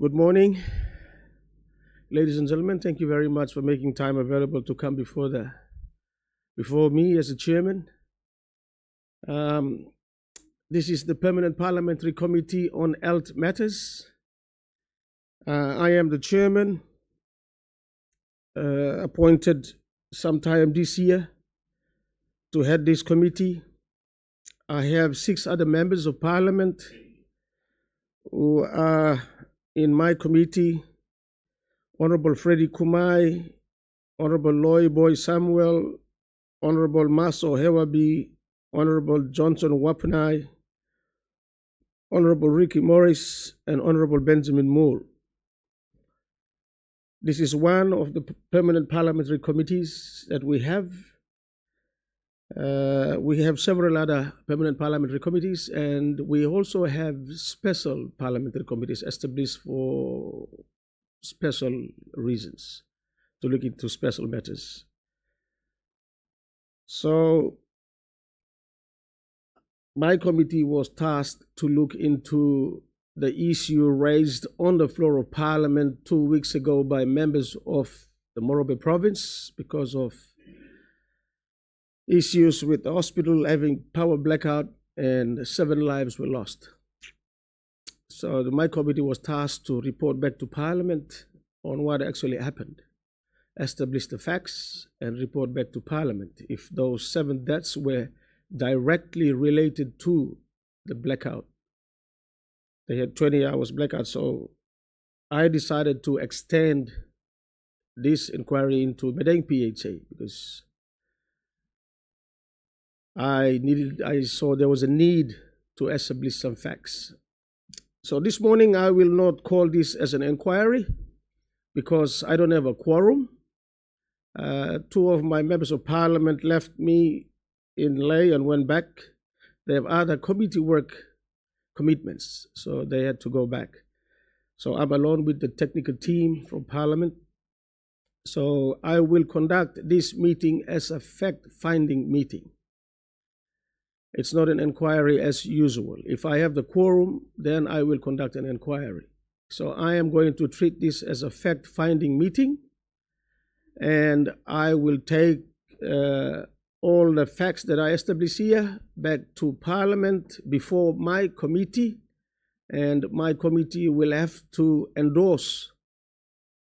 Good morning, ladies and gentlemen. Thank you very much for making time available to come before me as the chairman. This is the Permanent Parliamentary Committee on Health Matters. I am the chairman, appointed sometime this year to head this committee. I have 6 other members of parliament who are in my committee: Honorable Freddie Kumai, Honorable Loy Boy Samuel, Honorable Maso Hewabi, Honorable Johnson Wapunai, Honorable Ricky Morris, and Honorable Benjamin Moore. This is one of the permanent parliamentary committees that we have. We have several other permanent parliamentary committees, and we also have special parliamentary committees established for special reasons, to look into special matters. So my committee was tasked to look into the issue raised on the floor of Parliament 2 weeks ago by members of the Morobe province because of issues with the hospital having power blackout and 7 lives were lost. So my committee was tasked to report back to Parliament on what actually happened, establish the facts, and report back to Parliament if those 7 deaths were directly related to the blackout. They had 20 hours blackout, so I decided to extend this inquiry into Madang PHA because I saw there was a need to establish some facts. So this morning I will not call this as an inquiry because I don't have a quorum. 2 of my members of Parliament left me in Ley and went back. They have other committee work commitments, so they had to go back. So I'm alone with the technical team from Parliament. So I will conduct this meeting as a fact-finding meeting. It's not an inquiry as usual. If I have the quorum, then I will conduct an inquiry. So I am going to treat this as a fact-finding meeting, and I will take all the facts that I establish here back to Parliament before my committee, and my committee will have to endorse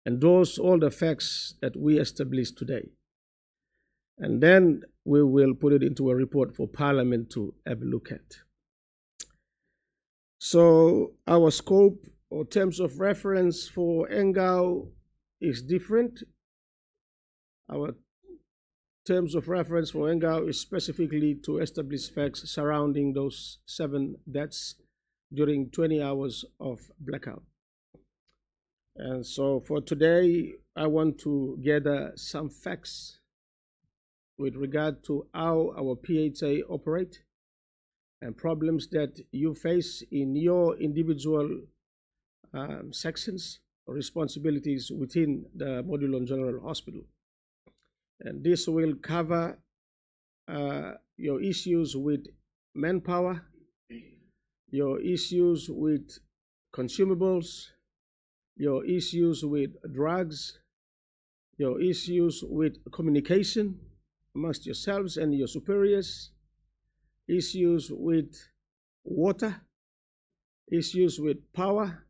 all the facts that we established today. And then we will put it into a report for Parliament to have a look at. So our scope or terms of reference for Engao is different. Our terms of reference for Engao is specifically to establish facts surrounding those 7 deaths during 20 hours of blackout. And so for today, I want to gather some facts with regard to how our PHA operate and problems that you face in your individual sections or responsibilities within the Modulon General Hospital. And this will cover your issues with manpower, your issues with consumables, your issues with drugs, your issues with communication amongst yourselves and your superiors, issues with water, issues with power,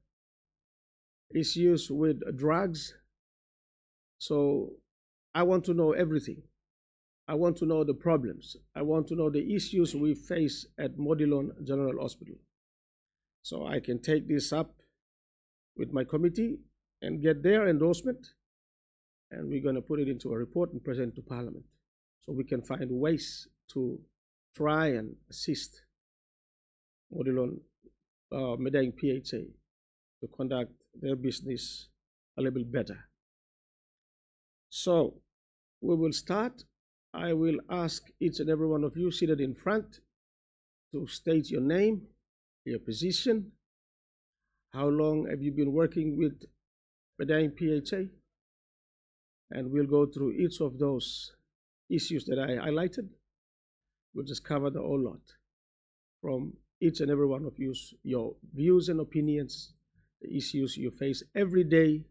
issues with drugs. So I want to know everything. I want to know the problems. I want to know the issues we face at Modulon General Hospital. So I can take this up with my committee and get their endorsement, and we're going to put it into a report and present to Parliament so we can find ways to try and assist Modulon Madang PHA to conduct their business a little bit better. So we will start. I will ask each and every one of you seated in front to state your name, your position, how long have you been working with Madang PHA, and we'll go through each of those issues that I highlighted. We'll just cover the whole lot from each and every one of you, your views and opinions, the issues you face every day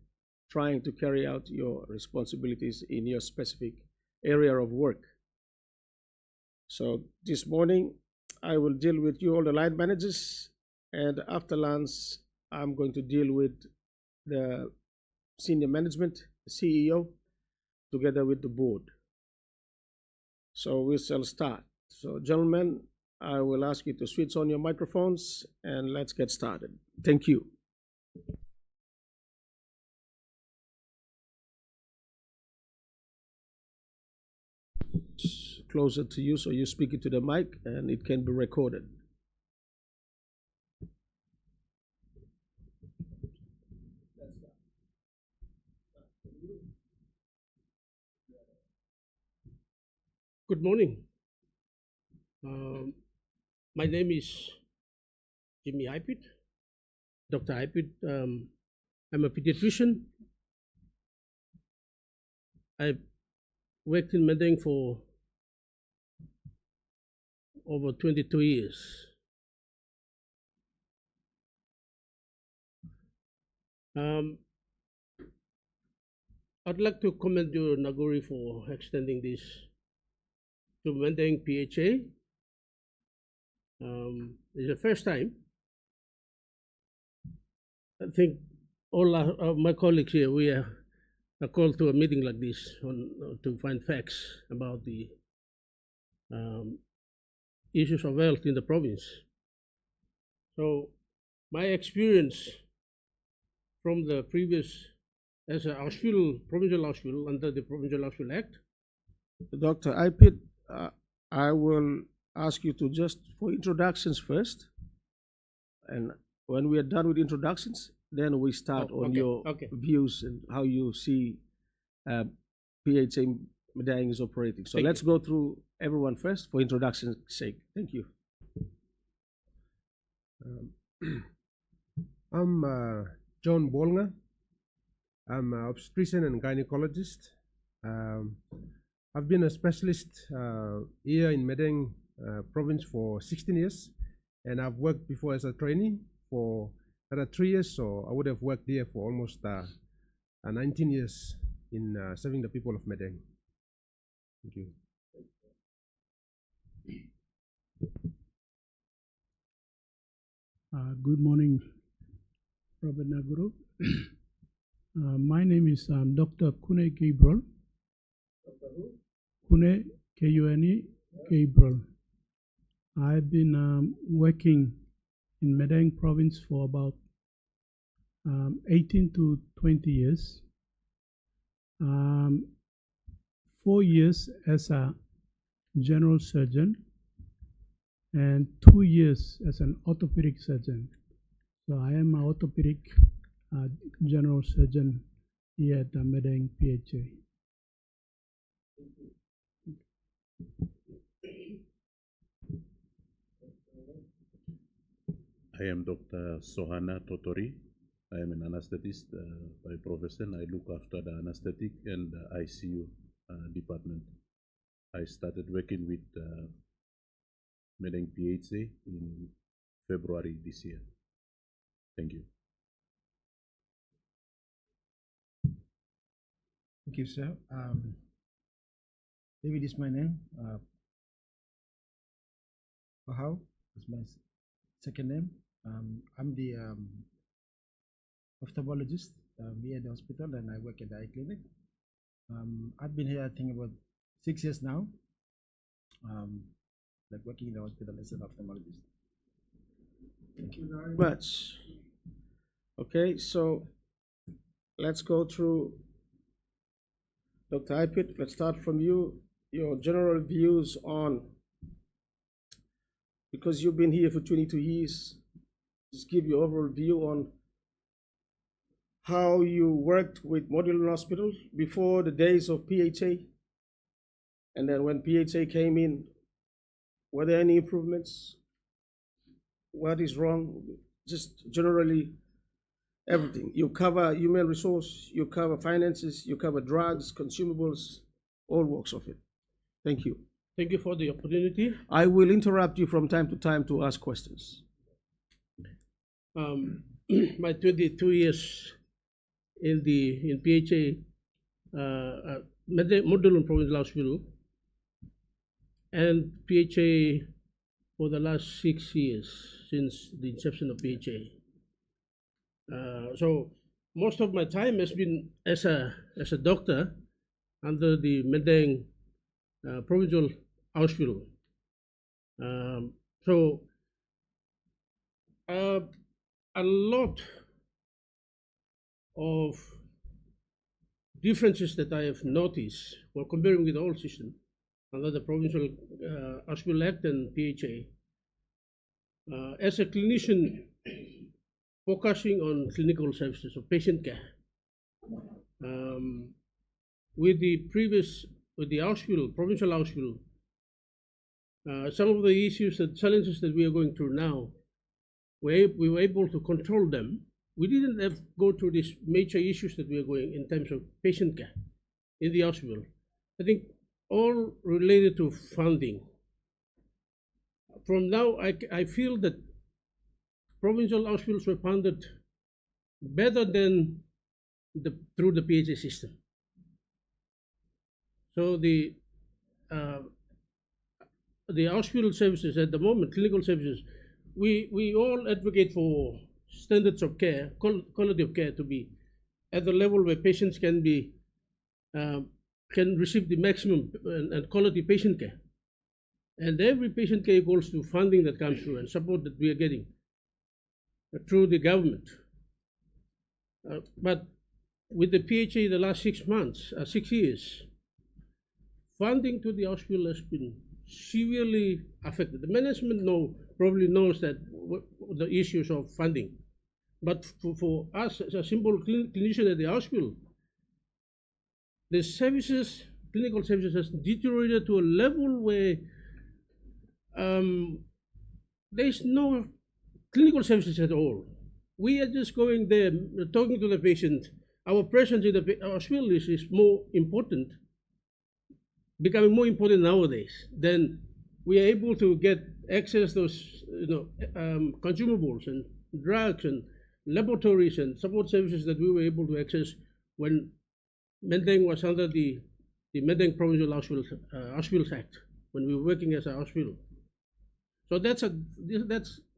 trying to carry out your responsibilities in your specific area of work. So this morning, I will deal with you, all the line managers, and after lunch, I'm going to deal with the senior management, the CEO, together with the board. So we shall start. So gentlemen, I will ask you to switch on your microphones and let's get started. Thank you. Closer to you so you speak into the mic and it can be recorded. Good morning. My name is Jimmy Hypit, Dr. Hypit. I'm a pediatrician. I've worked in Madang for over 22 years. I'd like to commend you, Naguri, for extending this to Madang PHA. It's the first time. I think all my colleagues here, we are called to a meeting like this to find facts about the issues of health in the province. So my experience from the previous, as a provincial hospital under the Provincial Hospital Act. Dr. Hypit, I will ask you to just for introductions first, and when we are done with introductions, then we start on your views and how you see PHA Madang is operating. So let's go through everyone first for introduction's sake. Thank you. I'm John Bolga. I'm an obstetrician and gynecologist. I've been a specialist here in Madang province for 16 years, and I've worked before as a trainee for another 3 years, so I would have worked here for almost 19 years in serving the people of Madang. Thank you. Good morning, Robert Naguru. My name is Dr. Kune Gabriel. Kune, K-U-N-E, Gabriel. I've been working in Madang province for about 18 to 20 years. 4 years as a general surgeon and 2 years as an orthopedic surgeon. So I am an orthopedic general surgeon here at Madang PHA. I am Dr. Sohana Totori. I am an anesthetist by profession. I look after the anesthetic and the ICU department. I started working with Madang PHA in February this year. Thank you. Thank you, sir. David is my name. Pahau is my second name. I'm the ophthalmologist here at the hospital, and I work at the eye clinic. I've been here, I think, about 6 years now, like working in the hospital as an ophthalmologist. Thank you very much. Okay, so let's go through Dr. Hypit. Let's start from you. Your general views on, because you've been here for 22 years, just give your overall view on how you worked with modular hospitals before the days of PHA, and then when PHA came in, were there any improvements? What is wrong? Just generally everything. You cover human resource, you cover finances, you cover drugs, consumables, all walks of it. Thank you. Thank you for the opportunity. I will interrupt you from time to time to ask questions. my 22 years in PHA, Madang Provincial Hospital, and PHA for the last 6 years since the inception of PHA. So most of my time has been as a doctor under the Madang Provincial Hospital. So a lot of differences that I have noticed while comparing with the old system under the Provincial Hospital Act and PHA. As a clinician focusing on clinical services of patient care, with the hospital, Provincial Hospital, some of the issues and challenges that we are going through now, we were able to control them. We didn't have to go through these major issues that we are going in terms of patient care in the hospital. I think all related to funding. From now, I feel that provincial hospitals were funded better than through the PHA system. So the hospital services at the moment, clinical services, we all advocate for standards of care, quality of care to be at the level where patients can receive the maximum and quality patient care. And every patient care equals to funding that comes through and support that we are getting through the government. But with the PHA the last 6 years, funding to the hospital has been severely affected. The management probably knows that the issues of funding. But for us as a simple clinician at the hospital, the services, clinical services has deteriorated to a level where there's no clinical services at all. We are just going there, talking to the patient. Our presence in the hospital is more important, becoming more important nowadays. Then we are able to get access those consumables and drugs and laboratories and support services that we were able to access when Madang was under the Madang Provincial Hospitals Act, when we were working as a hospital. So that's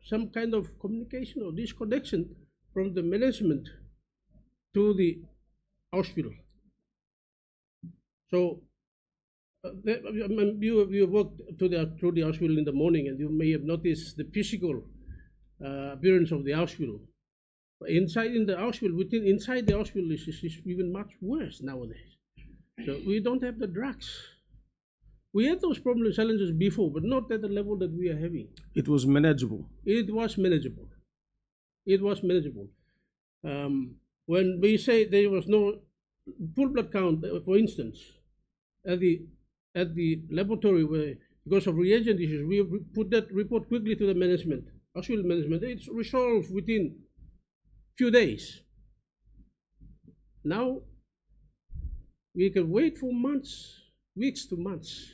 some kind of communication or disconnection from the management to the hospital. So you worked through the hospital in the morning, and you may have noticed the physical appearance of the hospital. Inside the hospital is even much worse nowadays. So we don't have the drugs. We had those problem challenges before, but not at the level that we are having. It was manageable. It was manageable. It was manageable. When we say there was no full blood count, for instance, at the laboratory, where because of reagent issues, we put that report quickly to the management, hospital management. It's resolved within few days. Now we can wait for months, weeks to months.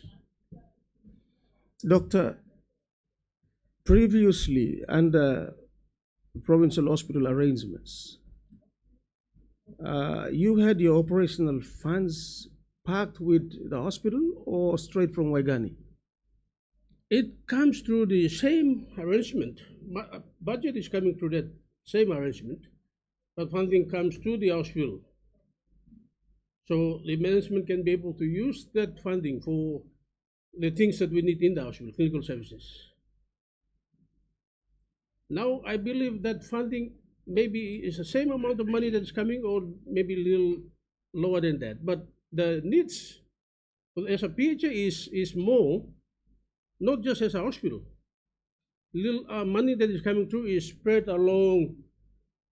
Doctor, previously under provincial hospital arrangements, you had your operational funds parked with the hospital or straight from Waigani? It comes through the same arrangement. Budget is coming through that same arrangement, but funding comes to the hospital. So the management can be able to use that funding for the things that we need in the hospital, clinical services. Now I believe that funding maybe is the same amount of money that is coming, or maybe a little lower than that. But the needs as a PHA is more, not just as a hospital. Little money that is coming through is spread along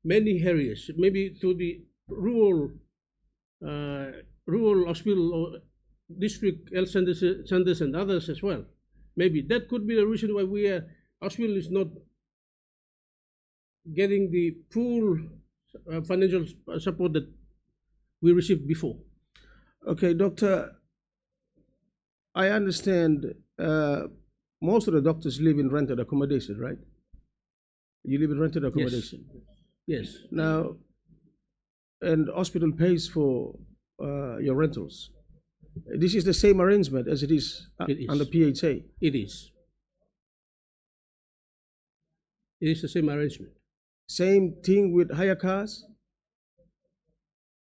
many areas, maybe to the rural hospital or district health centers and others as well. Maybe that could be the reason why hospital is not getting the full financial support that we received before. Okay, Doctor, I understand most of the doctors live in rented accommodation, right? You live in rented accommodation. Yes. Yes. Now, and hospital pays for your rentals. This is the same arrangement as it is, It is. under PHA. It is. It is the same arrangement. Same thing with hire cars.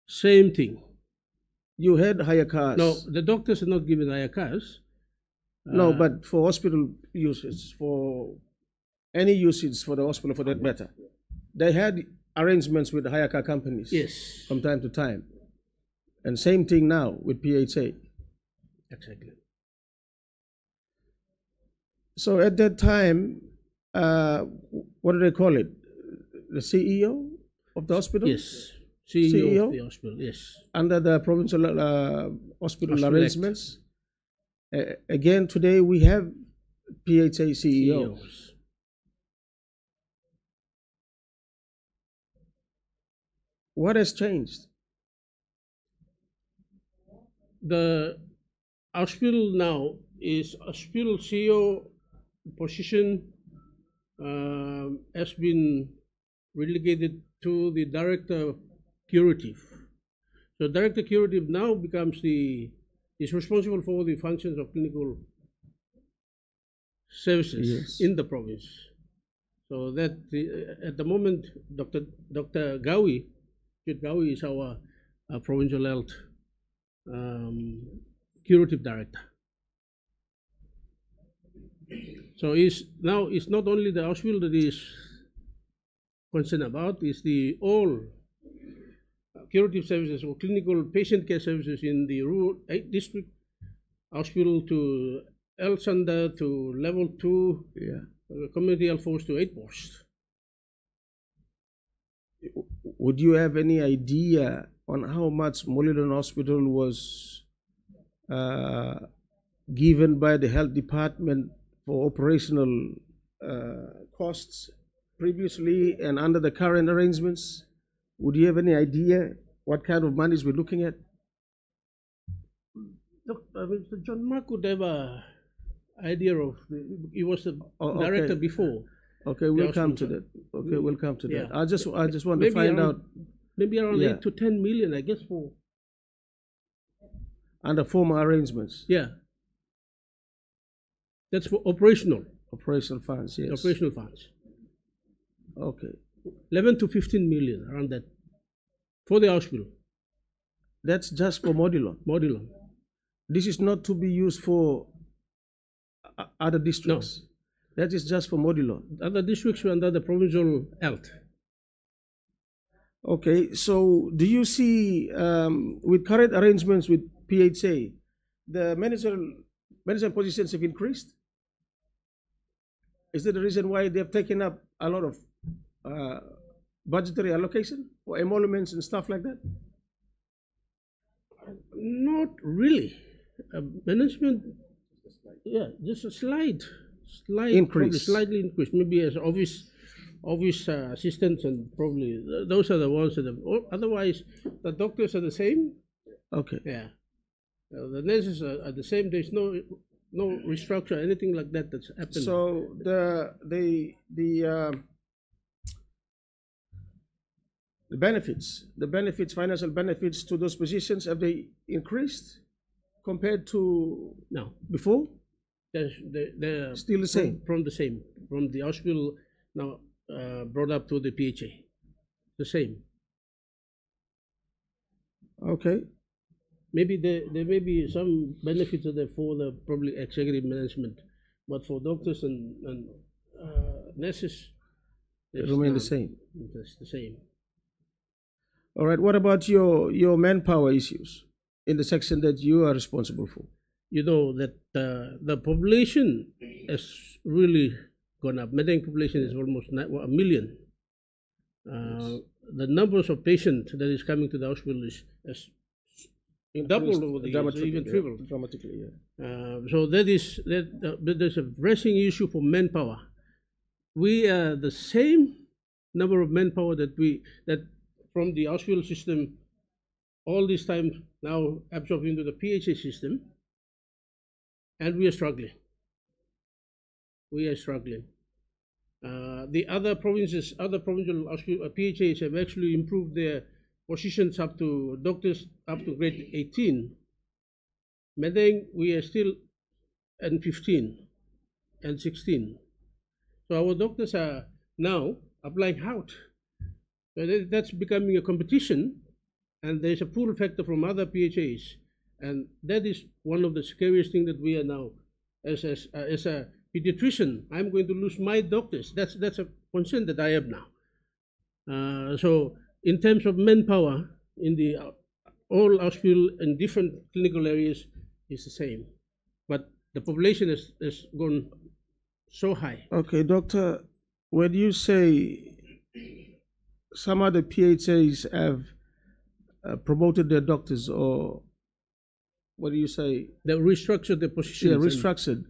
Same thing. You had hire cars. No, the doctors are not given hire cars. No, but for hospital usage, for any usage for the hospital for that matter, they had arrangements with hire car companies. Yes. From time to time. And same thing now with PHA. Exactly. So at that time, what do they call it? The CEO of the hospital? Yes. CEO of the hospital, yes. Under the provincial hospital arrangements. Again, today we have PHA CEOs. What has changed? The hospital now is hospital CEO position has been relegated to the director curative. So director curative now becomes is responsible for the functions of clinical services in the province. So that at the moment, Dr. Gawi is our provincial health curative director. So it's not only the hospital that is concerned about, it's the all curative services or clinical patient care services in the rural 8 district hospital to health center to level 2 community health force to 8 posts. Would you have any idea on how much Molilon Hospital was given by the health department for operational costs previously and under the current arrangements? Would you have any idea what kind of monies we're looking at? Look, Mr. John Mark would have an idea of, he was the director before. Okay, we'll come to that. Okay, we'll come to that. I just want to find out. Maybe around 8 to 10 million, I guess, for under former arrangements. Yeah. That's for operational funds, yes. Operational funds. Okay. 11 to 15 million, around that, for the hospital. That's just for Modulon? Modulon. This is not to be used for other districts? No. That is just for Modulon? Other districts were under the provincial health. Okay, so do you see, with current arrangements with PHA, the managerial positions have increased? Is that the reason why they have taken up a lot of budgetary allocation for emoluments and stuff like that? Not really. Management, just a slight increase. Slightly increase. Maybe as office assistants, and probably those are the ones that have, otherwise the doctors are the same. Okay. Yeah. The nurses are the same. There's no restructure, anything like that that's happened. So the benefits, financial benefits to those positions, have they increased compared to before? They're still the same? From the hospital now brought up to the PHA. The same. Okay. Maybe there may be some benefits there for the probably executive management, but for doctors and nurses, they remain the same. It's the same. All right. What about your manpower issues in the section that you are responsible for? You know that the population has really gone up. Madang population is almost 1 million. The numbers of patients that is coming to the hospital is doubled over the years, even tripled. Dramatically, yeah. So there's a pressing issue for manpower. We are the same number of manpower that from the hospital system all this time now absorbed into the PHA system, and we are struggling. The other provinces, other provincial PHAs have actually improved their positions up to doctors up to grade 18. Madang, we are still at 15 and 16. So our doctors are now applying out. So that's becoming a competition, and there's a pull factor from other PHAs, and that is one of the scariest things that we are now, as a pediatrician, I'm going to lose my doctors. That's a concern that I have now. So in terms of manpower, in the all hospital in different clinical areas is the same, but the population has gone so high. Okay, doctor, when you say some other PHAs have promoted their doctors, or what do you say? They restructured the positions. Yeah, restructured.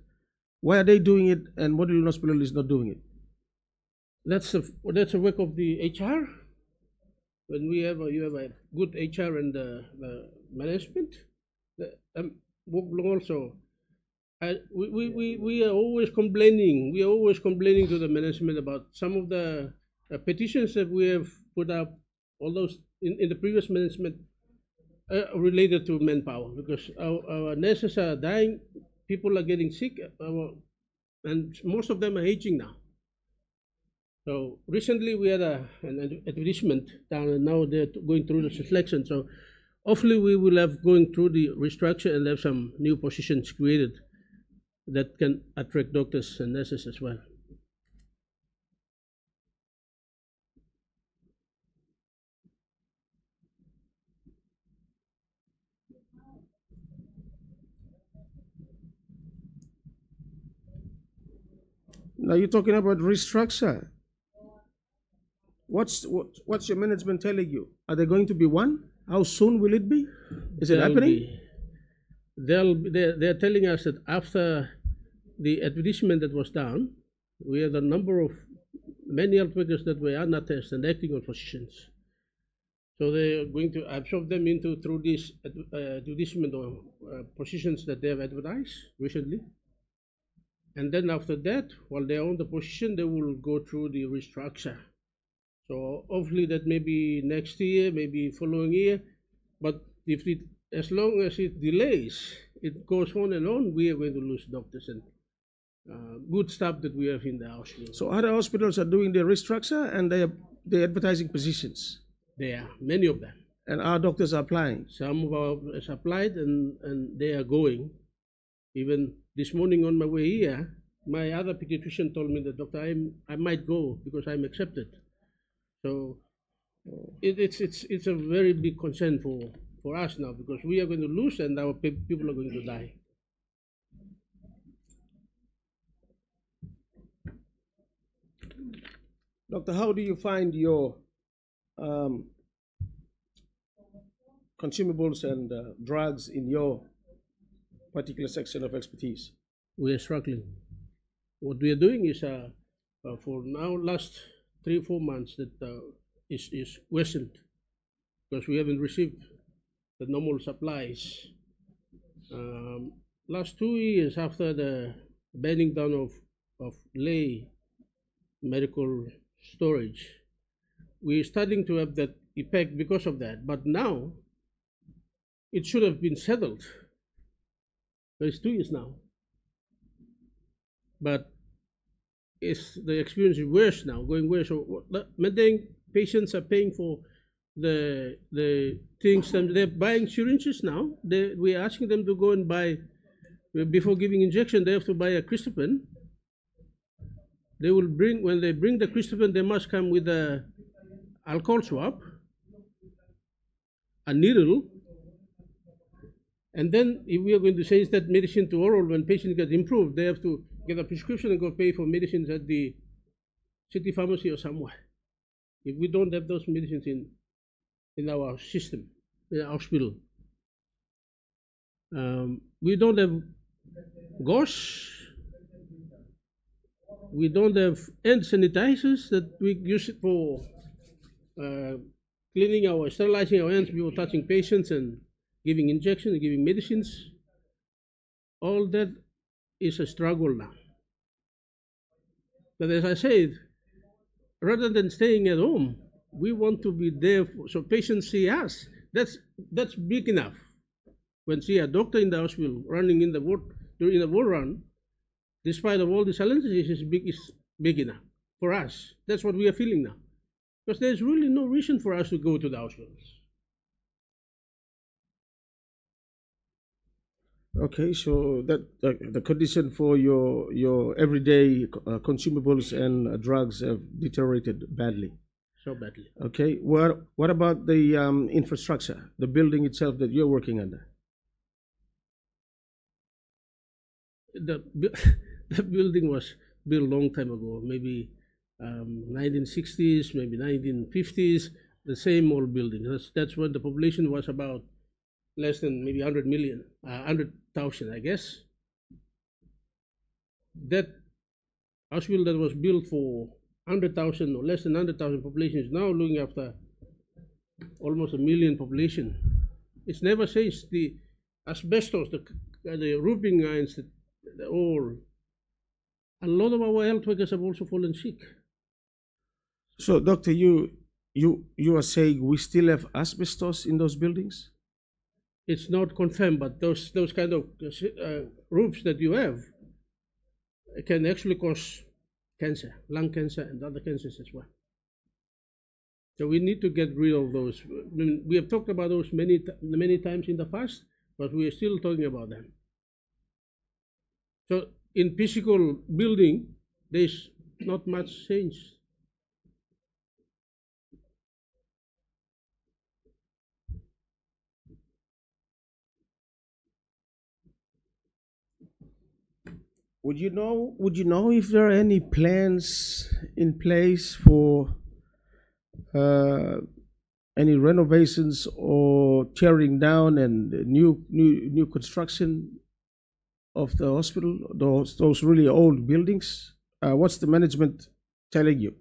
Why are they doing it and Model Hospital is not doing it? That's a work of the HR. When you have a good HR and the management, also. We are always complaining. We are always complaining to the management about some of the petitions that we have put up. All those in the previous management related to manpower, because our nurses are dying, people are getting sick, and most of them are aging now. So recently we had an advertisement down, and now they're going through the selection. So hopefully we will have going through the restructure and have some new positions created that can attract doctors and nurses as well. Now you're talking about restructure. What's your management telling you? Are they going to be one? How soon will it be? Is it happening? They're telling us that after the advertisement that was done, we have a number of many health workers that were unattested and acting on positions. So they're going to absorb them through this advertisement or positions that they have advertised recently. And then after that, while they're on the position, they will go through the restructure. So hopefully that may be next year, maybe following year. But as long as it delays, it goes on and on, we are going to lose doctors and good staff that we have in the hospital. So other hospitals are doing their restructure and they're advertising positions. There are many of them. And our doctors are applying. Some of ours applied and they are going. Even this morning on my way here, my other pediatrician told me that, doctor, I might go because I'm accepted. So it's a very big concern for us now, because we are going to lose and our people are going to die. Doctor, how do you find your consumables and drugs in your particular section of expertise? We are struggling. What we are doing is for now last 3 or 4 months that is worsened, because we haven't received the normal supplies. Last 2 years after the banning down of lay medical storage, we're starting to have that effect because of that. But now it should have been settled. It's 2 years now. But the experience is worse now, going worse. So Madang patients are paying for the things, and they're buying syringes now. We're asking them to go and buy, before giving injection, they have to buy a Cristopen. They will bring, when they bring the Cristopen, they must come with a alcohol swab, a needle, and then if we are going to change that medicine to oral, when patient gets improved, they have to get a prescription and go pay for medicines at the city pharmacy or somewhere. If we don't have those medicines in our system, in our hospital, we don't have gauze, we don't have hand sanitizers that we use it for cleaning our, sterilizing our hands before touching patients and giving injections and giving medicines. All that is a struggle now. But as I said, rather than staying at home, we want to be there so patients see us. That's big enough. When see a doctor in the hospital running in the ward during the ward run, despite of all the challenges, is big enough for us. That's what we are feeling now, because there's really no reason for us to go to the hospitals. Okay, so that the condition for your everyday consumables and drugs have deteriorated badly. So badly. Okay, what about the infrastructure, the building itself that you're working under? The building was built a long time ago, maybe 1960s, maybe 1950s. The same old building. That's when the population was about less than maybe 100,000, I guess. That hospital that was built for 100,000 or less than 100,000 population is now looking after almost 1 million population. It's never changed. The asbestos, the roofing lines, all. A lot of our health workers have also fallen sick. So, doctor, you are saying we still have asbestos in those buildings? It's not confirmed, but those kind of roofs that you have can actually cause cancer, lung cancer, and other cancers as well. So we need to get rid of those. I mean, we have talked about those many times in the past, but we are still talking about them. So in physical building, there's not much change. Would you know if there are any plans in place for any renovations or tearing down and new construction of the hospital, those really old buildings? What's the management telling you?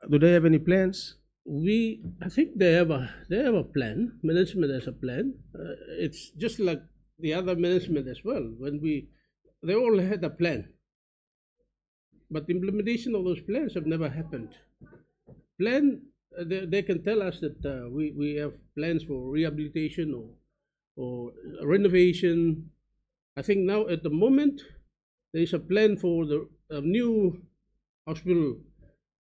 Do they have any plans? I think they have a plan. Management has a plan. It's just like the other management as well. They all had a plan, but the implementation of those plans have never happened. They can tell us that we have plans for rehabilitation or renovation. I think now at the moment there is a plan for the new hospital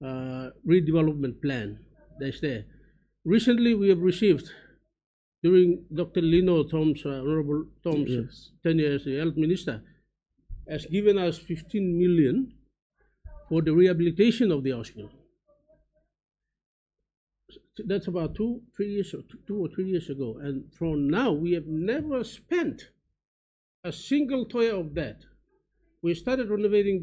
redevelopment plan that's there. Recently we have received, during Dr. Lino Tom's, Honorable Tom's tenure as the health minister, has given us 15 million for the rehabilitation of the hospital. That's about 2 or 3 years ago, and from now we have never spent a single toy of that. We started renovating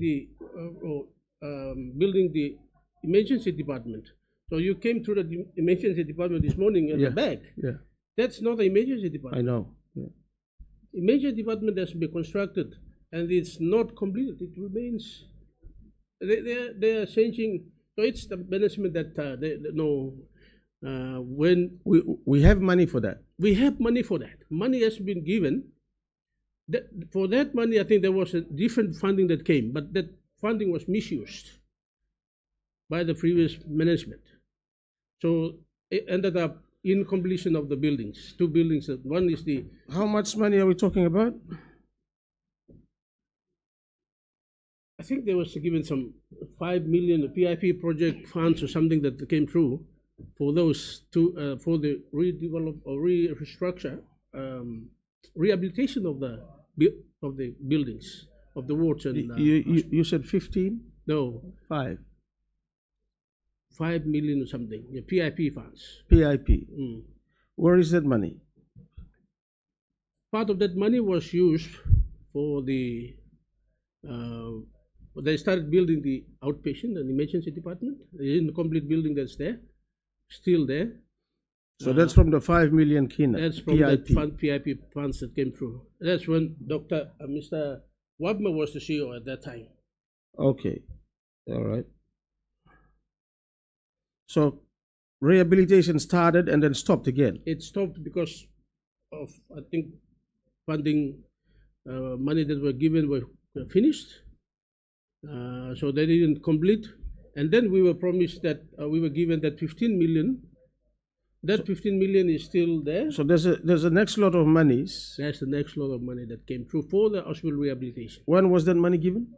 building the emergency department. So you came through the emergency department this morning at the back. Yeah. That's not the emergency department. I know. Yeah. Emergency department has been constructed, and it's not completed. It remains. They are changing. So it's the management that they know when we have money for that. We have money for that. Money has been given. For that money, I think there was a different funding that came, but that funding was misused by the previous management. So it ended up in completion of the buildings, 2 buildings. One is the. How much money are we talking about? I think there was given some 5 million PIP project funds or something that came through for those two for the redevelop or restructure rehabilitation of the buildings, of the wards. And you said 15? No, 5 million or something. Yeah, PIP funds. PIP. Where is that money? Part of that money was used for the. They started building the outpatient and emergency department. The incomplete building that's there, still there. So that's from the 5 million kina. That's from PIP. that PIP funds that came through. That's when Mr. Wabma was the CEO at that time. Okay, all right. So rehabilitation started and then stopped again. It stopped because of, I think, funding money that were given were finished. So they didn't complete. And then we were promised that we were given that 15 million. That 15 million is still there. So there's a next lot of monies. That's the next lot of money that came through for the hospital rehabilitation. When was that money given?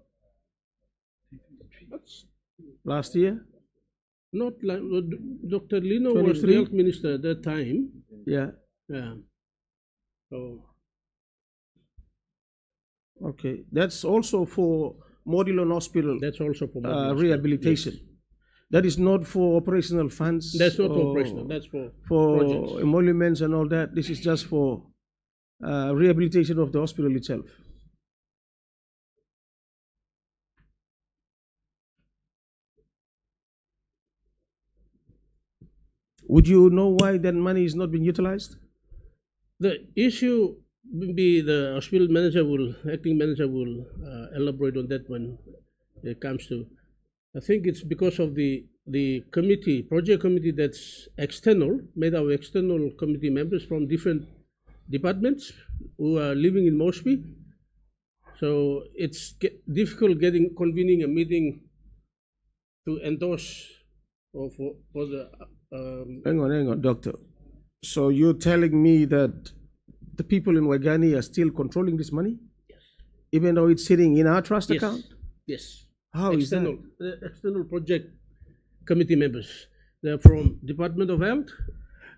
That's Last year? not like Dr. Lino was the 23? health minister at that time. Yeah. Yeah. So Okay. That's also for Modulon Hospital that's also for Madang. rehabilitation. Yes. That is not for operational funds. That's not or operational. That's for for projects. emoluments and all that. This is just for rehabilitation of the hospital itself. Would you know why that money is not being utilized? The issue maybe the hospital manager will, acting manager will elaborate on that when it comes to. I think it's because of the committee, project committee that's external, made of external committee members from different departments who are living in Mosby. So it's difficult convening a meeting to endorse or for the. Hang on, doctor. So you're telling me that the people in Waigani are still controlling this money? Yes. Even though it's sitting in our trust Yes. account? Yes. How is that? The external project committee members. They're from Department of Health.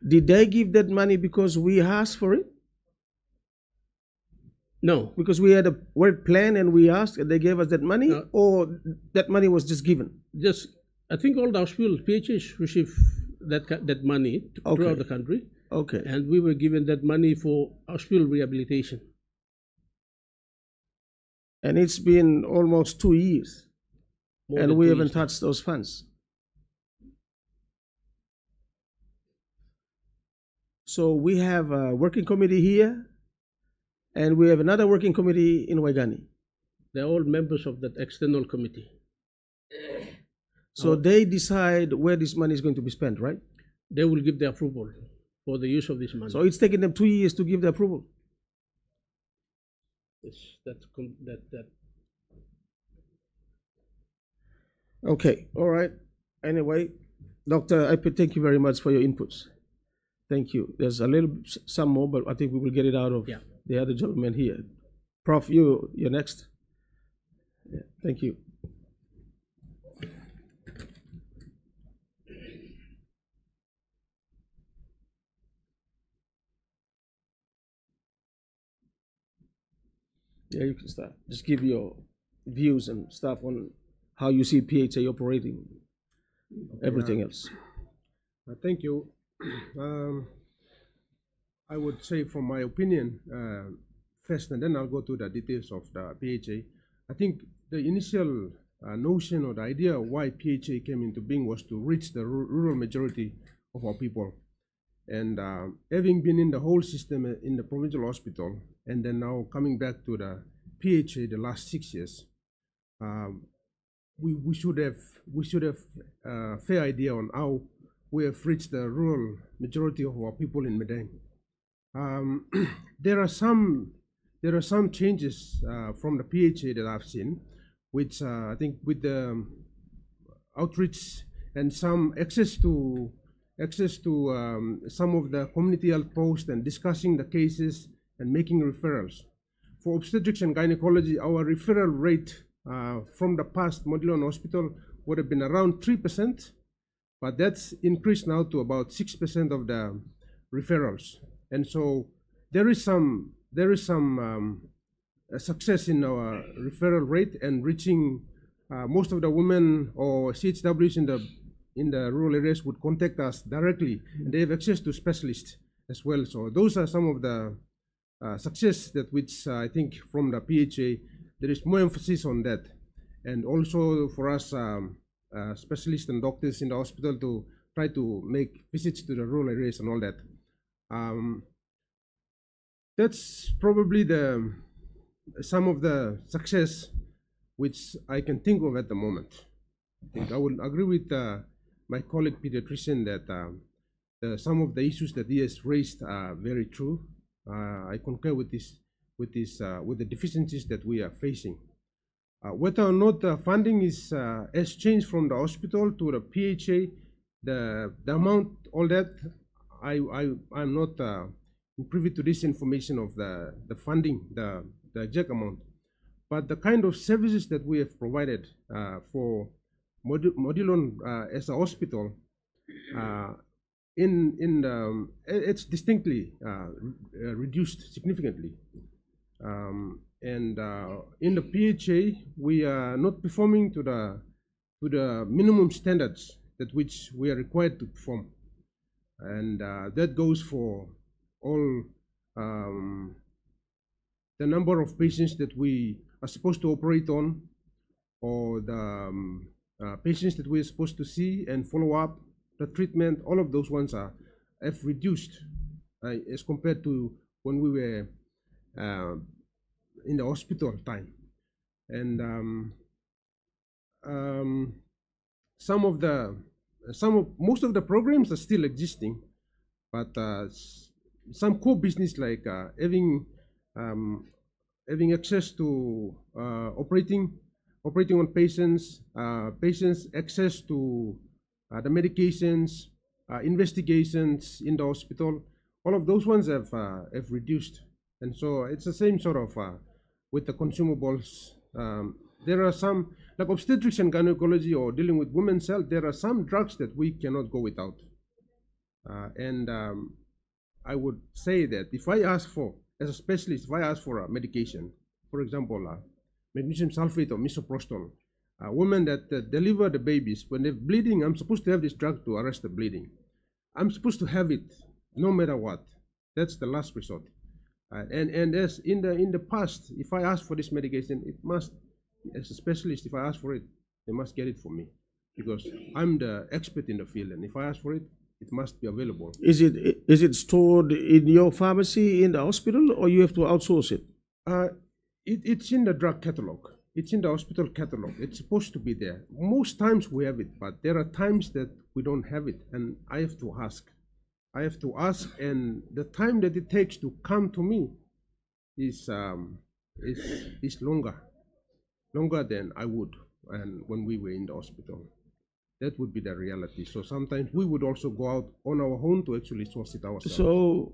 Did they give that money because we asked for it? No, Because we had a work plan and we asked and they gave us that money? No. Or that money was just given? just I think all the hospitals, PHs receive that money Okay. throughout the country, Okay. and we were given that money for hospital rehabilitation. And it's been almost 2 years More and than we 2 haven't years now. touched those funds. So we have a working committee here and we have another working committee in Waigani. They're all members of that external committee. So they decide where this money is going to be spent, right? They will give the approval for the use of this money. So it's taken them 2 years to give the approval. It's that. Okay, all right. Anyway, Doctor, I thank you very much for your inputs. Thank you. There's some more, but I think we will get it out of Yeah. the other gentleman here. Prof, you're next. Yeah, thank you. Yeah, you can start. Just give your views and stuff on how you see PHA operating, everything else. Thank you. I would say from my opinion first, and then I'll go to the details of the PHA. I think the initial notion or the idea of why PHA came into being was to reach the rural majority of our people. And having been in the whole system in the provincial hospital, and then now coming back to the PHA the last 6 years, we should have a fair idea on how we have reached the rural majority of our people in Madang. There are some changes from the PHA that I've seen, which I think with the outreach and some access to some of the community health posts and discussing the cases and making referrals. For obstetrics and gynecology, our referral rate from the past Modulon Hospital would have been around 3%, but that's increased now to about 6% of the referrals. And so there is some success in our referral rate and reaching most of the women or CHWs in the rural areas would contact us directly, and they have access to specialists as well. So those are some of the success that which I think from the PHA there is more emphasis on that, and also for us specialists and doctors in the hospital to try to make visits to the rural areas and all that. That's probably some of the success which I can think of at the moment. I think I would agree with my colleague pediatrician that some of the issues that he has raised are very true. I concur with the deficiencies that we are facing. Whether or not the funding has changed from the hospital to the PHA, the amount, all that, I'm not privy to this information of the funding, the exact amount. But the kind of services that we have provided for Modilon as a hospital, it's distinctly reduced significantly. And in the PHA, we are not performing to the minimum standards that which we are required to perform, and that goes for all the number of patients that we are supposed to operate on, or the patients that we are supposed to see and follow up, the treatment. All of those ones have reduced as compared to when we were in the hospital time. And most of the programs are still existing, but some core business like having access to operating on patients access to the medications, investigations in the hospital, all of those ones have reduced. And so it's the same sort of with the consumables. There are some, like obstetrics and gynecology or dealing with women's health, there are some drugs that we cannot go without. And I would say that if I ask for, as a specialist, if I ask for a medication, for example, magnesium sulfate or misoprostol, women that deliver the babies, when they're bleeding, I'm supposed to have this drug to arrest the bleeding. I'm supposed to have it no matter what. That's the last resort. And as in the past, if I ask for this medication, it must, as a specialist, if I ask for it, they must get it for me, because I'm the expert in the field, and if I ask for it, it must be available. Is it stored in your pharmacy in the hospital, or you have to outsource it? It's in the drug catalog. It's in the hospital catalog. It's supposed to be there. Most times we have it, but there are times that we don't have it, and I have to ask. And the time that it takes to come to me is longer than I would, and when we were in the hospital. That would be the reality. So sometimes we would also go out on our own to actually source it ourselves. So,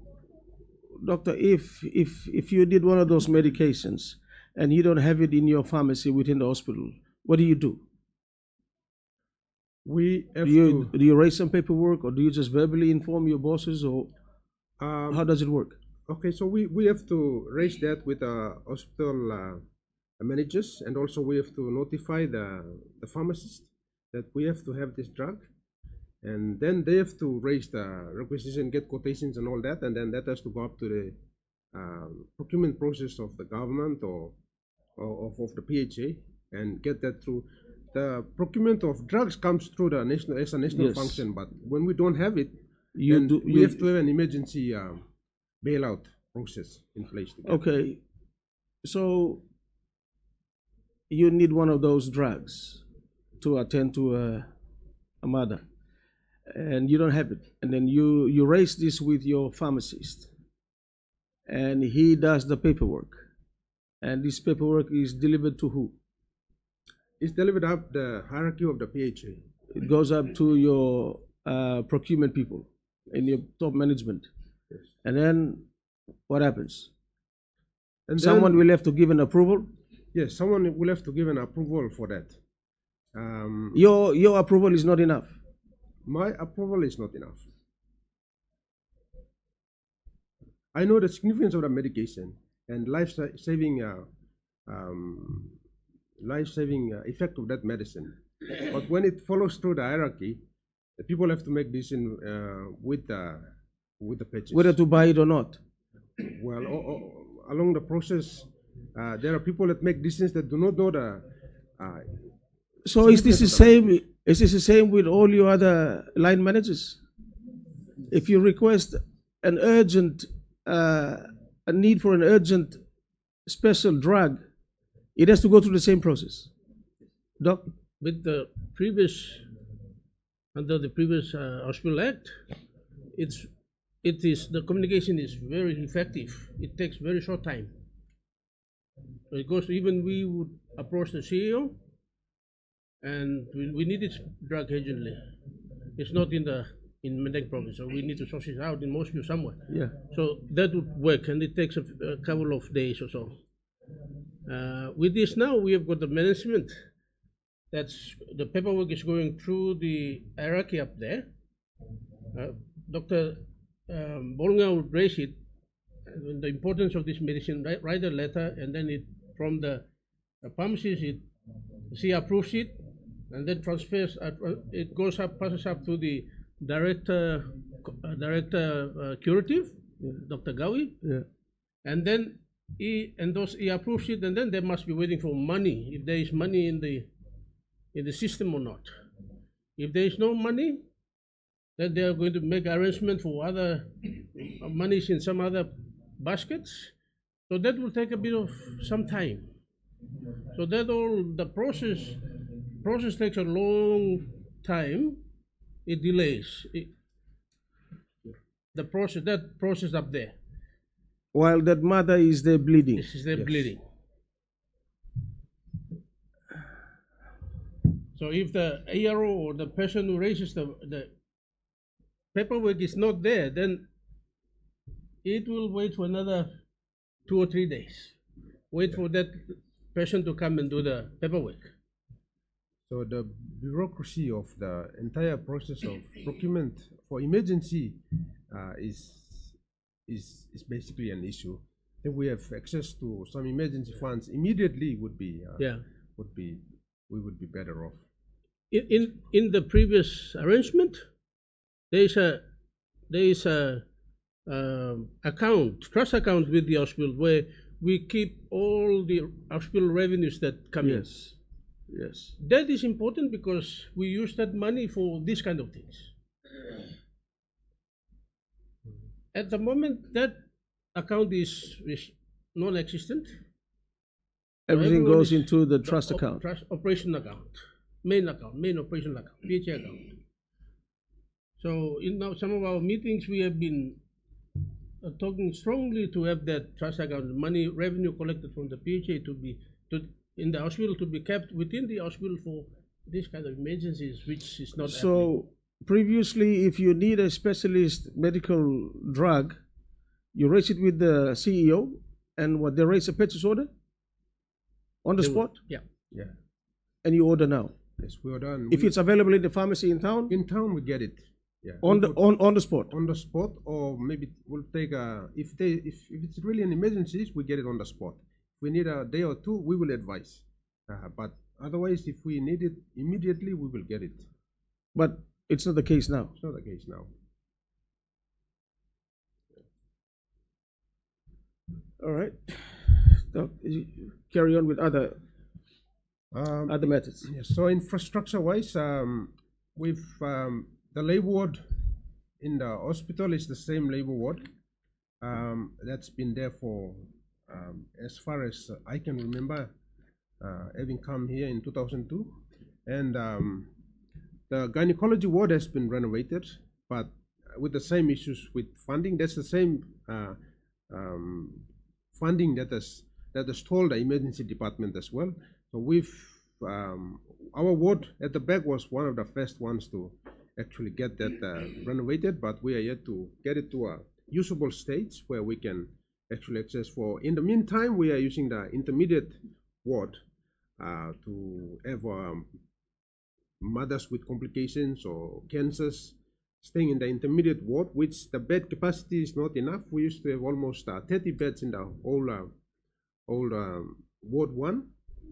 doctor, if you did one of those medications and you don't have it in your pharmacy within the hospital, what do you do? Do you raise some paperwork, or do you just verbally inform your bosses, or how does it work? Okay, so we have to raise that with hospital managers, and also we have to notify the pharmacist that we have to have this drug, and then they have to raise the requisition, get quotations and all that, and then that has to go up to the procurement process of the government or of the PHA, and get that through. The procurement of drugs comes through the national as a national function, but when we don't have it, we have to have an emergency bailout process in place. Okay, so you need one of those drugs to attend to a mother, and you don't have it, and then you raise this with your pharmacist, and he does the paperwork, and this paperwork is delivered to who? It's delivered up the hierarchy of the PHA. It goes up to your procurement people in your top management. Yes. And then what happens? And someone will have to give an approval? Yes, someone will have to give an approval for that. Your approval is not enough? My approval is not enough. I know the significance of the medication and life-saving effect of that medicine, but when it follows through the hierarchy, the people have to make decision with the purchase, whether to buy it or not. Well, along the process, there are people that make decisions that do not know the. So is this the same? Is this the same with all your other line managers? If you request an urgent, a need for an urgent special drug, it has to go through the same process. Doc? With the previous, under the previous Hospital Act, the communication is very effective. It takes very short time. because even we would approach the CEO, and we need it drug urgently. It's not in Madang province, so we need to source it out in Moscow somewhere. Yeah. So that would work, and it takes a couple of days or so. With this now, we have got the management. That's the paperwork is going through the hierarchy up there. Dr. Bolga would raise it, the importance of this medicine, write a letter, and then it from the pharmacist, she approves it, and then transfers. It goes up, passes up to the director curative, Dr. Gawi, Yeah. and then he approves it, and then they must be waiting for money, if there is money in the system or not. If there is no money, then they are going to make arrangement for other monies in some other baskets. So that will take a bit of some time. So that all the process takes a long time. It delays that process up there. While that mother is there bleeding. This is their bleeding. So if the ARO or the person who raises the paperwork is not there, then it will wait for another 2 or 3 days. Wait for that person to come and do the paperwork. So the bureaucracy of the entire process of procurement for emergency is basically an issue. If we have access to some emergency funds immediately, we would be better off. In the previous arrangement, there is a trust account with the hospital where we keep all the hospital revenues that come in. Yes. That is important because we use that money for these kind of things. At the moment, that account is non-existent. Everything goes into the trust account. Trust operation account, main operation account, PHA account. So in now some of our meetings, we have been talking strongly to have that trust account, money revenue collected from the PHA in the hospital to be kept within the hospital for this kind of emergencies, which is not happening. Previously, if you need a specialist medical drug, you raise it with the CEO, and what they raise a purchase order on the spot. Yeah. And you order now. Yes, we order. If it's available in the pharmacy in town. In town, we get it. Yeah. On the spot. On the spot, or maybe we'll take if it's really an emergency, we get it on the spot. If we need a day or two, we will advise. But otherwise, if we need it immediately, we will get it. But it's not the case now. It's not the case now. All right. Carry on with other methods. Yes. So infrastructure-wise, we've the labor ward in the hospital is the same labor ward that's been there for as far as I can remember, having come here in 2002, and the gynecology ward has been renovated, but with the same issues with funding. That's the same funding that has told the emergency department as well. So we've our ward at the back was one of the first ones to actually get that renovated, but we are yet to get it to a usable stage where we can actually access for. In the meantime, we are using the intermediate ward to have mothers with complications or cancers staying in the intermediate ward, which the bed capacity is not enough. We used to have almost 30 beds in the old ward 1,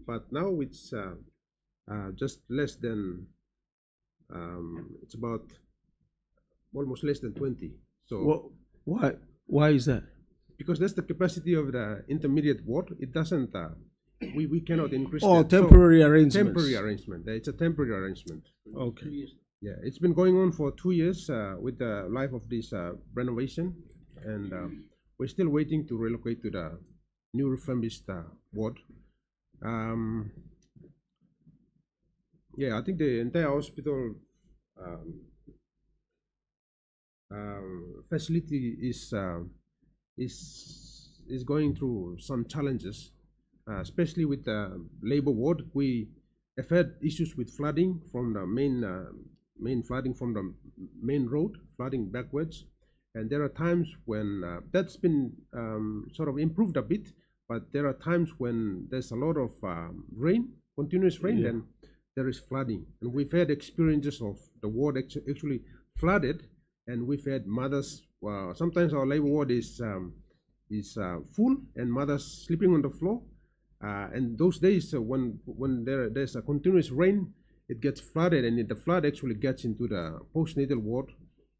but now it's just less than it's about almost less than 20. So why is that? Because that's the capacity of the intermediate ward. It doesn't we cannot increase temporary arrangement. Temporary arrangement. It's a temporary arrangement. Okay. Yeah, it's been going on for 2 years with the life of this renovation, and we're still waiting to relocate to the new refurbished ward. Yeah, I think the entire hospital facility is going through some challenges. especially with the labor ward. We have had issues with flooding from the main flooding from the main road, flooding backwards. And there are times when that's been sort of improved a bit, but there are times when there's a lot of rain, continuous rain, then there is flooding. And we've had experiences of the ward actually flooded, and we've had mothers. Sometimes our labor ward is full, and mothers sleeping on the floor. And those days, when there's a continuous rain, it gets flooded, and the flood actually gets into the postnatal ward,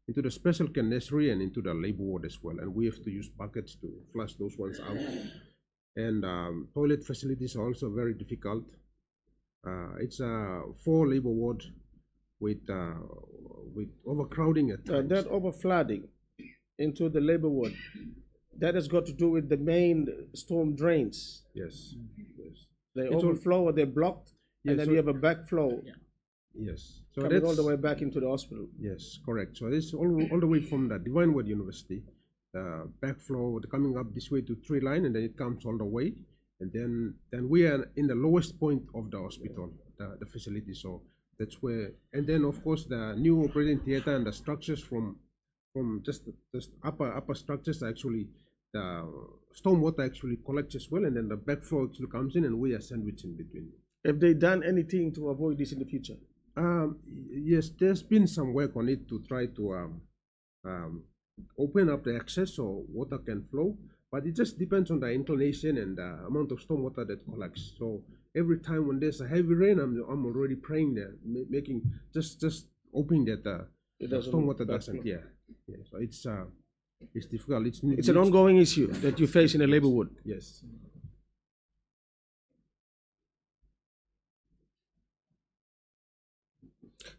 into the special care nursery, and into the labor ward as well. And we have to use buckets to flush those ones out. And toilet facilities are also very difficult. It's a 4 labor ward with overcrowding at times. That overflooding into the labor ward, that has got to do with the main storm drains. Yes. They overflow or they're blocked, and then you have a backflow. Yes. So coming all the way back into the hospital. Yes, correct. So this all the way from the Divine Word University, backflow coming up this way to Tree Line, and then it comes all the way, and then we are in the lowest point of the hospital, the facility. So that's where, and then of course the new operating theater and the structures from just upper structures actually, the stormwater actually collects as well, and then the backflow actually comes in, and we are sandwiched in between. Have they done anything to avoid this in the future? Yes, there's been some work on it to try to open up the access so water can flow, but it just depends on the inclination and the amount of stormwater that collects. So every time when there's a heavy rain, I'm already praying that, making just hoping that the stormwater doesn't. Yeah. So it's difficult. It's an ongoing issue that you face in a labor ward. Yes.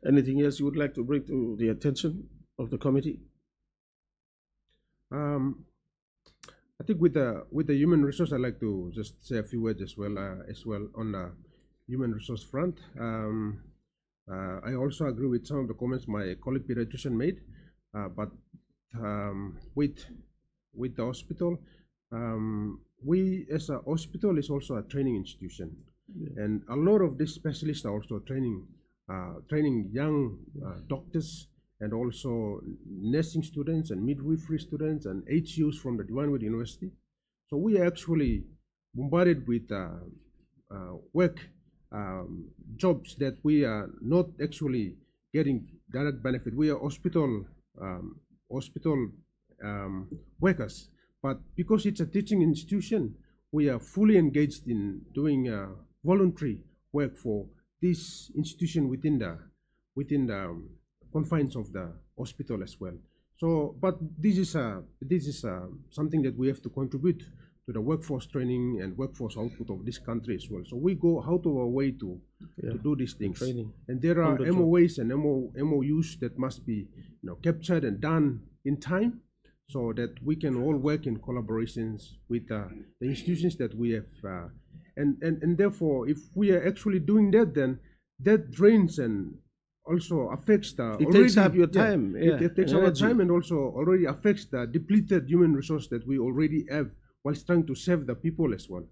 Anything else you would like to bring to the attention of the committee? I think with the human resource, I'd like to just say a few words as well on the human resource front. I also agree with some of the comments my colleague pediatrician made, but with the hospital, we as a hospital is also a training institution, and a lot of these specialists are also training young doctors, and also nursing students and midwifery students and HUs from the Divine Word University. So we are actually bombarded with work jobs that we are not actually getting direct benefit. We are hospital workers, but because it's a teaching institution, we are fully engaged in doing voluntary work for this institution within the confines of the hospital as well. So, but this is something that we have to contribute to the workforce training and workforce output of this country as well. So we go out of our way to do these things. Training. And there are MOAs and MOUs that must be captured and done in time, so that we can all work in collaborations with the institutions that we have. And therefore, if we are actually doing that, then that drains and also affects the. It takes up your time. It takes our time, and also already affects the depleted human resource that we already have, whilst trying to save the people as well.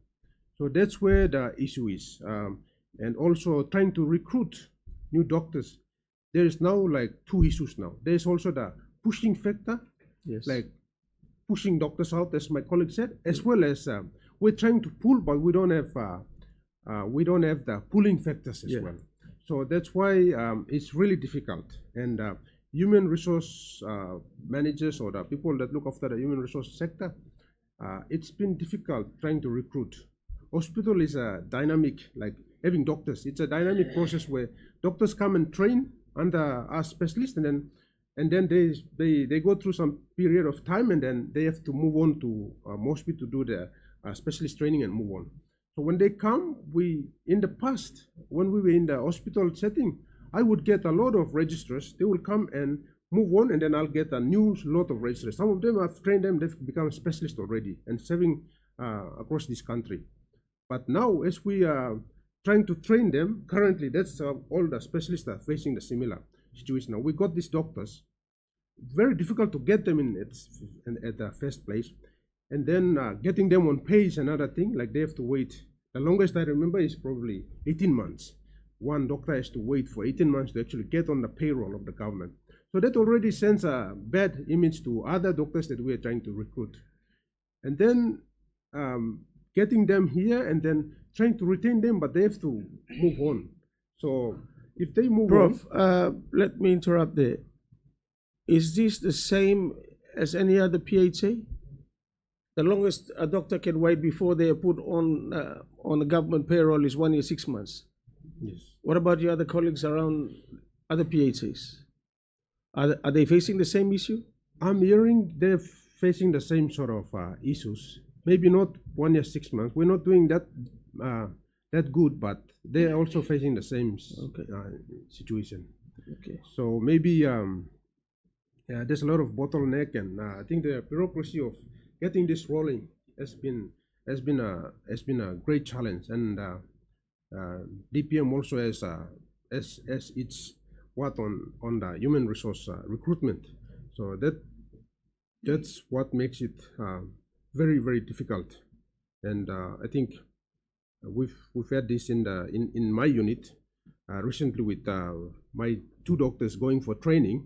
So that's where the issue is, and also trying to recruit new doctors. There is now like 2 issues now. There is also the pushing factor, like pushing doctors out, as my colleague said, as well as we're trying to pull, but we don't have the pulling factors as well. So that's why it's really difficult. And human resource managers, or the people that look after the human resource sector, it's been difficult trying to recruit. Hospital is a dynamic, like having doctors. It's a dynamic process where doctors come and train under our specialists, and then they go through some period of time, and then they have to move on to mostly to do the specialist training and move on. So when they come, in the past, when we were in the hospital setting, I would get a lot of registrars. They will come and move on, and then I'll get a new lot of registrars. Some of them, I've trained them, they've become specialists already and serving across this country. But now, as we are trying to train them, currently, that's all the specialists are facing the similar situation now. We got these doctors, very difficult to get them in at the first place. And then getting them on pay is another thing, like they have to wait The longest I remember is probably 18 months. One doctor has to wait for 18 months to actually get on the payroll of the government. So that already sends a bad image to other doctors that we are trying to recruit. And then getting them here and then trying to retain them, but they have to move on. So if they move Prof, let me interrupt there. Is this the same as any other PHA? The longest a doctor can wait before they are put on the government payroll is 1 year, 6 months. Yes. What about your other colleagues around other PHAs? Are they facing the same issue? I'm hearing they're facing the same sort of issues. Maybe not 1 year, 6 months. We're not doing that good, but they're also facing the same situation. Okay. So maybe there's a lot of bottleneck, and I think the bureaucracy of getting this rolling has been a great challenge, and DPM also has its on the human resource recruitment. So that's what makes it very, very difficult. And I think we've had this in my unit recently with my 2 doctors going for training,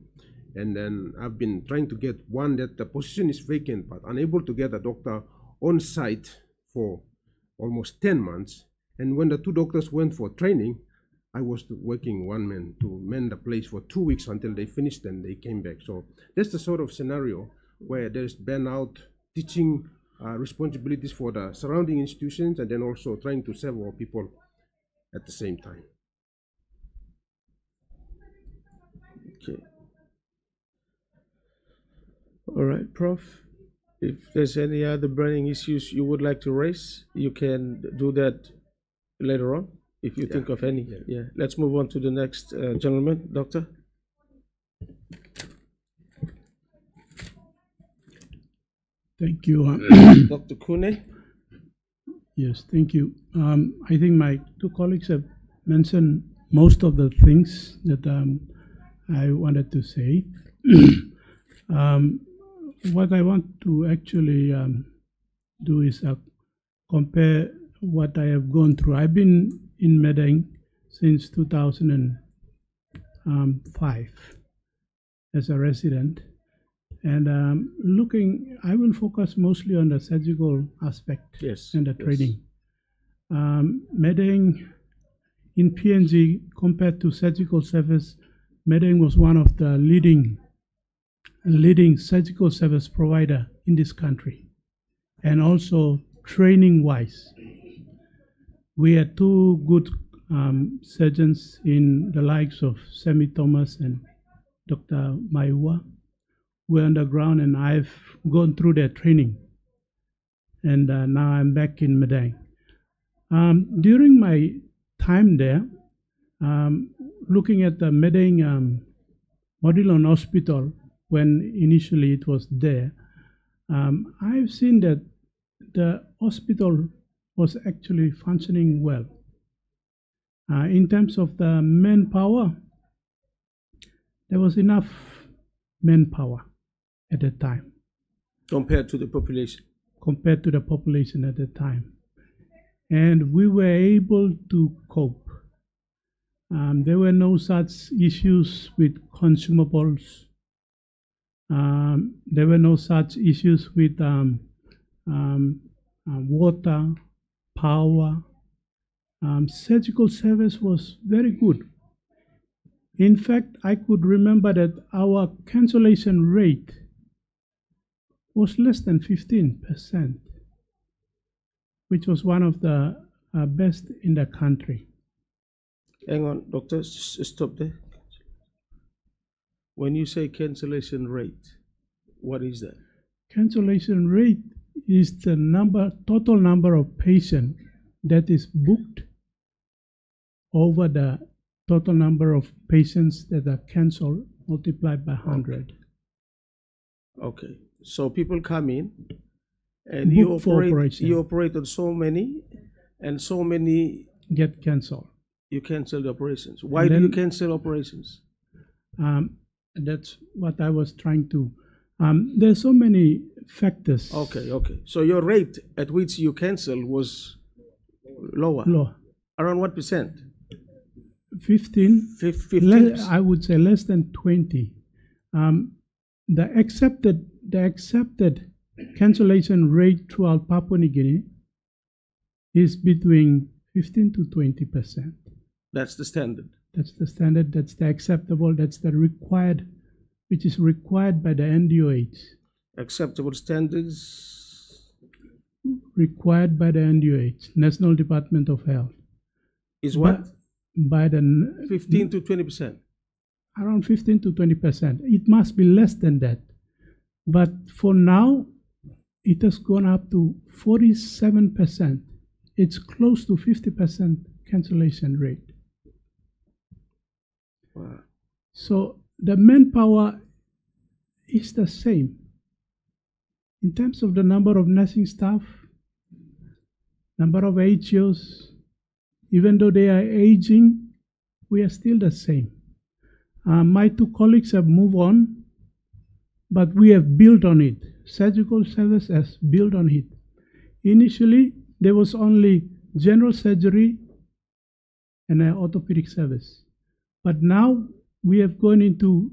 and then I've been trying to get one that the position is vacant but unable to get a doctor on site for almost 10 months. And when the 2 doctors went for training, I was working one man to man the place for 2 weeks until they finished and they came back. So that's the sort of scenario where there's burnout, teaching responsibilities for the surrounding institutions, and then also trying to serve our people at the same time. Okay. All right, Prof. If there's any other burning issues you would like to raise, you can do that later on if you think of any. Yeah. Let's move on to the next gentleman, Doctor. Thank you. Dr. Kune. Yes, thank you. I think my 2 colleagues have mentioned most of the things that I wanted to say. What I want to actually do is compare what I have gone through. I've been in Madang since 2005 as a resident. And I will focus mostly on the surgical aspect and the training. Madang in PNG compared to surgical service, Madang was one of the leading surgical service provider in this country, and also training-wise. We had 2 good surgeons in the likes of Sammy Thomas and Dr. Maiwa. We're on the ground, and I've gone through their training, and now I'm back in Madang. During my time there, looking at the Madang Modilon Hospital, when initially it was there, I've seen that the hospital was actually functioning well. In terms of the manpower, there was enough manpower at the time. Compared to the population? Compared to the population at the time. And we were able to cope. There were no such issues with consumables. There were no such issues with water, power. Surgical service was very good. In fact, I could remember that our cancellation rate was less than 15%, which was one of the best in the country. Hang on, doctor, stop there. When you say cancellation rate, what is that? Cancellation rate is the total number of patients that is booked over the total number of patients that are cancelled multiplied by 100. Okay. So people come in and you operate on so many, and so many get cancelled. You cancel the operations. Why do you cancel operations? That's what I was trying to. There's so many factors. Okay. So your rate at which you cancel was Lower? Lower. Around what percent? 15. 15%? I would say less than 20. The accepted cancellation rate throughout Papua New Guinea is between 15 to 20%. That's the standard. That's the standard. That's the acceptable. That's the required, which is required by the NDOH. Acceptable standards Required by the NDOH, National Department of Health. is what? By the 15 to 20%. Around 15 to 20%. It must be less than that. But for now, it has gone up to 47%. It's close to 50% cancellation rate. Wow. So the manpower is the same. In terms of the number of nursing staff, number of HOs, even though they are aging, we are still the same. My two colleagues have moved on, but we have built on it. Surgical service has built on it. Initially, there was only general surgery and an orthopedic service. But now we have gone into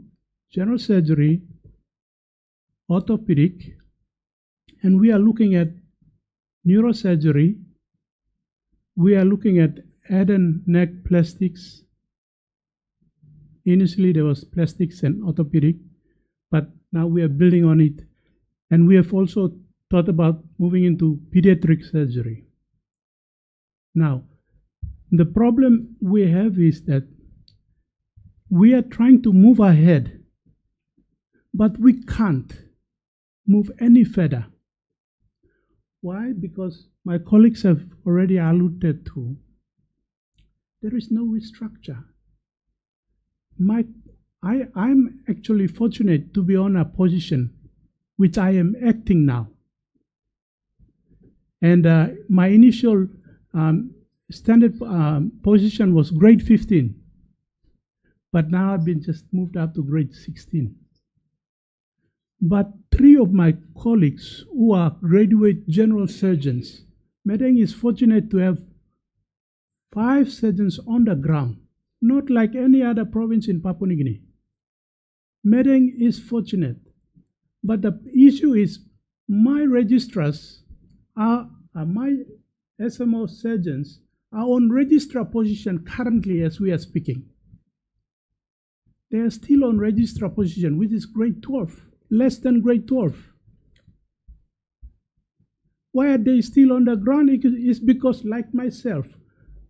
general surgery, orthopedic, and we are looking at neurosurgery. We are looking at head and neck plastics. Initially there was plastics and orthopedic, but now we are building on it. And we have also thought about moving into pediatric surgery. Now, the problem we have is that we are trying to move ahead, but we can't move any further. Why? Because my colleagues have already alluded to, there is no restructure. I'm actually fortunate to be on a position which I am acting now. And my initial standard position was grade 15. But now I've been just moved up to grade 16. But 3 of my colleagues who are graduate general surgeons, Madang is fortunate to have 5 surgeons on the ground, not like any other province in Papua New Guinea. Madang is fortunate. But the issue is my registrars my SMO surgeons are on registrar position currently as we are speaking. They are still on registrar position, which is grade 12, less than grade 12. Why are they still on the ground? It's because, like myself,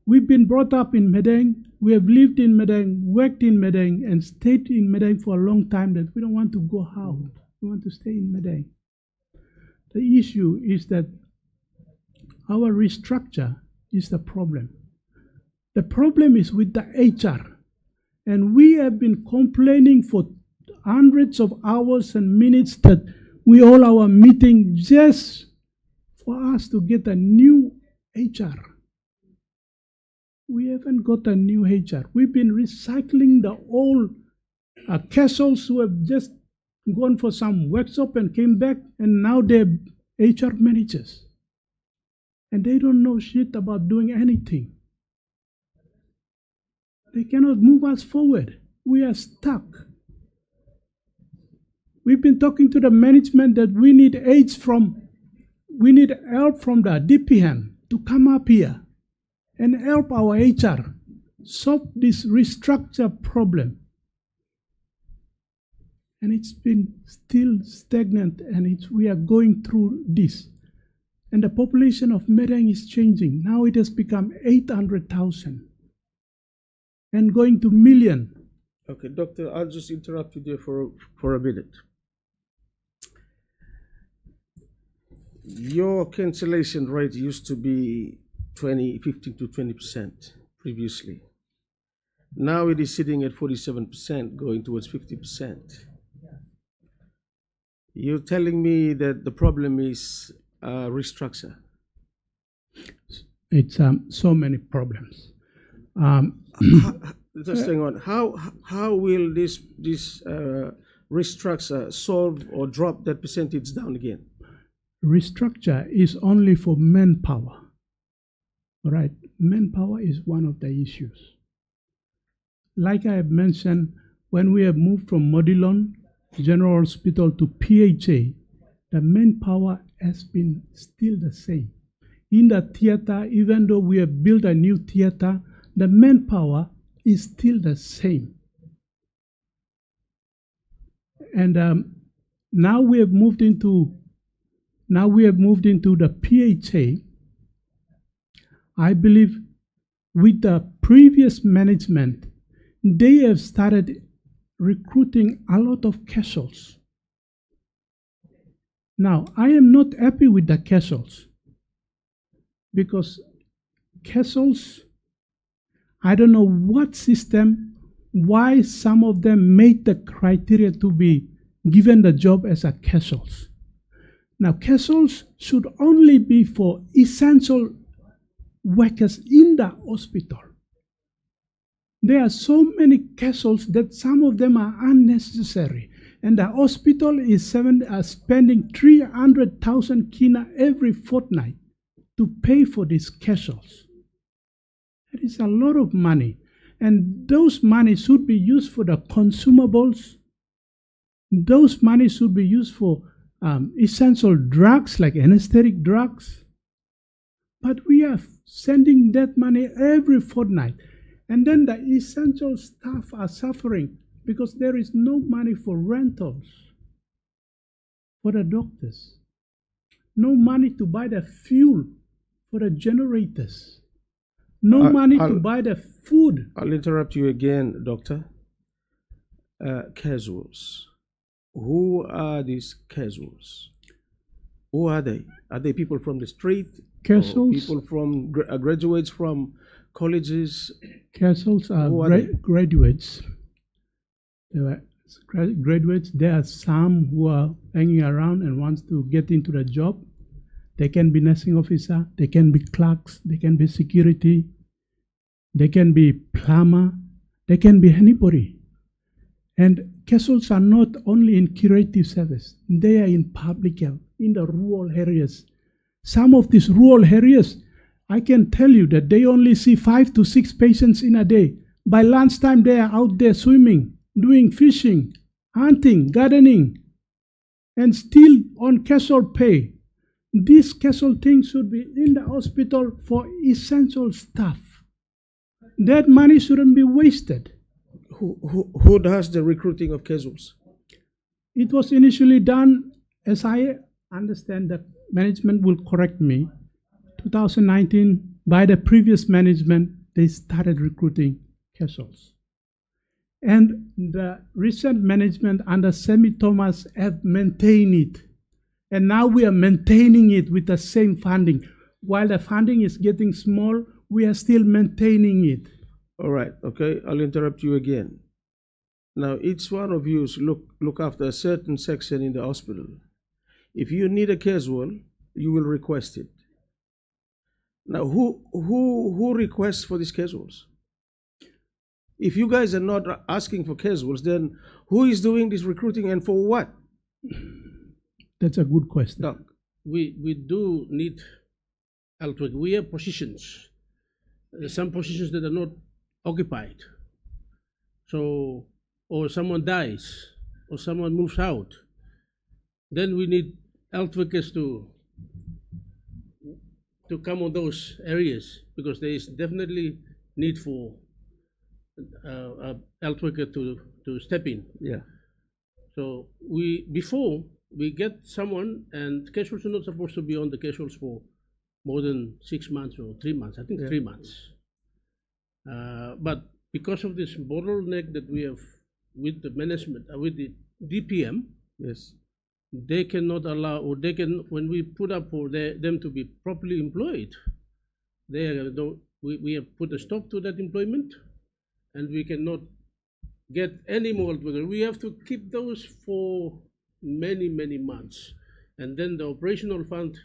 we've been brought up in Madang, we have lived in Madang, worked in Madang, and stayed in Madang for a long time, that we don't want to go out. We want to stay in Madang. The issue is that our restructure is the problem. The problem is with the HR. And we have been complaining for hundreds of hours and minutes that we all our meeting just for us to get a new HR. We haven't got a new HR. We've been recycling the old casuals who have just gone for some workshop and came back, and now they're HR managers. And they don't know shit about doing anything. They cannot move us forward. We are stuck. We've been talking to the management that we need help from the DPM to come up here and help our HR solve this restructure problem. And it's been still stagnant, and we are going through this. And the population of Madang is changing. Now it has become 800,000 and going to million. Okay, Doctor, I'll just interrupt you there for a minute. Your cancellation rate used to be 15 to 20% previously. Now it is sitting at 47%, going towards 50%. You're telling me that the problem is restructure. It's so many problems. Just hang on. How will this restructure solve or drop that percentage down again? Restructure is only for manpower. All right, manpower is one of the issues. Like I have mentioned, when we have moved from Modilon General Hospital to PHA, the manpower has been still the same. In the theater, even though we have built a new theater, the manpower is still the same. And now we have moved into the PHA. I believe with the previous management, they have started recruiting a lot of casuals. Now, I am not happy with the casuals because casuals, I don't know what system, why some of them made the criteria to be given the job as a casuals. Now, casuals should only be for essential workers in the hospital. There are so many casuals that some of them are unnecessary. And the hospital is spending 300,000 kina every fortnight to pay for these casuals. That is a lot of money. And those money should be used for the consumables. Those money should be used for essential drugs like anesthetic drugs. But we are sending that money every fortnight. And then the essential staff are suffering because there is no money for rentals for the doctors. No money to buy the fuel for the generators. No money to buy the food. I'll interrupt you again, Doctor. Casuals. Who are these casuals? Who are they? Are they people from the street? Casuals? People from graduates from colleges? Casuals are graduates. Graduates. There are some who are hanging around and wants to get into the job. They can be nursing officer, they can be clerks, they can be security, they can be plumber, they can be anybody. And casuals are not only in curative service, they are in public health, in the rural areas. Some of these rural areas, I can tell you that they only see 5 to 6 patients in a day. By lunchtime, they are out there swimming, doing fishing, hunting, gardening, and still on casual pay. This casual thing should be in the hospital for essential staff. That money shouldn't be wasted. Who does the recruiting of casuals? It was initially done, as I understand, the management will correct me, 2019, by the previous management, they started recruiting casuals. And the recent management under Semi Thomas have maintained it. And now we are maintaining it with the same funding. While the funding is getting small, we are still maintaining it. All right, okay, I'll interrupt you again. Now, each one of you look after a certain section in the hospital. If you need a casual, you will request it. Now, who requests for these casuals? If you guys are not asking for casuals, then who is doing this recruiting and for what? That's a good question. No, we do need health work. We have positions, some positions that are not occupied. So, or someone dies, or someone moves out, then we need health workers to come on those areas, because there is definitely need for a health worker to step in. Yeah. So before we get someone, and casuals are not supposed to be on the casuals for more than 6 months or 3 months. I think 3 months. But because of this bottleneck that we have with the management, with the DPM, yes, they cannot allow, or they can, when we put up for them to be properly employed, we have put a stop to that employment, and we cannot get any more. We have to keep those for many, many months. And then the operational fund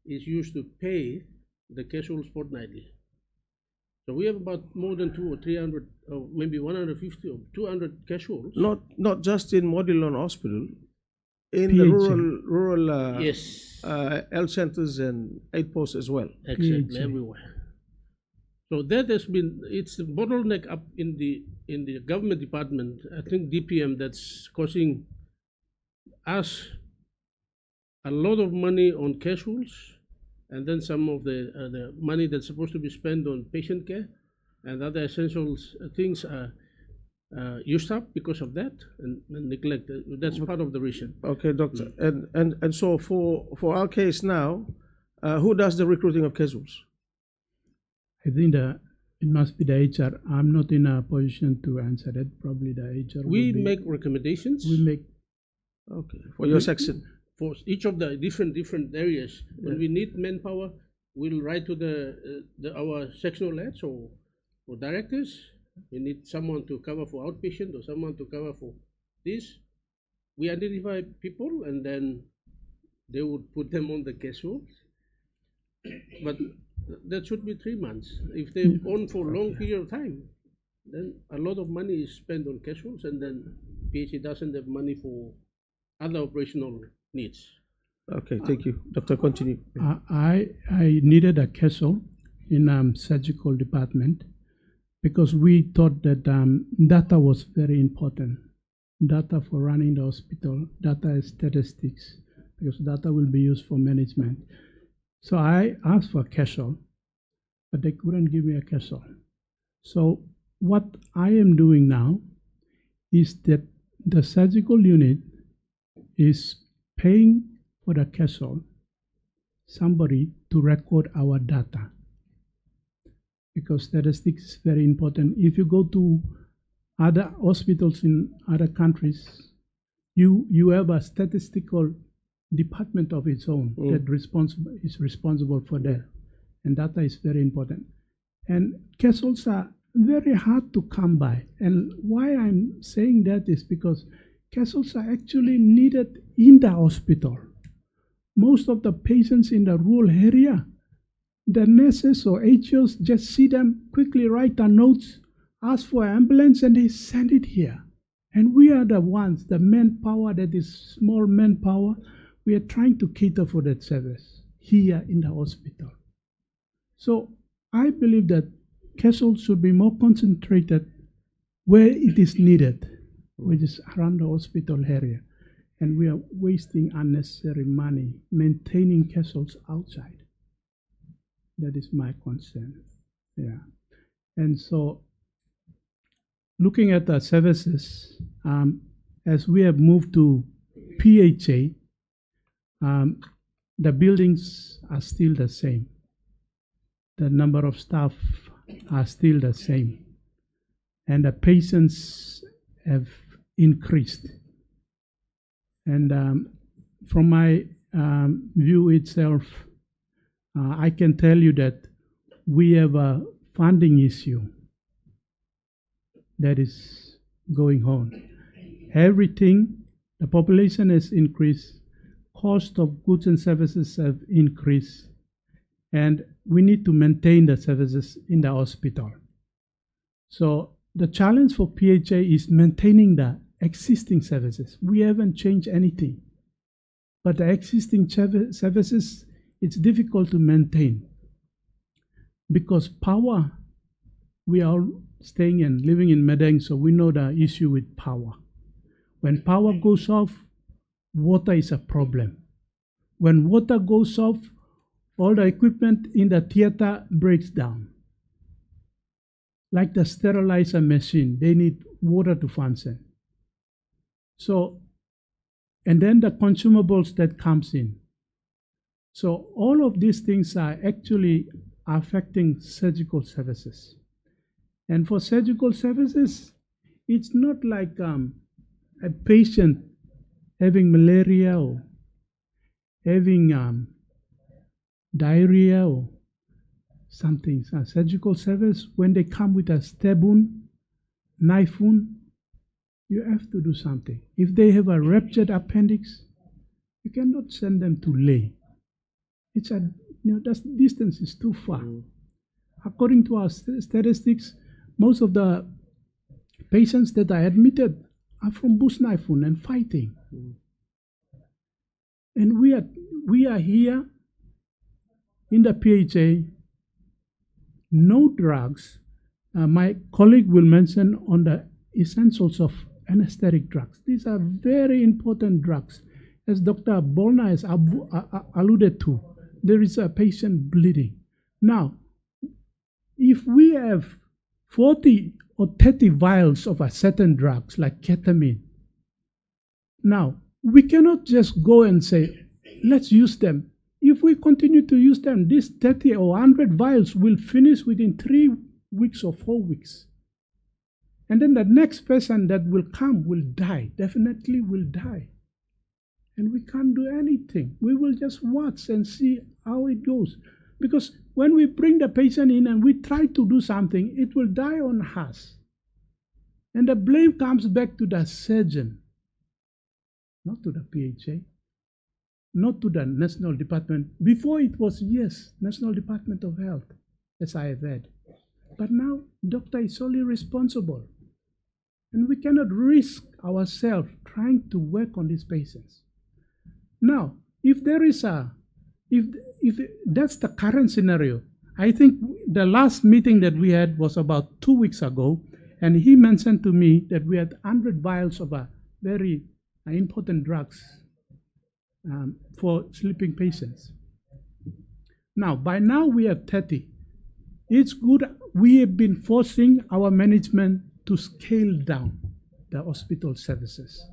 is used to pay the casuals fortnightly. So we have about more than 200 or 300, or maybe 150 or 200 casuals. Not just in Modilon Hospital, in PHA. the rural Yes, health centers and aid posts as well. exactly, PHA. everywhere. So that has been, it's the bottleneck up in the government department, I think DPM, that's causing us a lot of money on casuals, and then some of the money that's supposed to be spent on patient care and other essential things are used up because of that and neglect. That's part of the reason. Okay, doctor. And so for our case now, who does the recruiting of casuals? I think it must be the HR. I'm not in a position to answer that. Probably the HR. We make recommendations. We make. Okay, for your section. For each of the different areas. When we need manpower, we'll write to our sectional heads or directors. We need someone to cover for outpatient or someone to cover for this. We identify people and then they would put them on the casuals. But that should be 3 months. If they're on for a long period of time, then a lot of money is spent on casuals and then PHA doesn't have money for other operational needs. Okay, thank you. Doctor, continue. I needed a casual in surgical department because we thought that data was very important. Data for running the hospital, data is statistics, because data will be used for management. So I asked for a casual, but they couldn't give me a casual. So what I am doing now is that the surgical unit is paying for the casual somebody to record our data, because statistics is very important. If you go to other hospitals in other countries, you have a statistical department of its own that is responsible for that, and data is very important. And casuals are very hard to come by, and why I'm saying that is because casuals are actually needed in the hospital. Most of the patients in the rural area, the nurses or HOs just see them, quickly write the notes, ask for an ambulance, and they send it here. And we are the ones, the manpower that is small manpower, we are trying to cater for that service here in the hospital. So I believe that casuals should be more concentrated where it is needed, which is around the hospital area. And we are wasting unnecessary money maintaining casuals outside. That is my concern. Yeah. And so looking at the services, as we have moved to PHA, the buildings are still the same. The number of staff are still the same. And the patients have increased. And from my view itself, I can tell you that we have a funding issue that is going on. Everything, the population has increased, cost of goods and services have increased, and we need to maintain the services in the hospital. So the challenge for PHA is maintaining the existing services. We haven't changed anything, but the existing services, it's difficult to maintain because power, we are all staying and living in Madang, so we know the issue with power. When power goes off, water is a problem. When water goes off, all the equipment in the theater breaks down. Like the sterilizer machine, they need water to function. So, and then the consumables that comes in. So all of these things are actually affecting surgical services. And for surgical services, it's not like a patient having malaria or having diarrhea or something. A surgical service, when they come with a stab wound, knife wound, you have to do something. If they have a ruptured appendix, you cannot send them to lay. It's a, that distance is too far. According to our statistics, most of the patients that are admitted are from bush knife wound and fighting. And we are here in the PHA no drugs. My colleague will mention on the essentials of anesthetic drugs. These are very important drugs. As Dr. Bolna has alluded to, there is a patient bleeding. Now, if we have 40 or 30 vials of a certain drugs like ketamine, now we cannot just go and say, let's use them. If we continue to use them, these 30 or 100 vials will finish within 3 weeks or 4 weeks. And then the next person that will come will die, definitely will die. And we can't do anything. We will just watch and see how it goes. Because when we bring the patient in and we try to do something, it will die on us. And the blame comes back to the surgeon, not to the PHA, not to the National Department. Before it was, yes, National Department of Health, as I have heard. But now, doctor is solely responsible. And we cannot risk ourselves trying to work on these patients. Now, if there is if that's the current scenario, I think the last meeting that we had was about 2 weeks ago, and he mentioned to me that we had 100 vials of a very important drugs for sleeping patients. Now, by now we have 30. It's good we have been forcing our management to scale down the hospital services.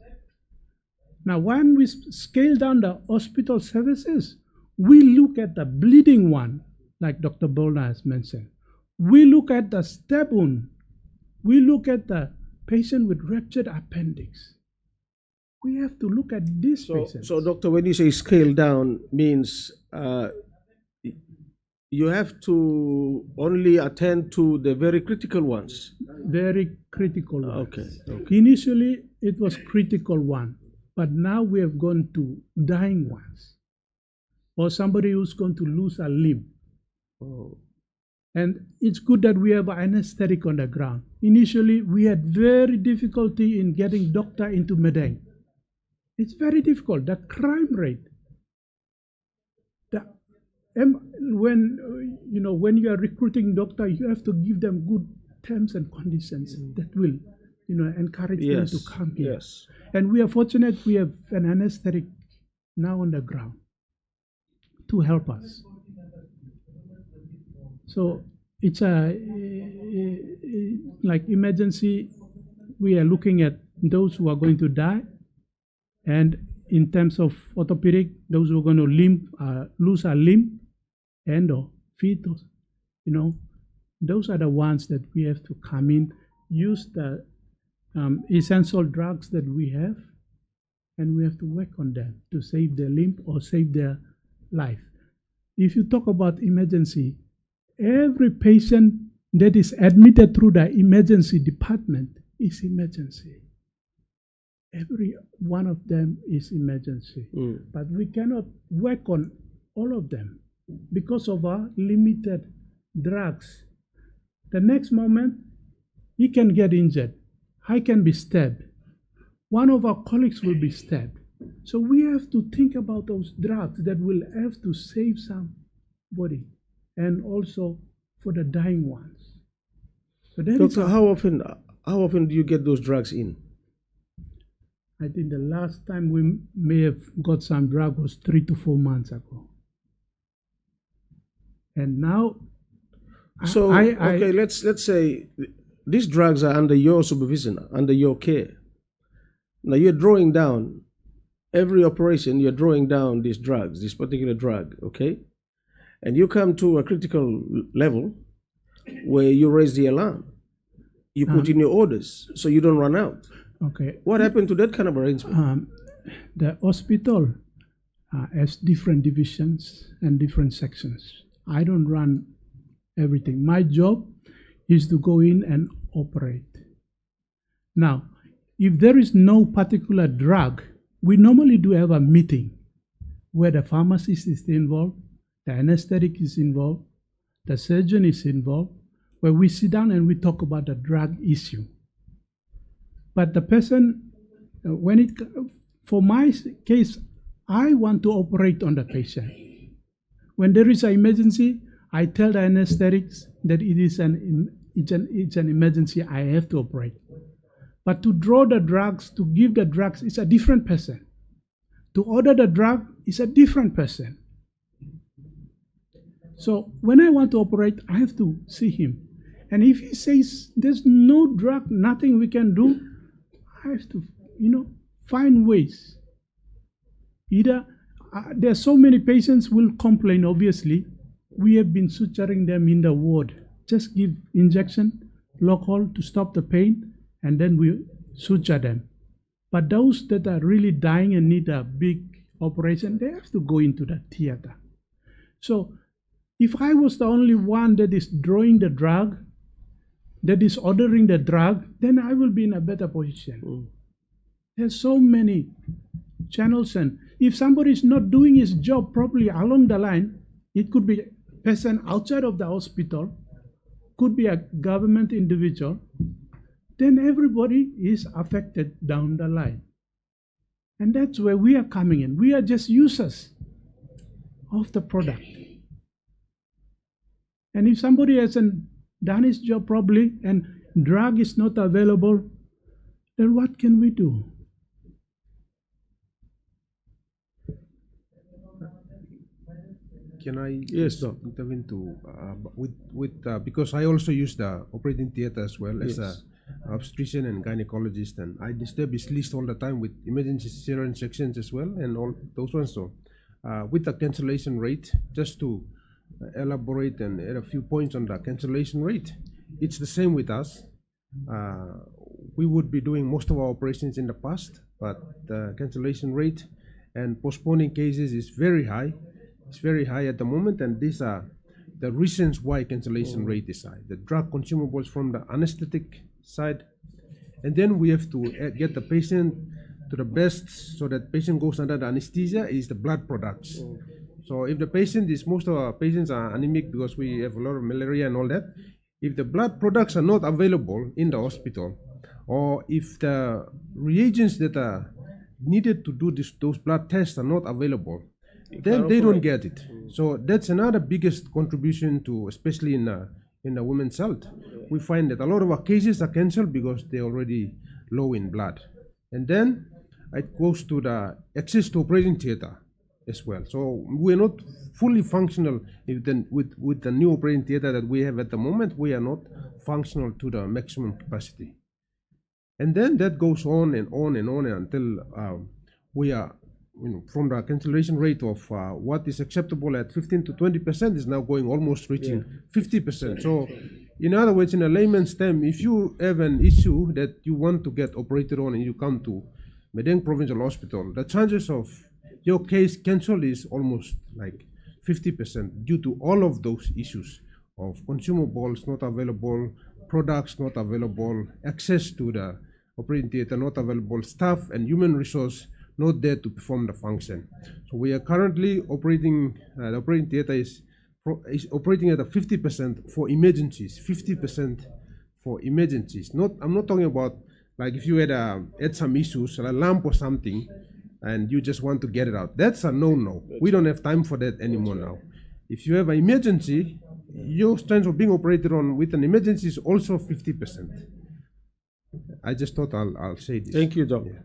Now, when we scale down the hospital services, we look at the bleeding one, like Dr. Bolna has mentioned. We look at the stab wound. We look at the patient with ruptured appendix. We have to look at these patients. So, doctor, when you say scale down, means you have to only attend to the very critical ones. Very critical ones. Okay. Initially, it was critical one, but now we have gone to dying ones, or somebody who's going to lose a limb. Oh. And it's good that we have anesthetic on the ground. Initially, we had very difficulty in getting doctor into Madang. It's very difficult. The crime rate. When you are recruiting doctor, you have to give them good terms and conditions that will, encourage them to come here. Yes. And we are fortunate we have an anesthetic now on the ground to help us. So it's like emergency. We are looking at those who are going to die, and in terms of orthopedic, those who are going to lose a limb and or feet, those are the ones that we have to come in, use the essential drugs that we have, and we have to work on them to save their limb or save their life. If you talk about emergency, every patient that is admitted through the emergency department is emergency. Every one of them is emergency. But we cannot work on all of them because of our limited drugs. The next moment, he can get injured. I can be stabbed. One of our colleagues will be stabbed. So we have to think about those drugs that will have to save somebody, and also for the dying ones. So Doctor, how often do you get those drugs in? I think the last time we may have got some drug was 3 to 4 months ago. And now, so let's say these drugs are under your supervision, under your care. Now you're drawing down every operation. You're drawing down these drugs, this particular drug, okay? And you come to a critical level where you raise the alarm. You put in your orders so you don't run out. Okay. What happened to that kind of arrangement? The hospital has different divisions and different sections. I don't run everything. My job is to go in and operate. Now, if there is no particular drug, we normally do have a meeting where the pharmacist is involved, the anesthetic is involved, the surgeon is involved, where we sit down and we talk about the drug issue. But the person, for my case, I want to operate on the patient. When there is an emergency, I tell the anesthetics that it's an emergency, I have to operate. But to draw the drugs, to give the drugs, is a different person. To order the drug is a different person. So when I want to operate, I have to see him. And if he says there's no drug, nothing we can do, I have to, find ways. Either there are so many patients will complain, obviously. We have been suturing them in the ward. Just give injection, local to stop the pain, and then we suture them. But those that are really dying and need a big operation, they have to go into the theater. So if I was the only one that is drawing the drug, that is ordering the drug, then I will be in a better position. There's so many channels, and if somebody is not doing his job properly along the line, it could be a person outside of the hospital, could be a government individual, then everybody is affected down the line. And that's where we are coming in. We are just users of the product. And if somebody hasn't done his job properly and drug is not available, then what can we do? Can I Yes, Doc. intervene to because I also use the operating theater as well as a obstetrician and gynecologist, and I disturb his list all the time with emergency cesarean sections as well and all those ones. So with the cancellation rate, just to elaborate and add a few points on the cancellation rate, it's the same with us. We would be doing most of our operations in the past, but the cancellation rate and postponing cases is very high. It's very high at the moment, and these are the reasons why cancellation rate is high. The drug consumables from the anesthetic side, and then we have to get the patient to the best so that patient goes under the anesthesia is the blood products. So if the patient is, most of our patients are anemic because we have a lot of malaria and all that. If the blood products are not available in the hospital, or if the reagents that are needed to do those blood tests are not available, then they don't get it. So that's another biggest contribution to, especially in the women's health. We find that a lot of our cases are cancelled because they're already low in blood. And then it goes to the access to operating theater as well. So we're not fully functional with the new operating theater that we have at the moment. We are not functional to the maximum capacity. And then that goes on and on and on until we are, from the cancellation rate of what is acceptable at 15 to 20% is now going almost reaching 50%. So in other words, in a layman's term, if you have an issue that you want to get operated on and you come to Madang Provincial Hospital, the chances of your case cancelled is almost like 50% due to all of those issues of consumables not available, products not available, access to the operating theater not available, staff and human resource not there to perform the function. So we are currently operating, the operating theater is operating at a 50% for emergencies, 50% for emergencies. I'm not talking about like if you had some issues, a lamp or something, and you just want to get it out. That's a no-no. We don't have time for that anymore now. If you have an emergency, your chance of being operated on with an emergency is also 50%. I just thought I'll say this. Thank you, Doc. Yeah.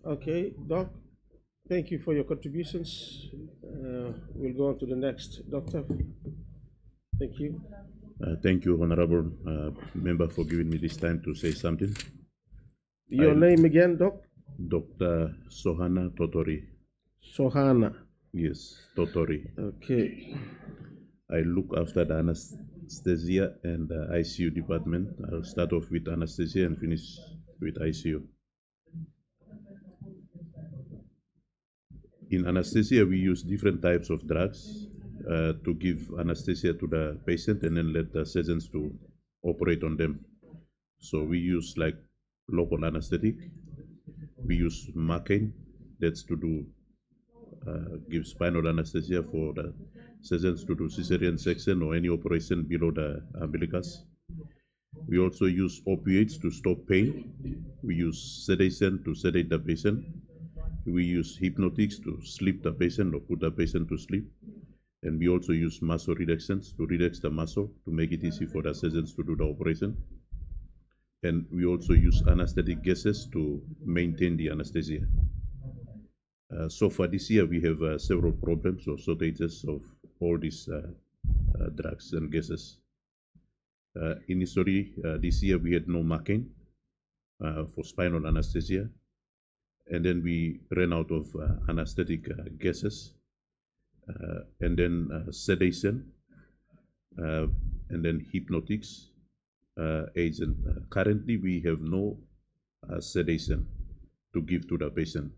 Okay, Doc, thank you for your contributions. We'll go on to the next doctor. Thank you. Thank you, Honorable Member, for giving me this time to say something. Your name again, Doc? Dr. Sohana Totori. Sohana. Yes, Totori. Okay. I look after the anesthesia and the ICU department. I'll start off with anesthesia and finish with ICU. In anesthesia, we use different types of drugs to give anesthesia to the patient and then let the surgeons to operate on them. So we use like local anesthetic. We use Marcaine, that's to do give spinal anesthesia for the surgeons to do cesarean section or any operation below the umbilicus. We also use opioids to stop pain. We use sedation to sedate the patient. We use hypnotics to sleep the patient or put the patient to sleep. And we also use muscle reductions to relax the muscle to make it easy for the surgeons to do the operation. And we also use anesthetic gases to maintain the anesthesia. So far this year, we have several problems or shortages of all these drugs and gases. Initially, this year we had no marking for spinal anesthesia, and then we ran out of anesthetic gases, and then sedation, and then hypnotics agent. Currently, we have no sedation to give to the patient,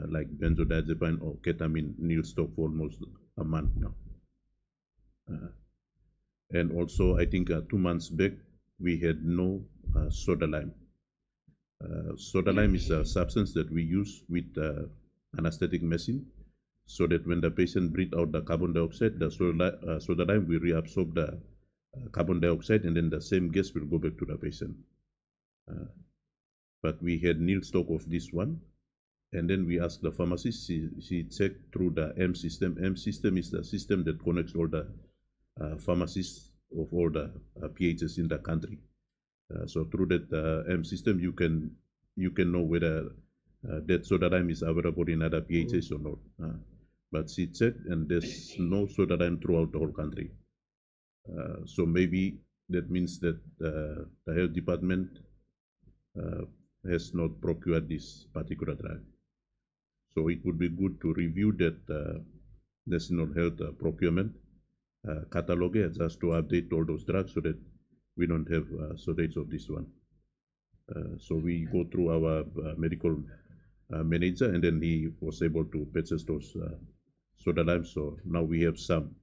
like benzodiazepine or ketamine needle stock for almost a month now. And also, I think 2 months back, we had no soda lime. Soda lime is a substance that we use with anesthetic machine, so that when the patient breathes out the carbon dioxide, the soda lime will reabsorb the carbon dioxide, and then the same gas will go back to the patient. But we had nil stock of this one, and then we asked the pharmacist. She checked through the M system. M system is the system that connects all the pharmacists of all the PHs in the country. So through that M system, you can know whether that soda lime is available in other PHs or not. But she checked, and there's no soda lime throughout the whole country. So maybe that means that the health department has not procured this particular drug. So it would be good to review that national health procurement catalog, just to update all those drugs so that we don't have shortage of this one. So we go through our medical manager, and then he was able to purchase those soda lime. So now we have some,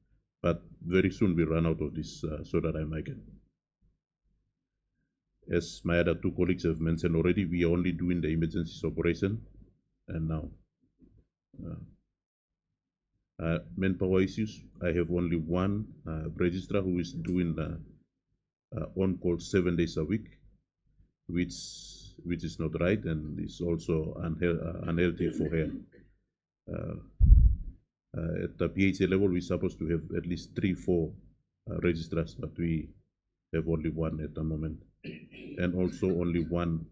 but very soon we run out of this soda lime again. As my other two colleagues have mentioned already, we are only doing the emergency operation, and now manpower issues. I have only one registrar who is doing on call 7 days a week, which is not right, and is also unhealthy for her. At the PHA level, we're supposed to have at least 3-4 registrars, but we have only one at the moment, and also only one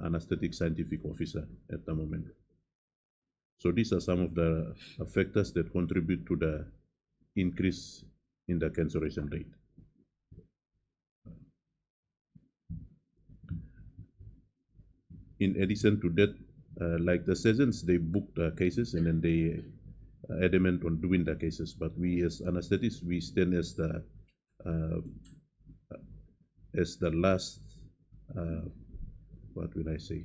anesthetic scientific officer at the moment. So these are some of the factors that contribute to the increase in the cancellation rate. In addition to that, like the surgeons, they book the cases and then they adamant on doing the cases. But we as anesthetists, we stand as the last, what will I say?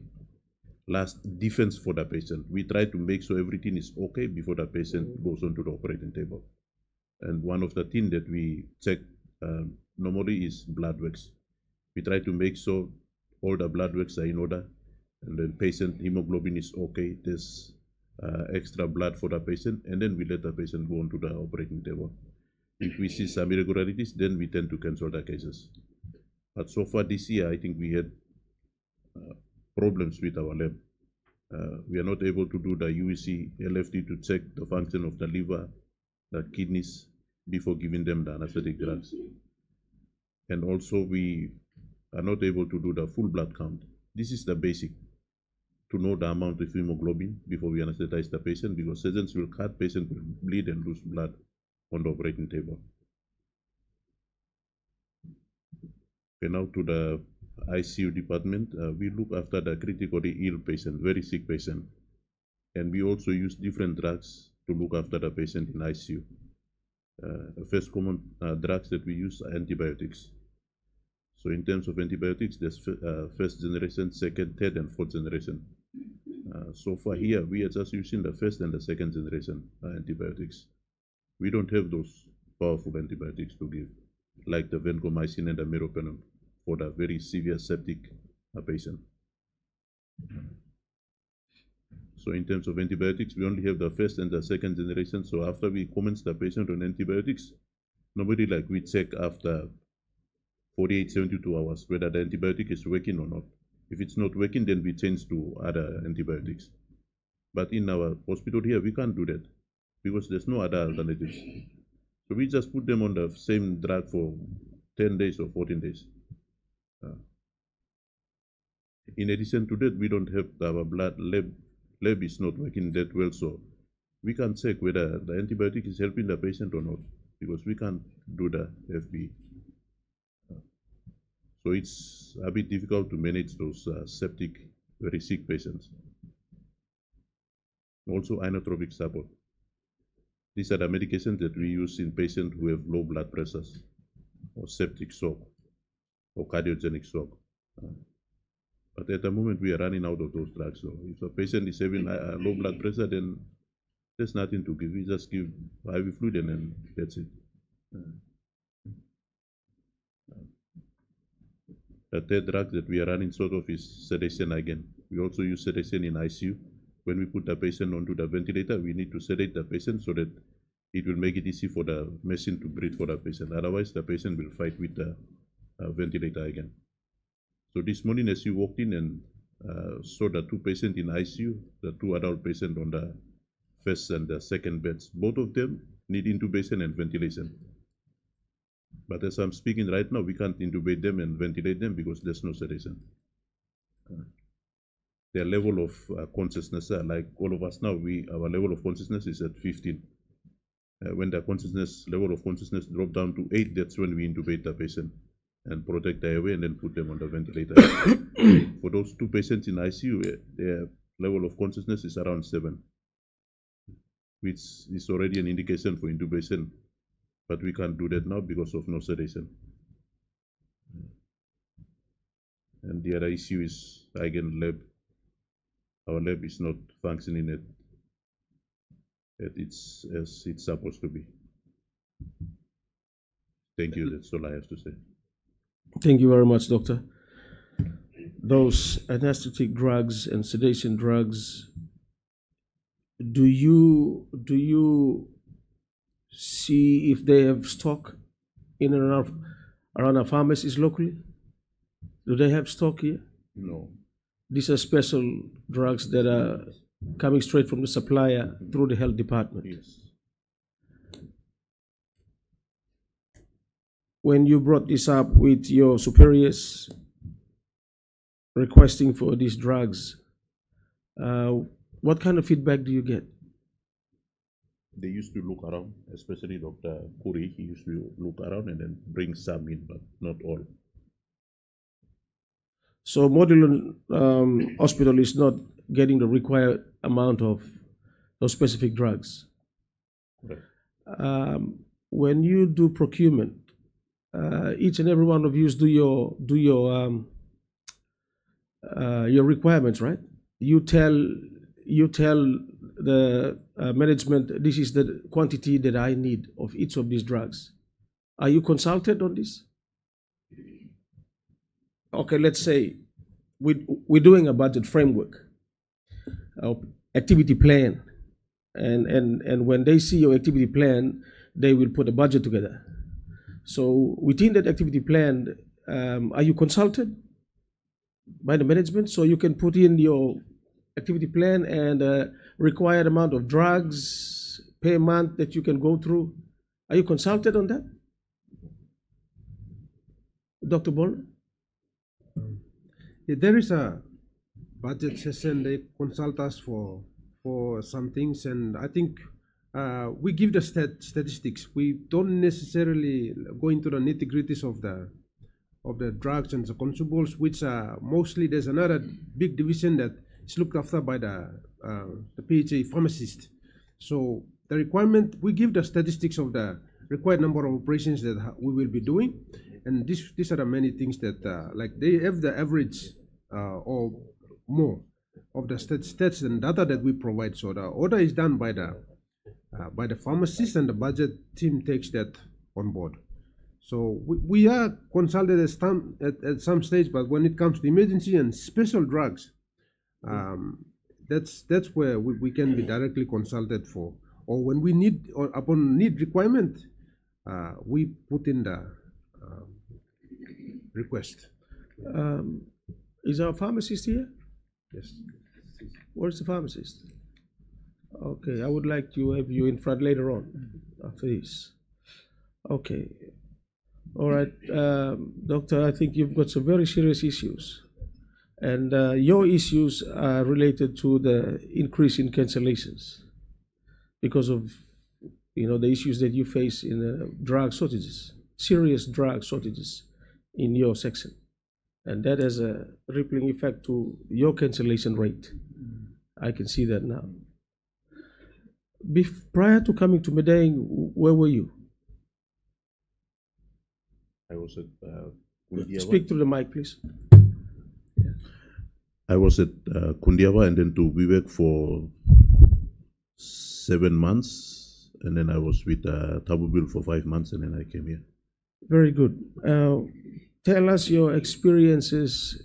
Last defense for the patient. We try to make sure everything is okay before the patient goes onto the operating table. And one of the things that we check normally is blood works. We try to make sure all the blood works are in order, and the patient hemoglobin is okay. There's extra blood for the patient, and then we let the patient go onto the operating table. If we see some irregularities, then we tend to cancel the cases. But so far this year, I think we had problems with our lab. We are not able to do the UEC LFT to check the function of the liver, the kidneys, before giving them the anesthetic drugs. And also we are not able to do the full blood count. This is the basic, to know the amount of hemoglobin before we anesthetize the patient, because surgeons will cut, patient will bleed and lose blood on the operating table. Okay, now to the ICU department. We look after the critically ill patient, very sick patient, and we also use different drugs to look after the patient in ICU. The first common drugs that we use are antibiotics. So in terms of antibiotics, there's first generation, second, third, and fourth generation. So far here, we are just using the first and the second generation antibiotics. We don't have those powerful antibiotics to give, like the vancomycin and the meropenem for the very severe septic patient. So in terms of antibiotics, we only have the first and the second generation. So after we commence the patient on antibiotics, normally like we check after 48, 72 hours whether the antibiotic is working or not. If it's not working, then we change to other antibiotics. But in our hospital here, we can't do that because there's no other alternatives. So we just put them on the same drug for 10 days or 14 days. In addition to that, we don't have our blood lab is not working that well, so we can't check whether the antibiotic is helping the patient or not because we can't do the FB. So it's a bit difficult to manage those septic, very sick patients. Also inotropic support. These are the medications that we use in patients who have low blood pressures or septic shock or cardiogenic shock. But at the moment we are running out of those drugs. So if a patient is having low blood pressure, then there's nothing to give. We just give IV fluid and then that's it. The third drug that we are running sort of is sedation again. We also use sedation in ICU. When we put the patient onto the ventilator, we need to sedate the patient so that it will make it easy for the machine to breathe for the patient. Otherwise, the patient will fight with the ventilator again. So this morning, as you walked in and saw the two patients in ICU, the two adult patients on the first and the second beds, both of them need intubation and ventilation. But as I'm speaking right now, we can't intubate them and ventilate them because there's no sedation. Their level of consciousness, like all of us now, our level of consciousness is at 15. When the level of consciousness drop down to 8, that's when we intubate the patient and protect the airway and then put them on the ventilator. For those two patients in ICU, their level of consciousness is around 7, which is already an indication for intubation, but we can't do that now because of no sedation. And the other issue is, again, lab. Our lab is not functioning as it's supposed to be. Thank you, that's all I have to say. Thank you very much, Doctor. Those anesthetic drugs and sedation drugs, do you see if they have stock in and around our pharmacies locally? Do they have stock here? No. These are special drugs that are coming straight from the supplier through the health department. Yes. When you brought this up with your superiors requesting for these drugs, what kind of feedback do you get? They used to look around, especially Dr. Kuri, he used to look around and then bring some in, but not all. So Modular Hospital is not getting the required amount of those specific drugs. Right. When you do procurement, each and every one of you do your requirements, right? You tell the management, this is the quantity that I need of each of these drugs. Are you consulted on this? Okay, let's say we're doing a budget framework, activity plan, and when they see your activity plan, they will put a budget together. So within that activity plan, are you consulted by the management so you can put in your activity plan and required amount of drugs per month that you can go through? Are you consulted on that, Dr. Boll? There is a budget session. They consult us for some things, and I think we give the statistics. We don't necessarily go into the nitty-gritties of the drugs and the consumables, which are mostly, there's another big division that is looked after by the PHA pharmacist. So the requirement, we give the statistics of the required number of operations that we will be doing, and these are the many things that like they have the average or more of the stats and data that we provide. So the order is done by the pharmacist, and the budget team takes that on board. So we are consulted at some stage, but when it comes to emergency and special drugs, that's where we can be directly consulted for, or when we need, or upon need requirement, we put in the request. Is our pharmacist here? Yes. Where's the pharmacist? Okay, I would like to have you in front later on after this. Okay. All right, doctor, I think you've got some very serious issues. And your issues are related to the increase in cancellations because of, the issues that you face in drug shortages, serious drug shortages in your section. And that has a rippling effect to your cancellation rate. I can see that now. Prior to coming to Madang, where were you? I was at Kundiawa. Speak to the mic, please. I was at Kundiawa and then to Vivek for 7 months, and then I was with Tabubil for 5 months, and then I came here. Very good. Tell us your experiences,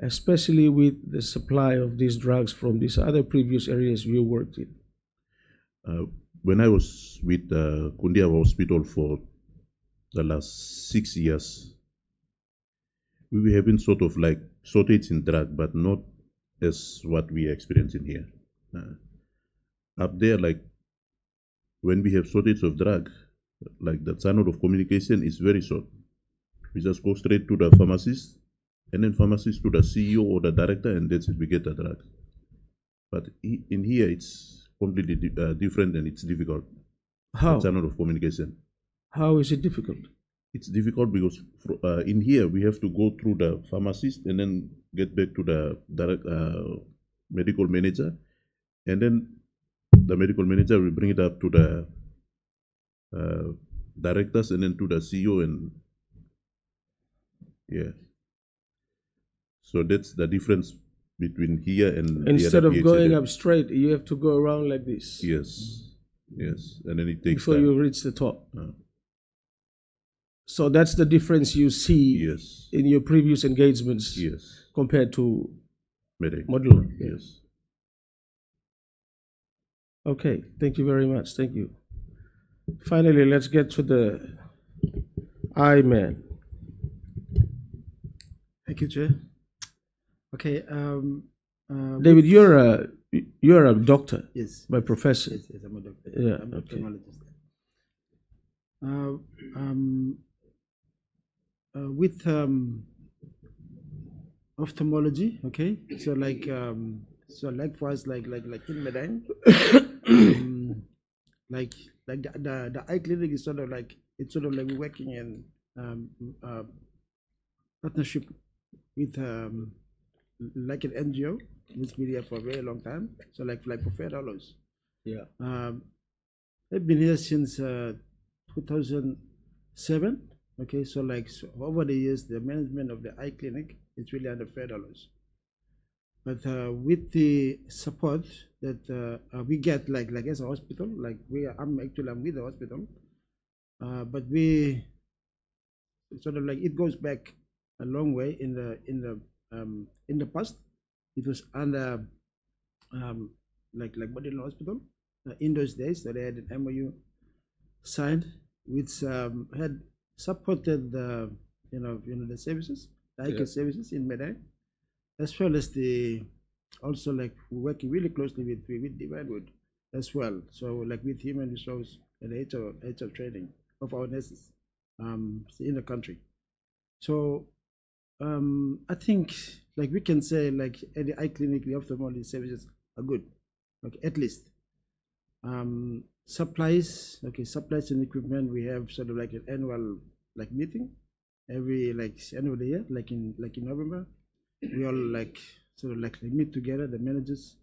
especially with the supply of these drugs from these other previous areas you worked in. When I was with Kundiawa Hospital for the last 6 years, we were having sort of like shortage in drug, but not as what we experience in here. Up there, like when we have shortage of drug, like the channel of communication is very short. We just go straight to the pharmacist, and then pharmacist to the CEO or the director, and that's it, we get the drug. But in here, it's completely different, and it's difficult. How? The channel of communication. How is it difficult? It's difficult because in here we have to go through the pharmacist and then get back to the direct, medical manager, and then the medical manager will bring it up to the directors and then to the CEO, and yeah. So that's the difference between here and Instead the of other going PHC. up straight, you have to go around like this. Yes, yes, and then it takes Before time. you reach the top. So that's the difference you see Yes, in your previous engagements yes, compared to Madang. modular. Yes. Okay, thank you very much. Thank you. Finally, let's get to the I man. Thank you, Chair. Okay. David, you're a doctor Yes. by profession. Yes, I'm a doctor. Yeah, I'm an okay. ophthalmologist. With ophthalmology, okay. So like for us, like in Madang, like the eye clinic is sort of like we're working in partnership with like an NGO who's been here for a very long time. So like for Fair Dollars. Yeah. They've been here since 2007. Okay, so over the years, the management of the eye clinic is really under Fair Dollars. But with the support that we get, like as a hospital, I'm with the hospital, but we sort of like it goes back a long way. In the past, it was under like Madang Hospital. In those days, that they had an MOU signed, which had supported the the services, the eye care services in Madang, as well as also working really closely with Divine Wood as well. So like with human resource and HR training of our nurses in the country. So I think we can say at the eye clinic, the ophthalmology services are good, at least. Supplies and equipment, we have sort of like an annual meeting every end of the year, like in November. We all sort of meet together, the managers,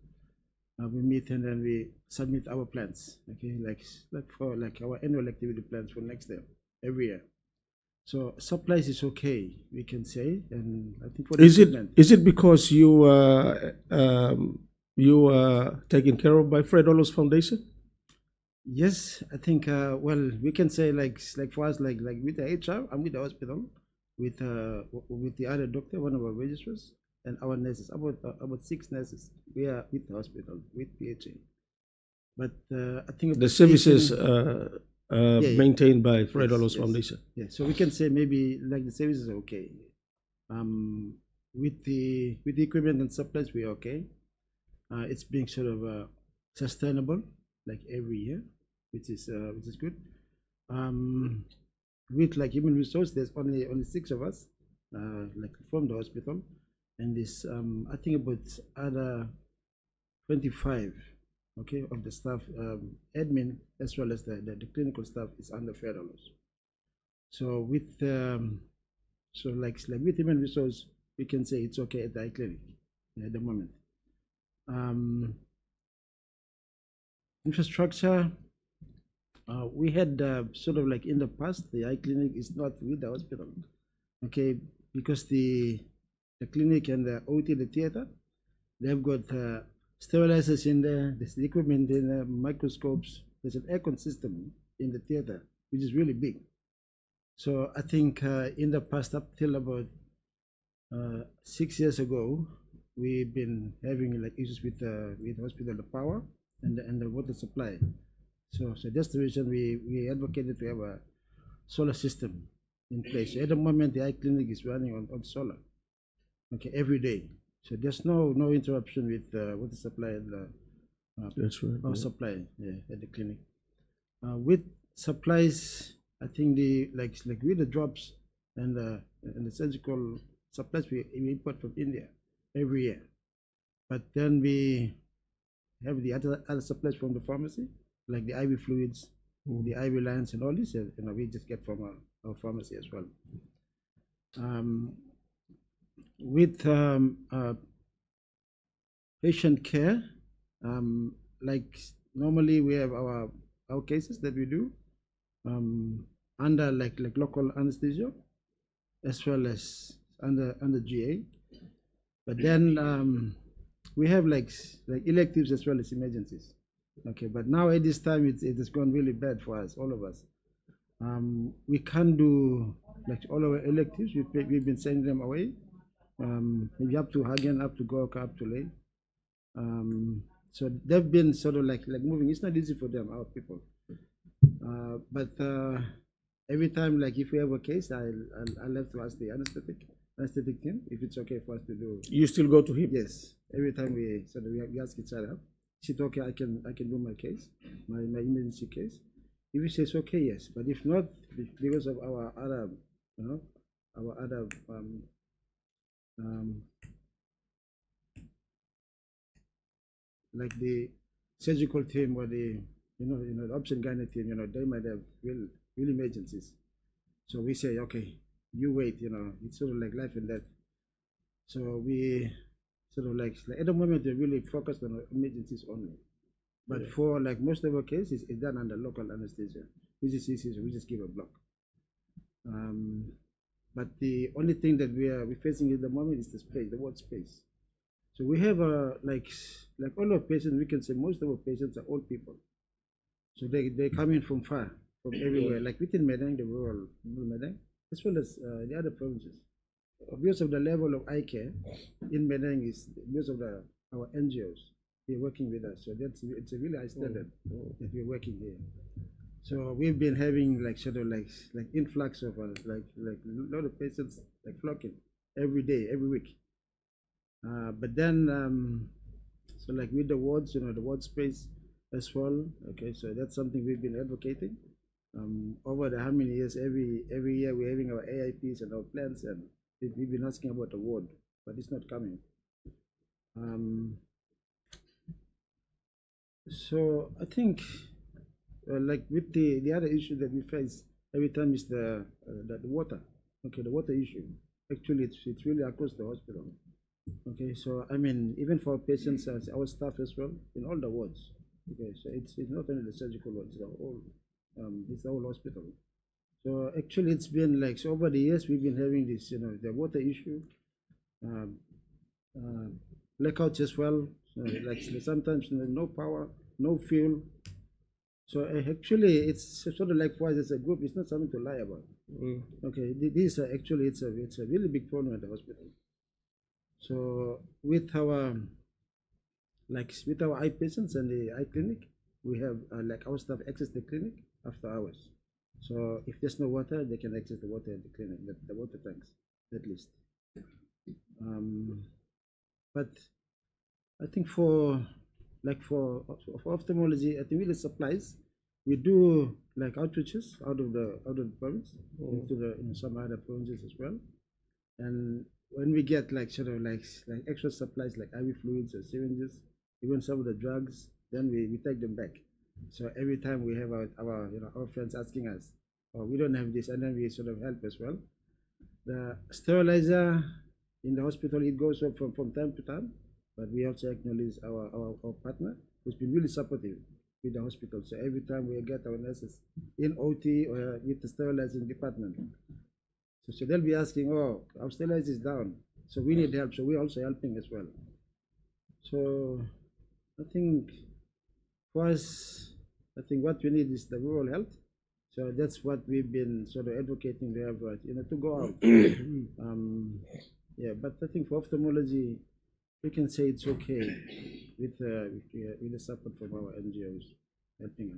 we meet and then we submit our plans, for our annual activity plans for next year, every year. So supplies is okay, we can say, and I think for the equipment. Is it because you are taken care of by Fred Ollos Foundation? Yes, I think well, we can say for us with the HR, I'm with the hospital with the other doctor, one of our registrars, and our nurses, about 6 nurses, we are with the hospital, with PHA. But I think The services yeah. maintained by Fred Yes, Allos yes. Foundation. Yeah, so we can say maybe like the services are okay. With the equipment and supplies, we're okay. It's being sort of sustainable, like every year, which is good. With like human resource, there's only 6 of us, like from the hospital, and this I think about other 25, okay, of the staff, admin as well as the clinical staff is under Fred Allos. So with so like with human resource, we can say it's okay at the eye clinic at the moment. Infrastructure, we had sort of like in the past, the eye clinic is not with the hospital, okay, because the clinic and the OT, the theater, they've got sterilizers in there, there's the equipment in there, microscopes, there's an aircon system in the theater, which is really big. So I think in the past, up till about 6 years ago, we've been having like issues with hospital, the power and the water supply. So that's the reason we advocated to have a solar system in place. So at the moment, the eye clinic is running on solar, okay, every day. So there's no interruption with water supply and That's right. power supply at the clinic. With supplies, I think like with the drops and the surgical supplies we import from India every year, but then we have the other supplies from the pharmacy, like the IV fluids, the IV lines, and all this. We just get from our pharmacy as well. With patient care, like normally we have our cases that we do under like local anesthesia, as well as under GA. But then we have like electives as well as emergencies. Okay, but now at this time it has gone really bad for us, all of us. We can't do like all our electives. We've been sending them away. Maybe up to Hagen, up to Gorka, up to Lane. So they've been sort of like moving. It's not easy for them, our people. But every time, like if we have a case, I'll have to ask the anesthetic team if it's okay for us to do. You still go to him? Yes. Every time we ask each other, is it okay? I can do my case, my emergency case. If he says okay, yes. But if not, because of our other, our other like the surgical team or the the option Guinea team, they might have real emergencies. So we say, okay, you wait, it's sort of like life and death. So we sort of like at the moment they're really focused on emergencies only. But for like most of our cases, it's done under local anesthesia. We just give a block. But the only thing that we're facing at the moment is the space, the ward space. So we have like all our patients, we can say most of our patients are old people. So they come in from far, from everywhere, like within Madang, the rural Madang, as well as the other provinces. Because of the level of eye care in Madang is because of our NGOs, they're working with us. So it's a really high standard that we're working here. So we've been having like sort of like influx of like a lot of patients like flocking every day, every week. But then so like with the wards, the ward space as well. Okay, so that's something we've been advocating over the how many years. Every year we're having our AIPs and our plans, and we've been asking about the ward, but it's not coming. So I think like with the other issue that we face every time is the water. Okay, the water issue. Actually, it's really across the hospital. Okay, so I mean, even for patients, our staff as well, in all the wards. Okay, so it's not only the surgical wards, it's the whole hospital. So actually, it's been like, so over the years, we've been having this, the water issue, blackouts as well. So like sometimes no power, no fuel. So actually, it's sort of like for us as a group, it's not something to lie about. Okay, this actually it's a really big problem at the hospital. So with our with our eye patients and the eye clinic, we have like our staff access the clinic after hours. So if there's no water, they can access the water at the clinic, the water tanks at least. But I think for ophthalmology, I think with the supplies, we do like outreaches out of the province in some other provinces as well. And when we get like sort of like extra supplies like IV fluids or syringes, even some of the drugs, then we take them back. So every time we have our friends asking us, oh, we don't have this, and then we sort of help as well. The sterilizer in the hospital, it goes up from time to time, but we also acknowledge our partner who's been really supportive with the hospital. So every time we get our nurses in OT or with the sterilizing department, so they'll be asking, oh, our sterilizer is down, so we need help. So we're also helping as well. So I think for us, I think what we need is the rural health. So that's what we've been sort of advocating to have, to go out. Yeah, but I think for ophthalmology, we can say it's okay with the support from our NGOs helping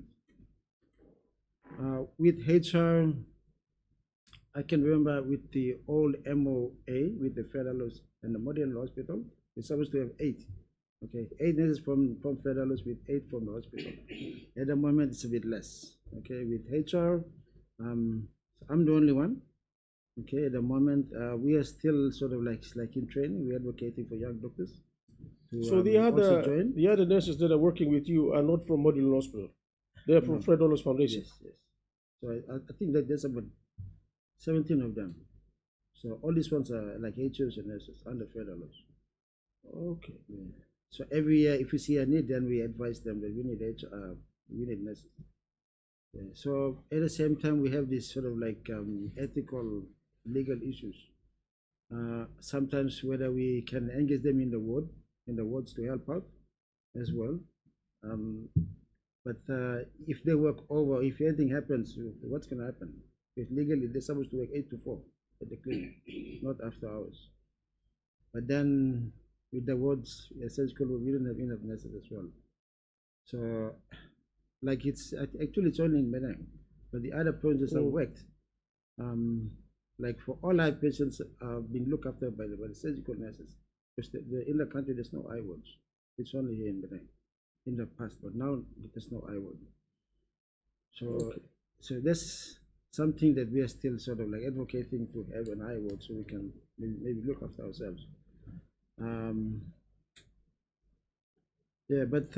us. With HR, I can remember with the old MOA, with the Federalist and the Modern Hospital, we're supposed to have 8. Okay, 8 nurses from Federalist with 8 from the hospital. At the moment, it's a bit less. Okay, with HR, I'm the only one. Okay, at the moment, we are still sort of like in training. We're advocating for young doctors. So the other nurses that are working with you are not from Modern Hospital. They are from Fred Oller's Foundation. Yes. So I think that there's about 17 of them. So all these ones are like HOs and nurses under Fred Oller's. Okay. Yeah. So every year, if we see a need, then we advise them that we need nurses. Yeah. So at the same time, we have this sort of like ethical, legal issues. Sometimes whether we can engage them in the wards to help out as well. But if they work over, if anything happens, what's going to happen? If legally they're supposed to work 8 to 4 at the clinic, not after hours. But then with the wards, surgical, we don't have enough nurses as well. So, like it's only in Madang, but the other provinces have worked. Like for all our patients being looked after by the surgical nurses. Because in the country there's no eye wards. It's only here in Madang in the past, but now there's no eye ward. So, so that's something that we are still sort of like advocating to have an eye ward so we can maybe look after ourselves. Yeah, but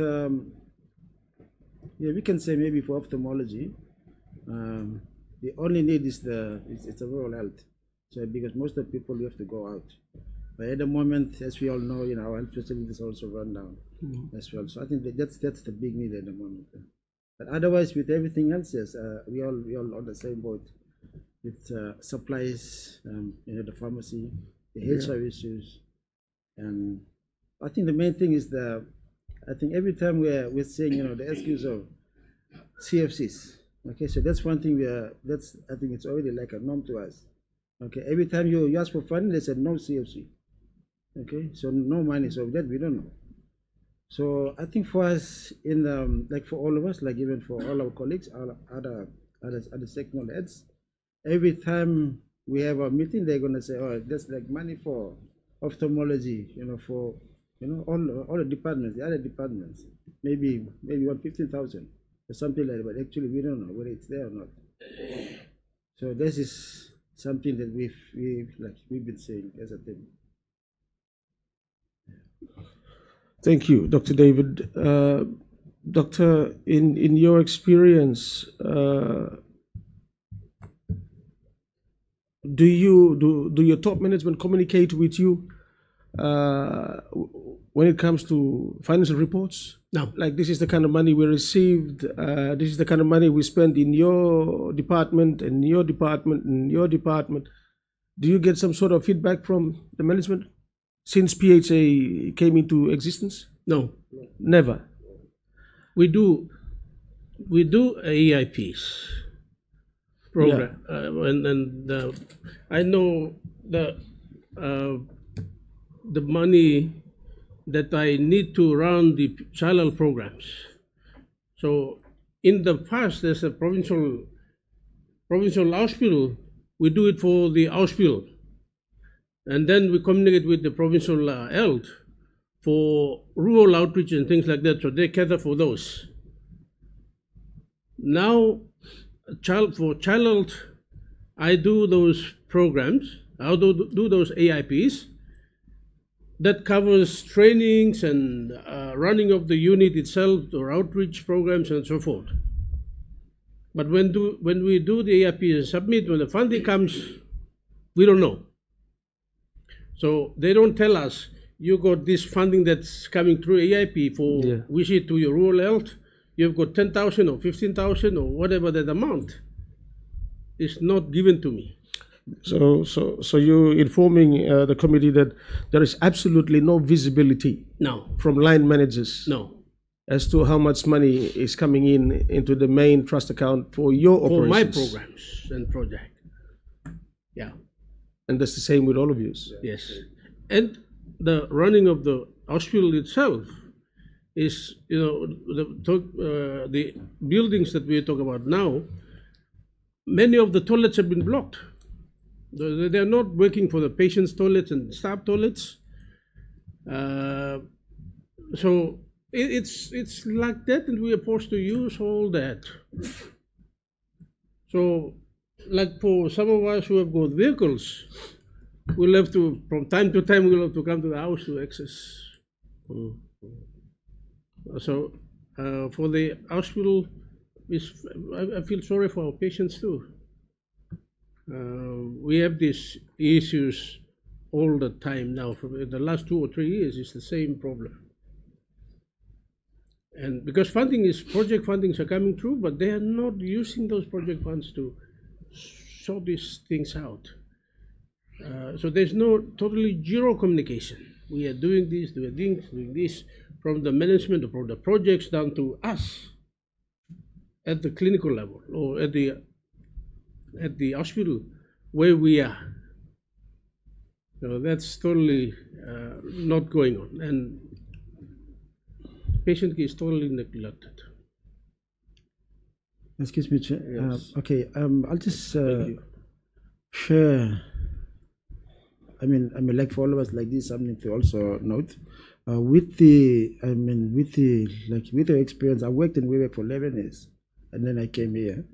yeah, we can say maybe for ophthalmology, the only need is it's a rural health. So because most of the people have to go out. But at the moment, as we all know, our health facilities also run down as well. So I think that's the big need at the moment. But otherwise, with everything else, yes, we all on the same boat with supplies, the pharmacy, the HR issues, and I think the main thing is I think every time we're saying the excuse of CFCs. Okay, so that's one thing I think it's already like a norm to us. Okay, every time you ask for funding, they said no CFC. Okay, so no money, so that we don't know. So I think for us, like for all of us, like even for all our colleagues, other sectional heads, every time we have a meeting, they're gonna say, oh, that's like money for ophthalmology, for all the departments, the other departments, maybe 15,000 or something like that. But actually, we don't know whether it's there or not. So this is something that we've been saying as a team. Thank you, Dr. David. Doctor, in your experience, do your top management communicate with you when it comes to financial reports? No. Like, this is the kind of money we received, this is the kind of money we spent in your department, and your department, and your department. Do you get some sort of feedback from the management since PHA came into existence? No. Never. We do EIPs program, and I know the the money that I need to run the child health programs. So in the past, there's a provincial hospital. We do it for the hospital, and then we communicate with the provincial health for rural outreach and things like that. So they cater for those. Now, for child health, I do those programs. I do those AIPs. That covers trainings and running of the unit itself, or outreach programs and so forth. But when we do the AIP and submit, when the funding comes, we don't know. So they don't tell us, you got this funding that's coming through AIP for visit to your rural health, you've got 10,000 or 15,000 or whatever that amount. It's not given to me. So you're informing the committee that there is absolutely no visibility from line managers as to how much money is coming into the main trust account for your operations. For my programs and project. Yeah. And that's the same with all of you. Yes. And the running of the hospital itself is, the buildings that we talk about now, many of the toilets have been blocked. They are not working for the patients' toilets and staff toilets. So it's like that, and we are forced to use all that. So, like for some of us who have got vehicles, we'll have to, from time to time, we'll have to come to the house to access. So, for the hospital, I feel sorry for our patients too. We have these issues all the time now. For the last 2 or 3 years, it's the same problem. And because project fundings are coming through, but they are not using those project funds to sort these things out. So there's totally zero communication. We are doing this, doing this, from the management of the projects down to us at the clinical level or at the hospital where we are. So that's totally not going on, and patient is totally neglected. Excuse me, Chair. Yes. Okay, I'll just share. I mean, like for all of us, like this, something to also note. With the experience, I worked in WeWork for 11 years, and then I came here.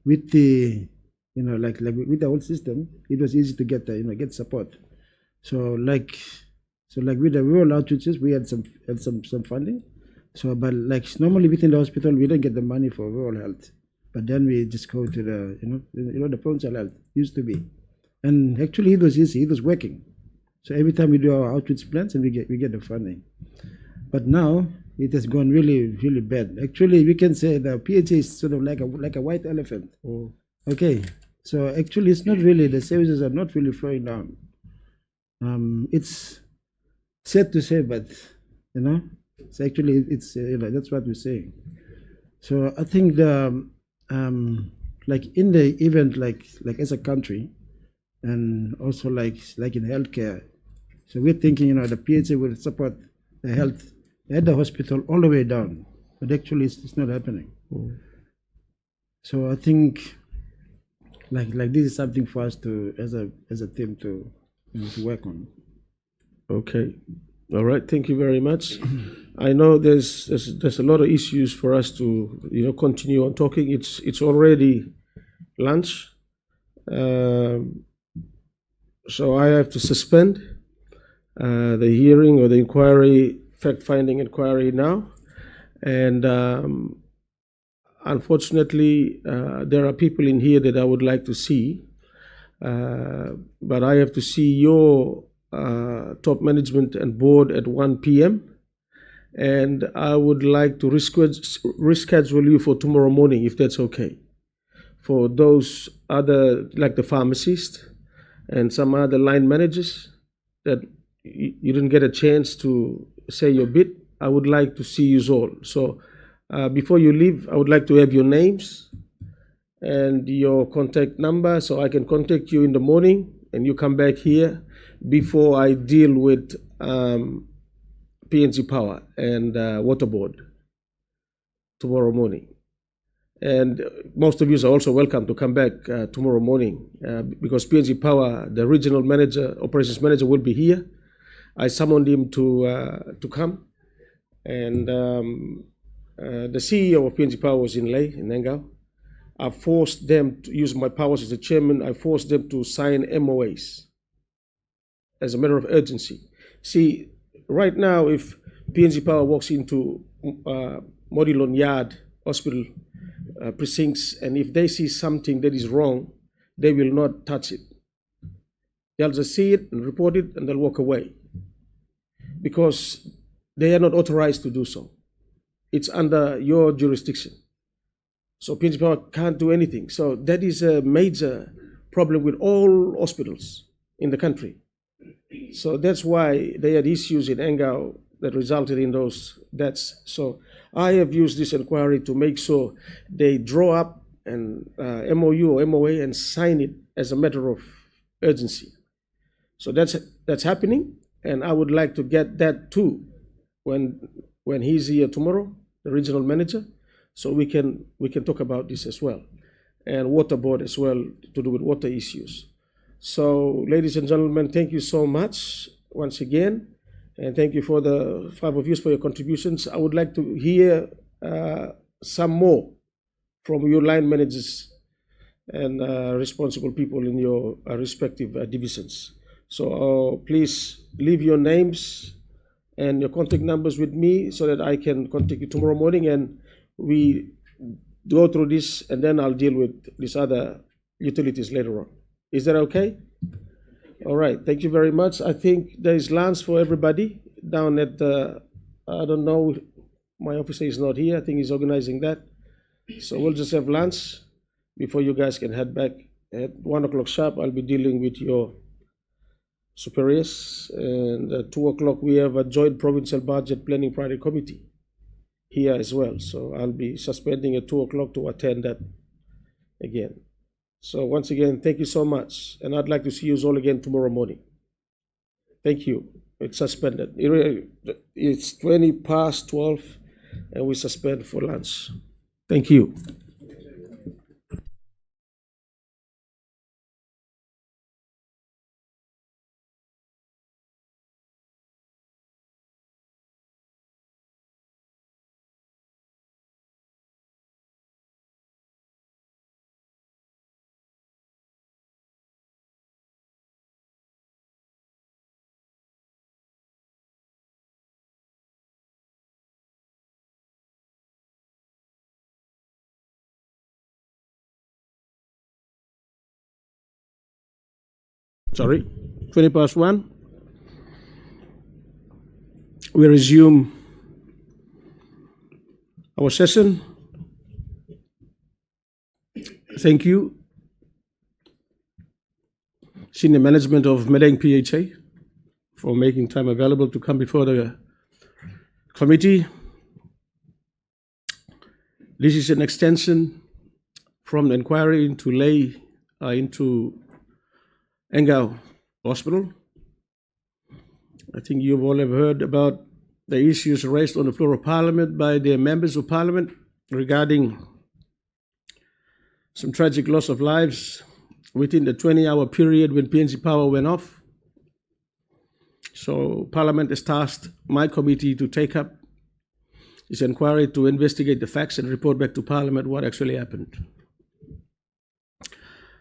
With the, with the whole system, it was easy to get support. So with the rural outreaches, we had some funding. So, but normally within the hospital, we don't get the money for rural health. But then we just go to the provincial health, used to be. And actually it was easy, it was working. So every time we do our outreach plans, and we get the funding. But now it has gone really, really bad. Actually, we can say the PHA is sort of like a white elephant. Okay, so actually it's not really, the services are not really flowing down. It's sad to say, but it's actually, that's what we're saying. So I think in the event, like as a country, and also like in healthcare, so we're thinking, the PHA will support the health at the hospital all the way down, but actually it's not happening. So I think like this is something for us to, as a team, to work on. Okay. All right, thank you very much. I know there's a lot of issues for us to continue on talking. It's already lunch, so I have to suspend the hearing or the inquiry, fact-finding inquiry now, and unfortunately there are people in here that I would like to see, but I have to see your top management and board at 1 p.m. and I would like to reschedule you for tomorrow morning, if that's okay. For those other, like the pharmacist and some other line managers that you didn't get a chance to say your bit, I would like to see you all. So before you leave, I would like to have your names and your contact number so I can contact you in the morning and you come back here before I deal with PNG Power and Water Board tomorrow morning. And most of you are also welcome to come back tomorrow morning because PNG Power, the regional manager, operations manager, will be here. I summoned him to come, and the CEO of PNG Power was in Ley, in Engau. I forced them to use my powers as the chairman. I forced them to sign MOAs as a matter of urgency. See, right now, if PNG Power walks into Modilon Yard Hospital precincts, and if they see something that is wrong, they will not touch it. They'll just see it and report it, and they'll walk away because they are not authorized to do so. It's under your jurisdiction. So PNG Power can't do anything. So that is a major problem with all hospitals in the country. So that's why they had issues in Engau that resulted in those deaths. So I have used this inquiry to make sure they draw up an MOU or MOA and sign it as a matter of urgency. So that's happening, and I would like to get that too when he's here tomorrow, the regional manager, so we can talk about this as well, and water board as well to do with water issues. So, ladies and gentlemen, thank you so much once again, and thank you for the 5 of you for your contributions. I would like to hear some more from your line managers and responsible people in your respective divisions. So please leave your names and your contact numbers with me so that I can contact you tomorrow morning, and we go through this, and then I'll deal with these other utilities later on. Is that okay? All right, thank you very much. I think there is lunch for everybody down at the, I don't know, my officer is not here. I think he's organizing that. So we'll just have lunch before you guys can head back. At 1 o'clock sharp, I'll be dealing with your superiors. And at 2 o'clock, we have a joint provincial budget planning Friday committee here as well. So I'll be suspending at 2 o'clock to attend that again. So once again, thank you so much. And I'd like to see you all again tomorrow morning. Thank you. It's suspended. It's 20 past 12, and we suspend for lunch. Thank you. Sorry, 20 past 1. We resume our session. Thank you, senior management of Madang PHA, for making time available to come before the committee. This is an extension from the inquiry into into Engau Hospital. I think you all have heard about the issues raised on the floor of Parliament by the members of Parliament regarding some tragic loss of lives within the 20-hour period when PNG Power went off. So Parliament has tasked my committee to take up this inquiry to investigate the facts and report back to Parliament what actually happened.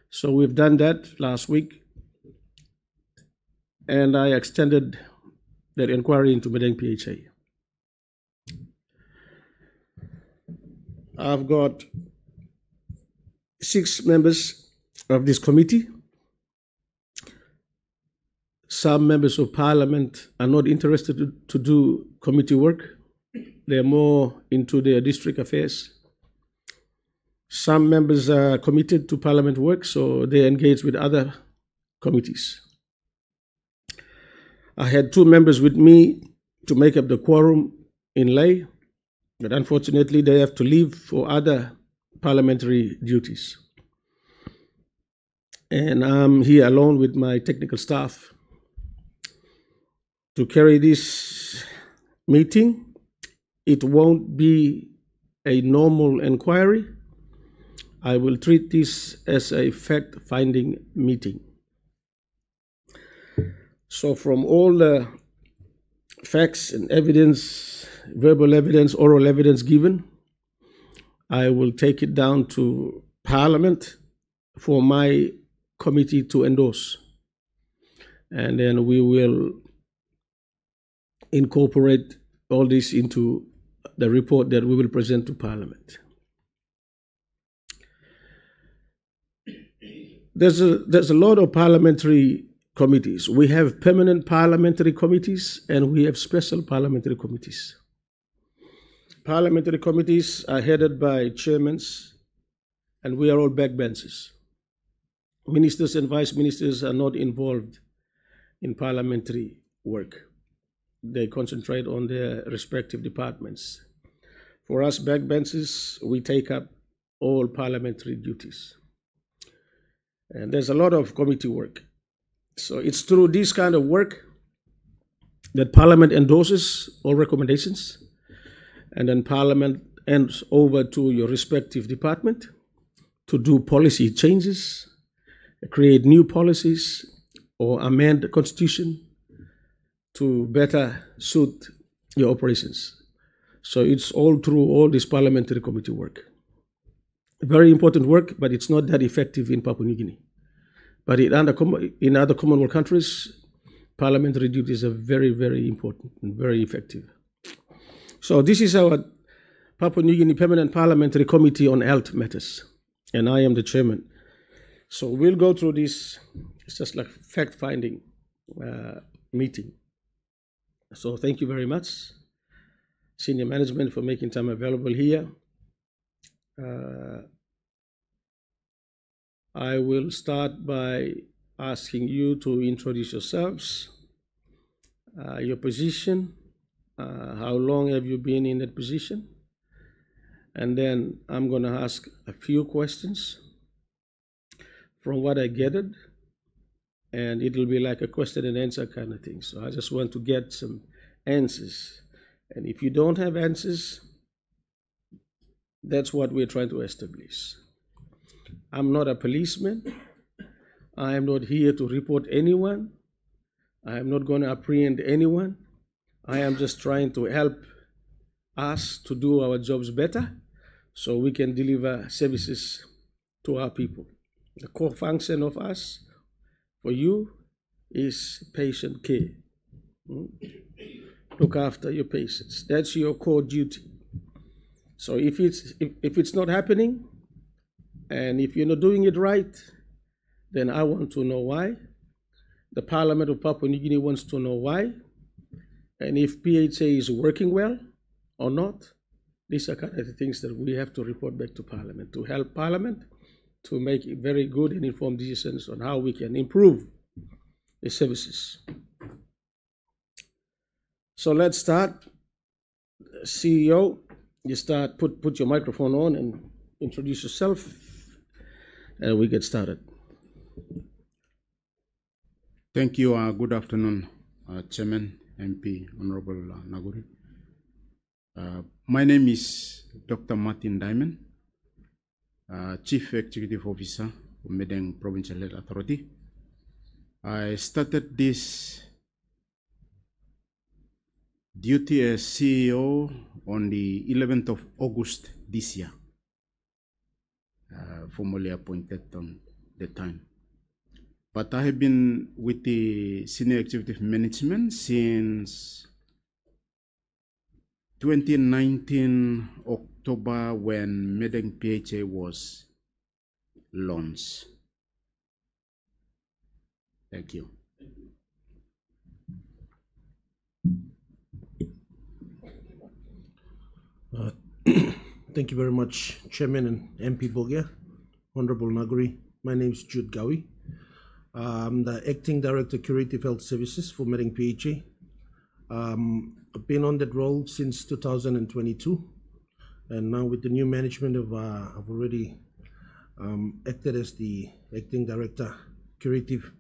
So we've done that last week, and I extended that inquiry into Madang PHA. I've got 6 members of this committee. Some members of Parliament are not interested to do committee work. They're more into their district affairs. Some members are committed to Parliament work, so they engage with other committees. I had 2 members with me to make up the quorum in Ley, but unfortunately they have to leave for other parliamentary duties. And I'm here alone with my technical staff to carry this meeting. It won't be a normal inquiry. I will treat this as a fact-finding meeting. So from all the facts and evidence, verbal evidence, oral evidence given, I will take it down to Parliament for my committee to endorse. And then we will incorporate all this into the report that we will present to Parliament. There's a lot of parliamentary committees. We have permanent parliamentary committees and we have special parliamentary committees. Parliamentary committees are headed by chairmen, and we are all backbenchers. Ministers and vice ministers are not involved in parliamentary work. They concentrate on their respective departments. For us backbenchers, we take up all parliamentary duties. And there's a lot of committee work. So it's through this kind of work that Parliament endorses all recommendations, and then Parliament hands over to your respective department to do policy changes, create new policies, or amend the Constitution to better suit your operations. So it's all through all this parliamentary committee work. Very important work, but it's not that effective in Papua New Guinea. But in other Commonwealth countries, parliamentary duties are very, very important and very effective. So this is our Papua New Guinea Permanent Parliamentary Committee on Health Matters, and I am the chairman. So we'll go through this. It's just like fact-finding meeting. So thank you very much, senior management, for making time available here. I will start by asking you to introduce yourselves, your position, how long have you been in that position, and then I'm going to ask a few questions from what I gathered, and it'll be like a question and answer kind of thing. So I just want to get some answers, and if you don't have answers, that's what we're trying to establish. I'm not a policeman. I am not here to report anyone. I am not going to apprehend anyone. I am just trying to help us to do our jobs better so we can deliver services to our people. The core function of us, for you, is patient care. Look after your patients. That's your core duty. So if it's not happening, and if you're not doing it right, then I want to know why. The Parliament of Papua New Guinea wants to know why. And if PHA is working well or not. These are kind of the things that we have to report back to Parliament, to help Parliament to make very good and informed decisions on how we can improve the services. So let's start. CEO, you start, put your microphone on and introduce yourself, and we get started. Thank you. Good afternoon, Chairman, MP, Honorable Naguri. My name is Dr. Martin Diamond, Chief Executive Officer of Madang Provincial Health Authority. I started this duty as CEO on the 11th of August this year, formally appointed on the time. But I have been with the senior executive management since 2019 October when Madang PHA was launched. Thank you. Thank you very much, Chairman and MP Bogia, Honorable Naguri. My name is Jude Gawi. I'm the Acting Director, Curative Health Services for Madang PHA. I've been on that role since 2022, and now with the new management I've already acted as the Acting Director, Curative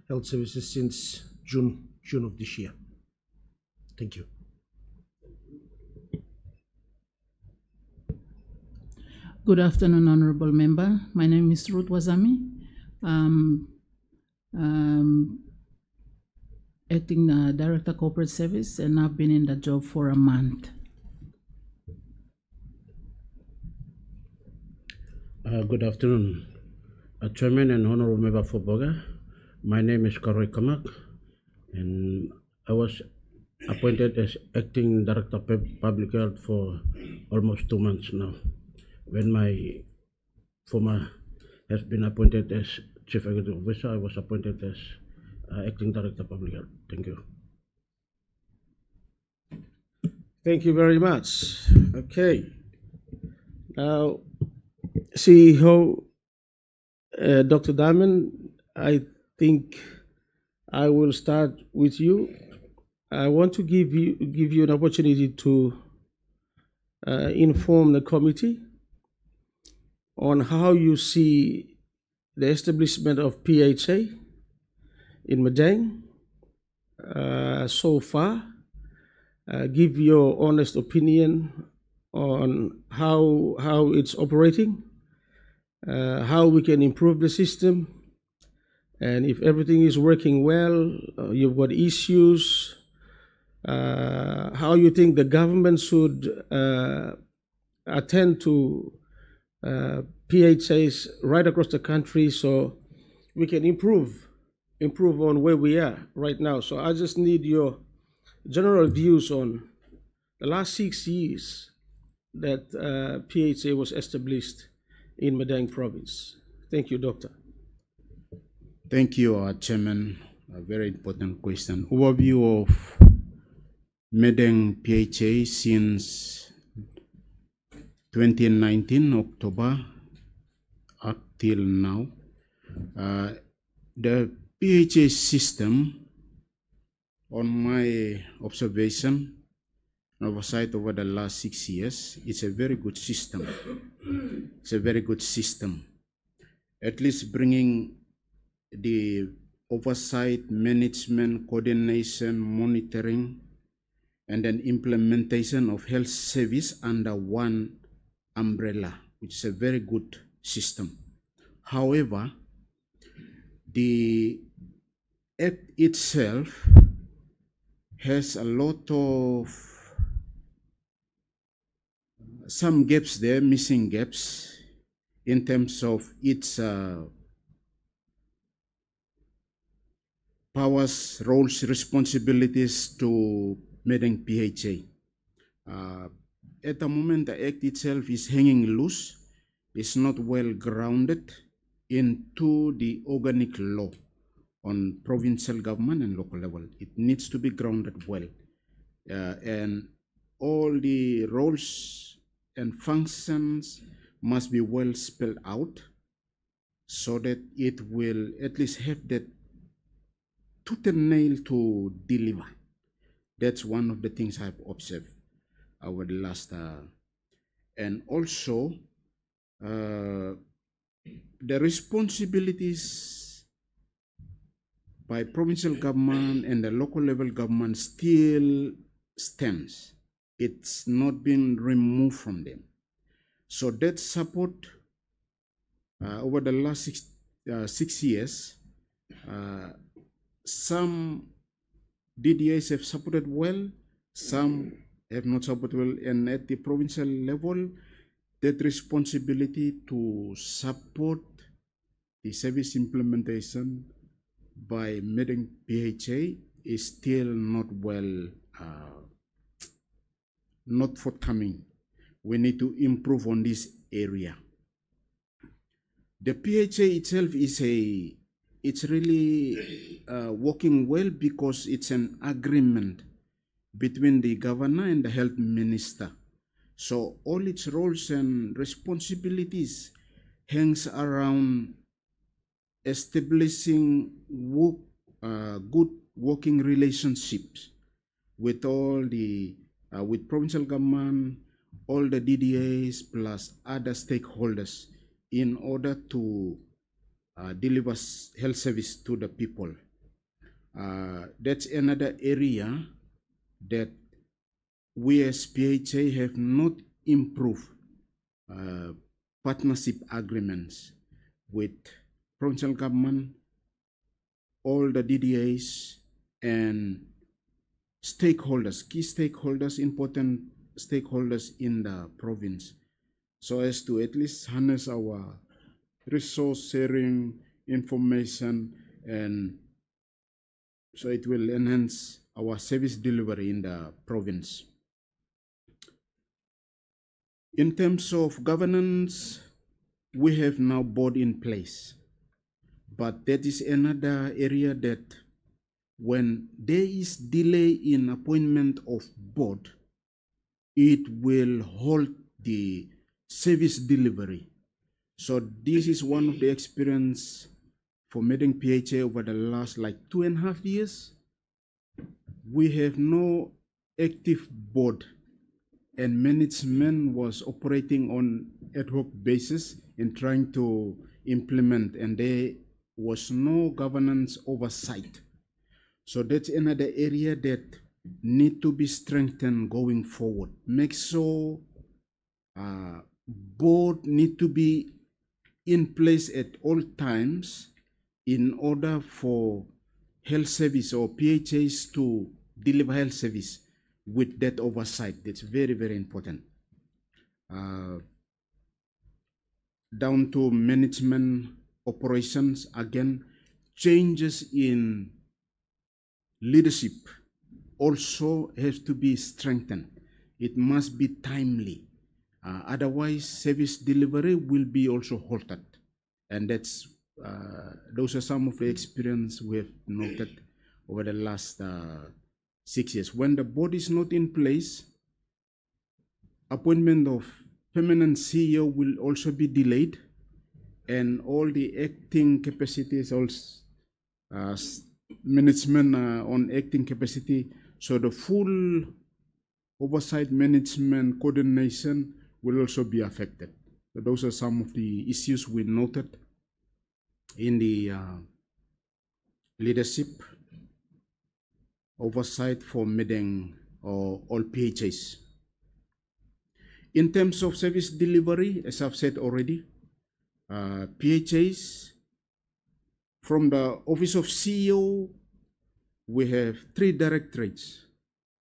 Health Services since June of this year. Thank you. Good afternoon, Honorable Member. My name is Ruth Wazami. Acting Director Corporate Service, and I've been in the job for a month. Good afternoon, Chairman and Honorable Member for Boga. My name is Karoy Kamak, and I was appointed as Acting Director of Public Health for almost 2 months now, when my former has been appointed as Chief Executive Officer. I was appointed as Acting Director of Public Health. Thank you. Thank you very much. Okay. Now, CEO Dr. Diamond, I think I will start with you. I want to give you an opportunity to inform the committee on how you see the establishment of PHA in Madang so far. Give your honest opinion on how it's operating, how we can improve the system, and if everything is working well, you've got issues, how you think the government should attend to PHAs right across the country so we can improve on where we are right now. So I just need your general views on the last 6 years that PHA was established in Madang province. Thank you, Doctor. Thank you, Chairman. A very important question. Overview of Madang PHA since 2019 October up till now. The PHA system, on my observation and oversight over the last 6 years, it's a very good system. It's a very good system. At least bringing the oversight, management, coordination, monitoring, and then implementation of health service under one umbrella, which is a very good system. However, the Act itself has a lot of some gaps there, missing gaps in terms of its powers, roles, responsibilities to Madang PHA. At the moment, the Act itself is hanging loose. It's not well grounded into the organic law on provincial government and local level. It needs to be grounded well. And all the roles and functions must be well spelled out so that it will at least have that tooth and nail to deliver. That's one of the things I've observed over the last, and also the responsibilities by provincial government and the local level government still stands. It's not been removed from them. So that support over the last 6 years, some DDAs have supported well, some have not supported well, and at the provincial level, that responsibility to support the service implementation by Madang PHA is still not well, not forthcoming. We need to improve on this area. The PHA itself is it's really working well because it's an agreement between the governor and the health minister. So all its roles and responsibilities hangs around establishing good working relationships with all the with provincial government, all the DDAs plus other stakeholders in order to deliver health service to the people. That's another area that we as PHA have not improved partnership agreements with provincial government, all the DDAs, and stakeholders, key stakeholders, important stakeholders in the province, so as to at least harness our resource sharing, information, and so it will enhance our service delivery in the province. In terms of governance, we have now board in place, but that is another area that when there is delay in appointment of board, it will halt the service delivery. So this is one of the experience for Madang PHA over the last like 2.5 years. We have no active board, and management was operating on ad hoc basis in trying to implement, and there was no governance oversight. So that's another area that need to be strengthened going forward. Make sure board need to be in place at all times in order for health service or PHAs to deliver health service with that oversight. That's very, very important. Down to management operations, again, changes in leadership also has to be strengthened. It must be timely. Otherwise, service delivery will be also halted. And that's those are some of the experience we have noted over the last 6 years. When the board is not in place, appointment of permanent CEO will also be delayed, and all the acting capacities, also management on acting capacity. So the full oversight, management, coordination will also be affected. So those are some of the issues we noted in the leadership oversight for Madang or all PHAs. In terms of service delivery, as I've said already, PHAs from the Office of CEO, we have 3 directorates.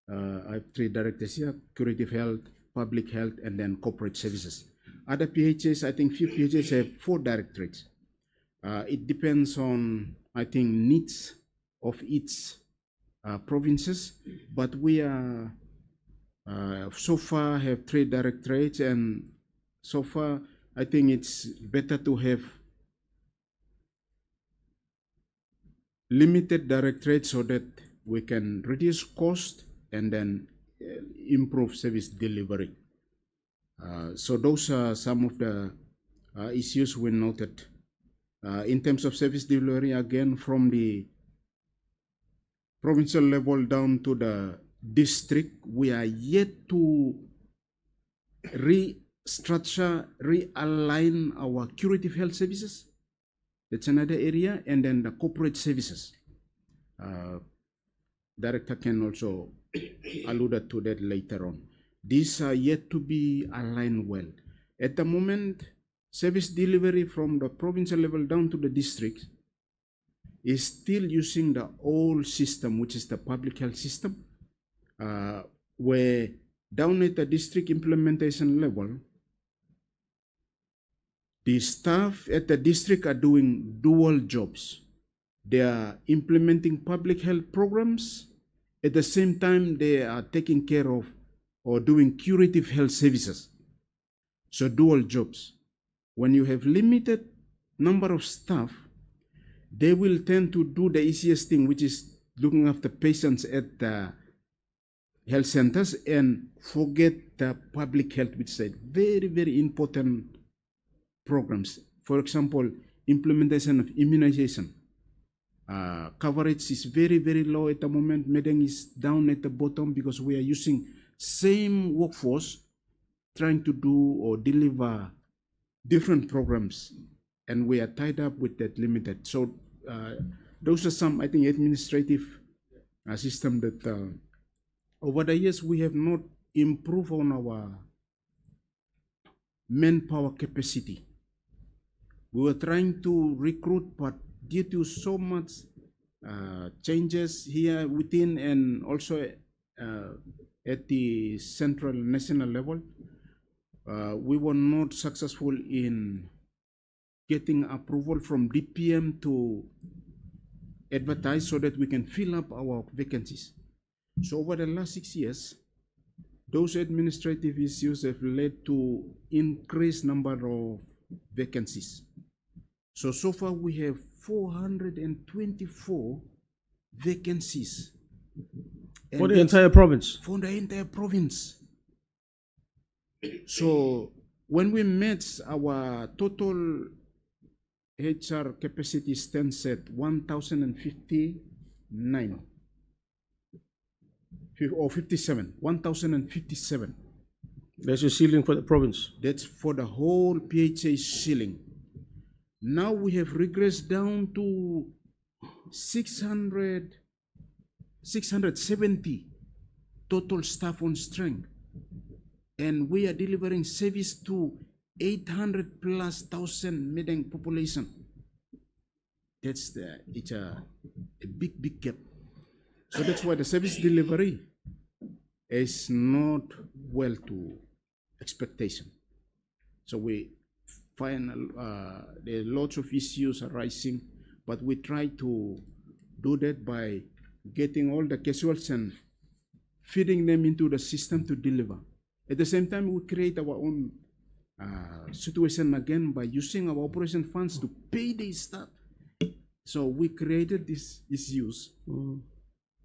I have 3 directors here: curative health, public health, and then corporate services. Other PHAs, I think few PHAs have 4 directorates. It depends on, I think, needs of each provinces, but we are so far have 3 directorates, and so far I think it's better to have limited directorates so that we can reduce cost and then improve service delivery. So those are some of the issues we noted. In terms of service delivery, again, from the provincial level down to the district, we are yet to restructure, realign our curative health services. That's another area, and then the corporate services. Director can also allude to that later on. These are yet to be aligned well. At the moment, service delivery from the provincial level down to the district is still using the old system, which is the public health system, where down at the district implementation level, the staff at the district are doing dual jobs. They are implementing public health programs. At the same time, they are taking care of or doing curative health services. So dual jobs. When you have limited number of staff, they will tend to do the easiest thing, which is looking after patients at the health centers and forget the public health, which is a very, very important programs. For example, implementation of immunization. Coverage is very, very low at the moment. Madang is down at the bottom because we are using same workforce trying to do or deliver different programs, and we are tied up with that limited. So those are some, I think, administrative system that Over the years, we have not improved on our manpower capacity. We were trying to recruit, but due to so much changes here within and also at the central national level, we were not successful in getting approval from DPM to advertise so that we can fill up our vacancies. So over the last 6 years, those administrative issues have led to increased number of vacancies. So far we have 424 vacancies. For the entire province? For the entire province. So when we met, our total HR capacity stands at 1,059 or 57, 1,057. That's your ceiling for the province? That's for the whole PHA ceiling. Now we have regressed down to 670 total staff on strength. And we are delivering service to 800 plus thousand Madang population. It's a big gap. So that's why the service delivery is not well to expectation. So we find there are lots of issues arising, but we try to do that by getting all the casuals and feeding them into the system to deliver. At the same time, we create our own situation again by using our operation funds to pay the staff. So we created these issues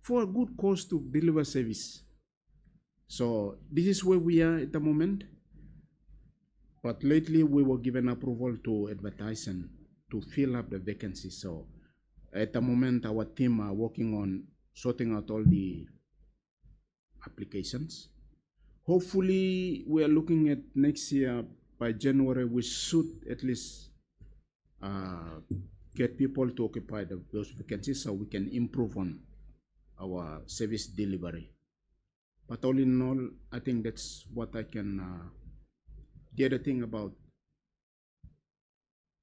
for a good cause to deliver service. So this is where we are at the moment. But lately we were given approval to advertise and to fill up the vacancies. So at the moment our team are working on sorting out all the applications. Hopefully we are looking at next year by January we should at least get people to occupy those vacancies so we can improve on our service delivery. But all in all, I think that's what I can. The other thing about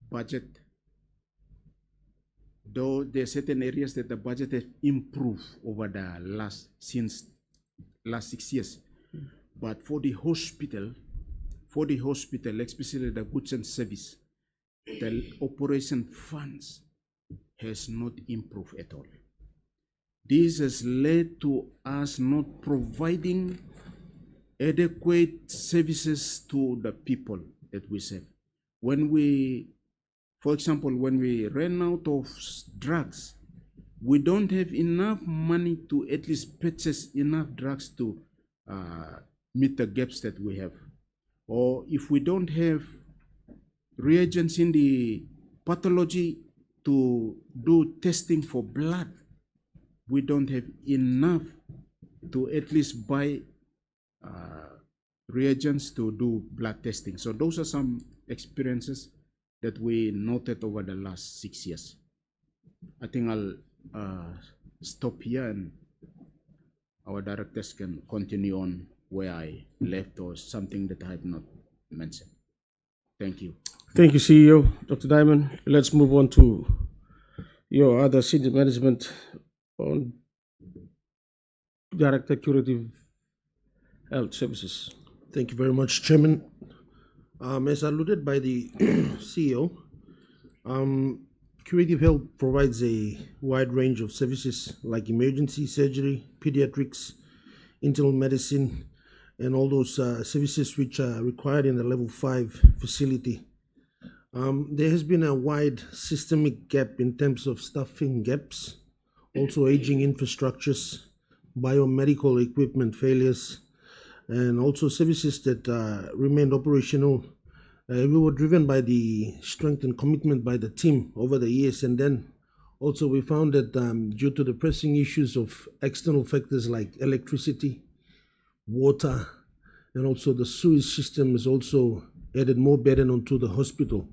budget, though there are certain areas that the budget has improved over the last 6 years, but for the hospital, especially the goods and service, the operation funds has not improved at all. This has led to us not providing adequate services to the people that we serve. When we, for example, when we ran out of drugs, we don't have enough money to at least purchase enough drugs to meet the gaps that we have. Or if we don't have reagents in the pathology to do testing for blood, we don't have enough to at least buy reagents to do blood testing. So those are some experiences that we noted over the last 6 years. I think I'll stop here and our directors can continue on where I left or something that I have not mentioned. Thank you. Thank you, CEO, Dr. Diamond. Let's move on to your other senior management on Director Curative Health Services. Thank you very much, Chairman. As alluded by the CEO, Curative Health provides a wide range of services like emergency surgery, pediatrics, internal medicine, and all those services which are required in the level 5 facility. There has been a wide systemic gap in terms of staffing gaps, also aging infrastructures, biomedical equipment failures, and also services that remained operational. We were driven by the strength and commitment by the team over the years, and then also we found that due to the pressing issues of external factors like electricity, water, and also the sewage system has also added more burden onto the hospital.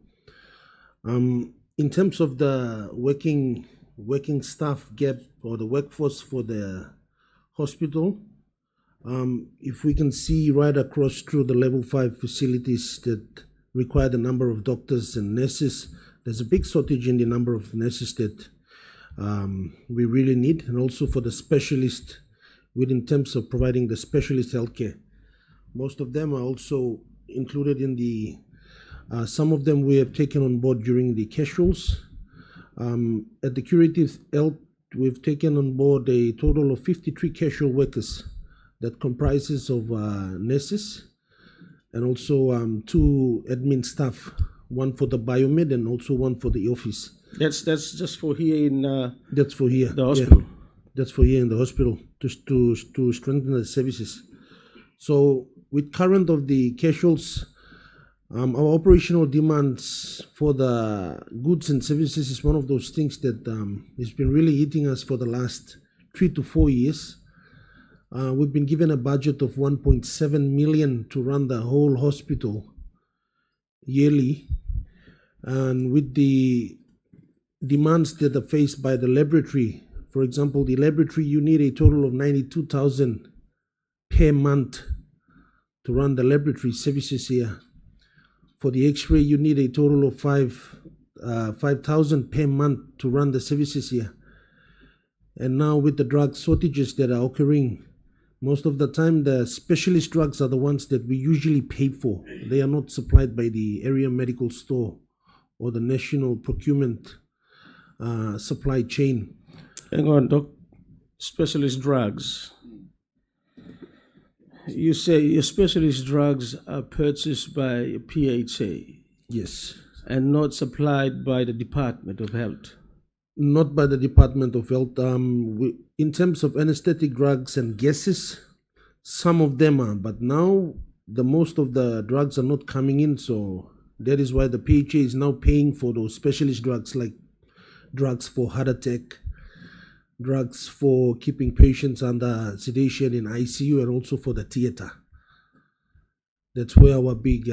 In terms of the working staff gap or the workforce for the hospital, If we can see right across through the level 5 facilities that require the number of doctors and nurses, there's a big shortage in the number of nurses that we really need, and also for the specialists in terms of providing the specialist healthcare. Most of them are also included in the, some of them we have taken on board during the casuals. At the curative health, we've taken on board a total of 53 casual workers that comprises of nurses and also 2 admin staff, one for the biomed and also one for the office. That's just for here in that's for here the hospital. Yeah. That's for here in the hospital to strengthen the services. So with current of the casuals, our operational demands for the goods and services is one of those things that has been really hitting us for the last 3 to 4 years. We've been given a budget of 1.7 million to run the whole hospital yearly, and with the demands that are faced by the laboratory, for example, the laboratory, you need a total of 92,000 per month to run the laboratory services here. For the X-ray, you need a total of 5,000 per month to run the services here. And now with the drug shortages that are occurring, most of the time the specialist drugs are the ones that we usually pay for. They are not supplied by the area medical store or the national procurement supply chain. Hang on, Doc. Specialist drugs. You say your specialist drugs are purchased by PHA. Yes. And not supplied by the Department of Health. Not by the Department of Health. In terms of anesthetic drugs and gases, some of them are, but now the most of the drugs are not coming in, so that is why the PHA is now paying for those specialist drugs, like drugs for heart attack, drugs for keeping patients under sedation in ICU, and also for the theater. That's where our big...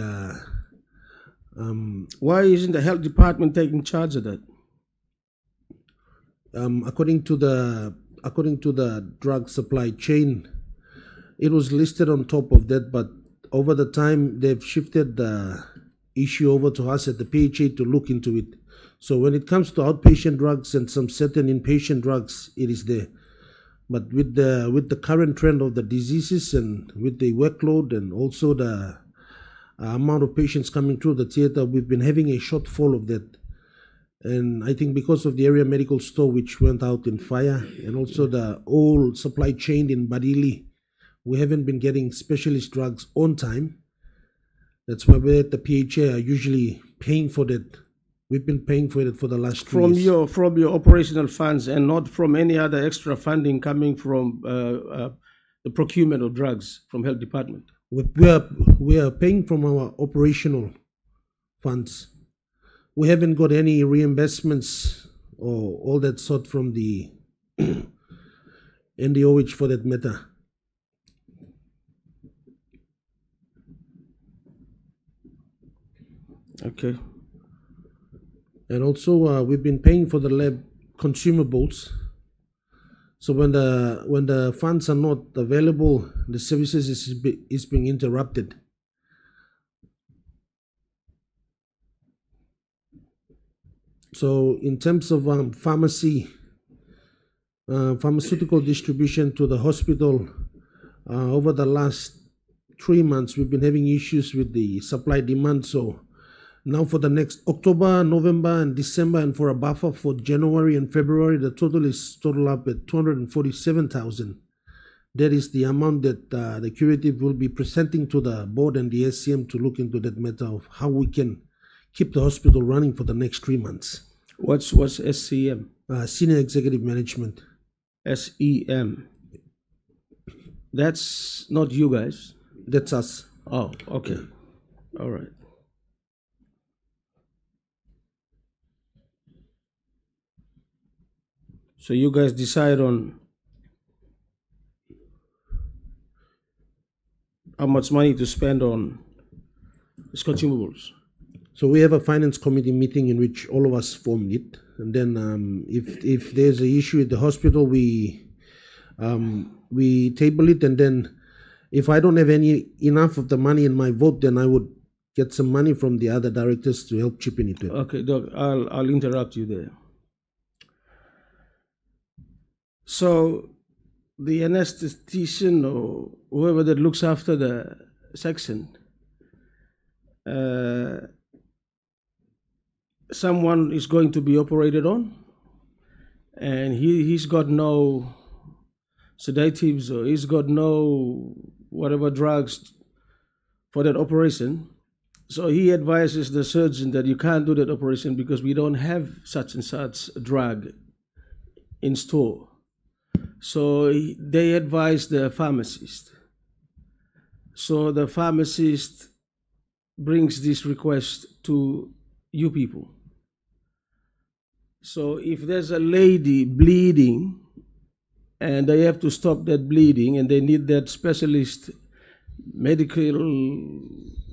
why isn't the health department taking charge of that? According to the drug supply chain, it was listed on top of that, but over the time they've shifted the issue over to us at the PHA to look into it. So when it comes to outpatient drugs and some certain inpatient drugs, it is there. But with the current trend of the diseases and with the workload and also the amount of patients coming through the theater, we've been having a shortfall of that. And I think because of the area medical store which went out in fire, and also the old supply chain in Badili, we haven't been getting specialist drugs on time. That's why we at the PHA are usually paying for that. We've been paying for it for the last 2 years. From your operational funds and not from any other extra funding coming from the procurement of drugs from health department. We are paying from our operational funds. We haven't got any reimbursements or all that sort from the NDOH for that matter. Okay. And also we've been paying for the lab consumables. So when the funds are not available, the services is being interrupted. So in terms of pharmaceutical distribution to the hospital, over the last 3 months, we've been having issues with the supply demand. So now for the next October, November, and December, and for a buffer for January and February, the total up at 247,000. That is the amount that the curative will be presenting to the board and the SCM to look into that matter of how we can keep the hospital running for the next 3 months. What's SCM? Senior Executive Management. SEM. That's not you guys. That's us. Oh, okay. All right. So you guys decide on how much money to spend on these consumables. So we have a finance committee meeting in which all of us formed it, and then if there's an issue at the hospital, we table it, and then If I don't have enough of the money in my vote, then I would get some money from the other directors to help chip in it. Okay, Doc, I'll interrupt you there. So the anesthetician or whoever that looks after the section, someone is going to be operated on, and he's got no sedatives or he's got no whatever drugs for that operation. So he advises the surgeon that you can't do that operation because we don't have such and such drug in store. So they advise the pharmacist. So the pharmacist brings this request to you people. So if there's a lady bleeding and they have to stop that bleeding and they need that specialist medical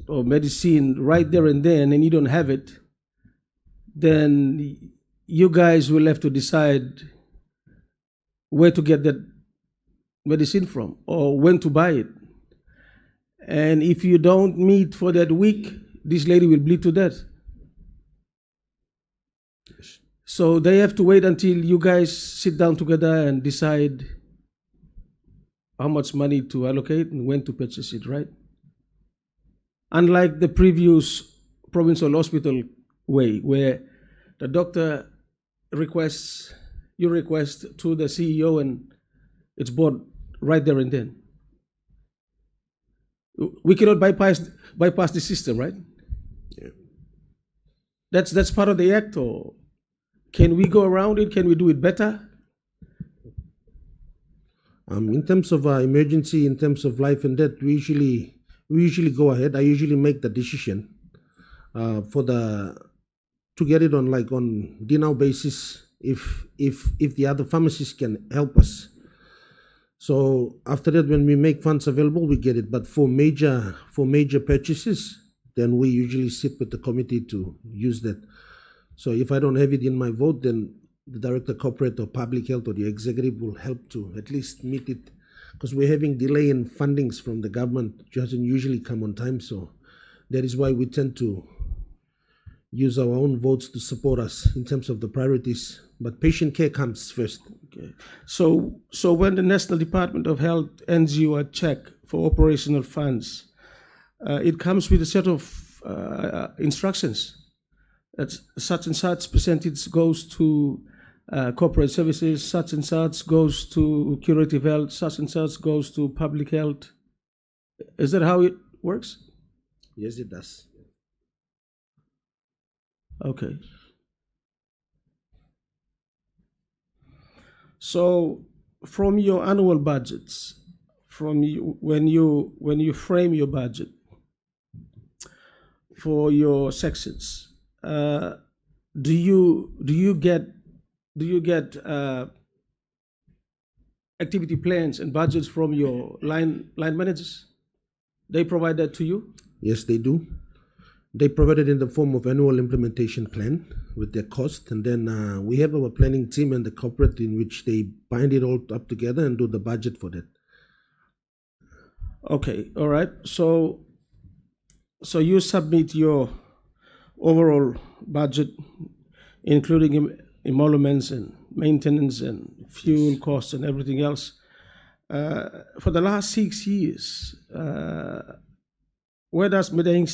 or medicine right there and then, and you don't have it, then you guys will have to decide where to get that medicine from or when to buy it. And if you don't meet for that week, this lady will bleed to death. So they have to wait until you guys sit down together and decide how much money to allocate and when to purchase it, right? Unlike the previous provincial hospital way, where the doctor requests, you request to the CEO and it's bought right there and then. We cannot bypass the system, right? Yeah. That's part of the act, or can we go around it? Can we do it better? In terms of emergency, in terms of life and death, we usually go ahead. I usually make the decision to get it on dinner basis if the other pharmacists can help us. So after that, when we make funds available, we get it. But for major purchases, then we usually sit with the committee to use that. So if I don't have it in my vote, then the director corporate or public health or the executive will help to at least meet it, because we're having delay in fundings from the government, which doesn't usually come on time. So that is why we tend to use our own votes to support us in terms of the priorities. But patient care comes first. Okay. So when the National Department of Health ends you a check for operational funds, it comes with a set of instructions. That's such and such percentage goes to corporate services, such and such goes to curative health, such and such goes to public health. Is that how it works? Yes, it does. Okay. So from your annual budgets, when you frame your budget for your sections, do you get activity plans and budgets from your line managers? They provide that to you? Yes, they do. They provide it in the form of annual implementation plan with their cost, and then we have our planning team and the corporate in which they bind it all up together and do the budget for that. Okay, all right. So you submit your overall budget, including emoluments and maintenance and fuel costs and everything else. For the last 6 years, where does Madang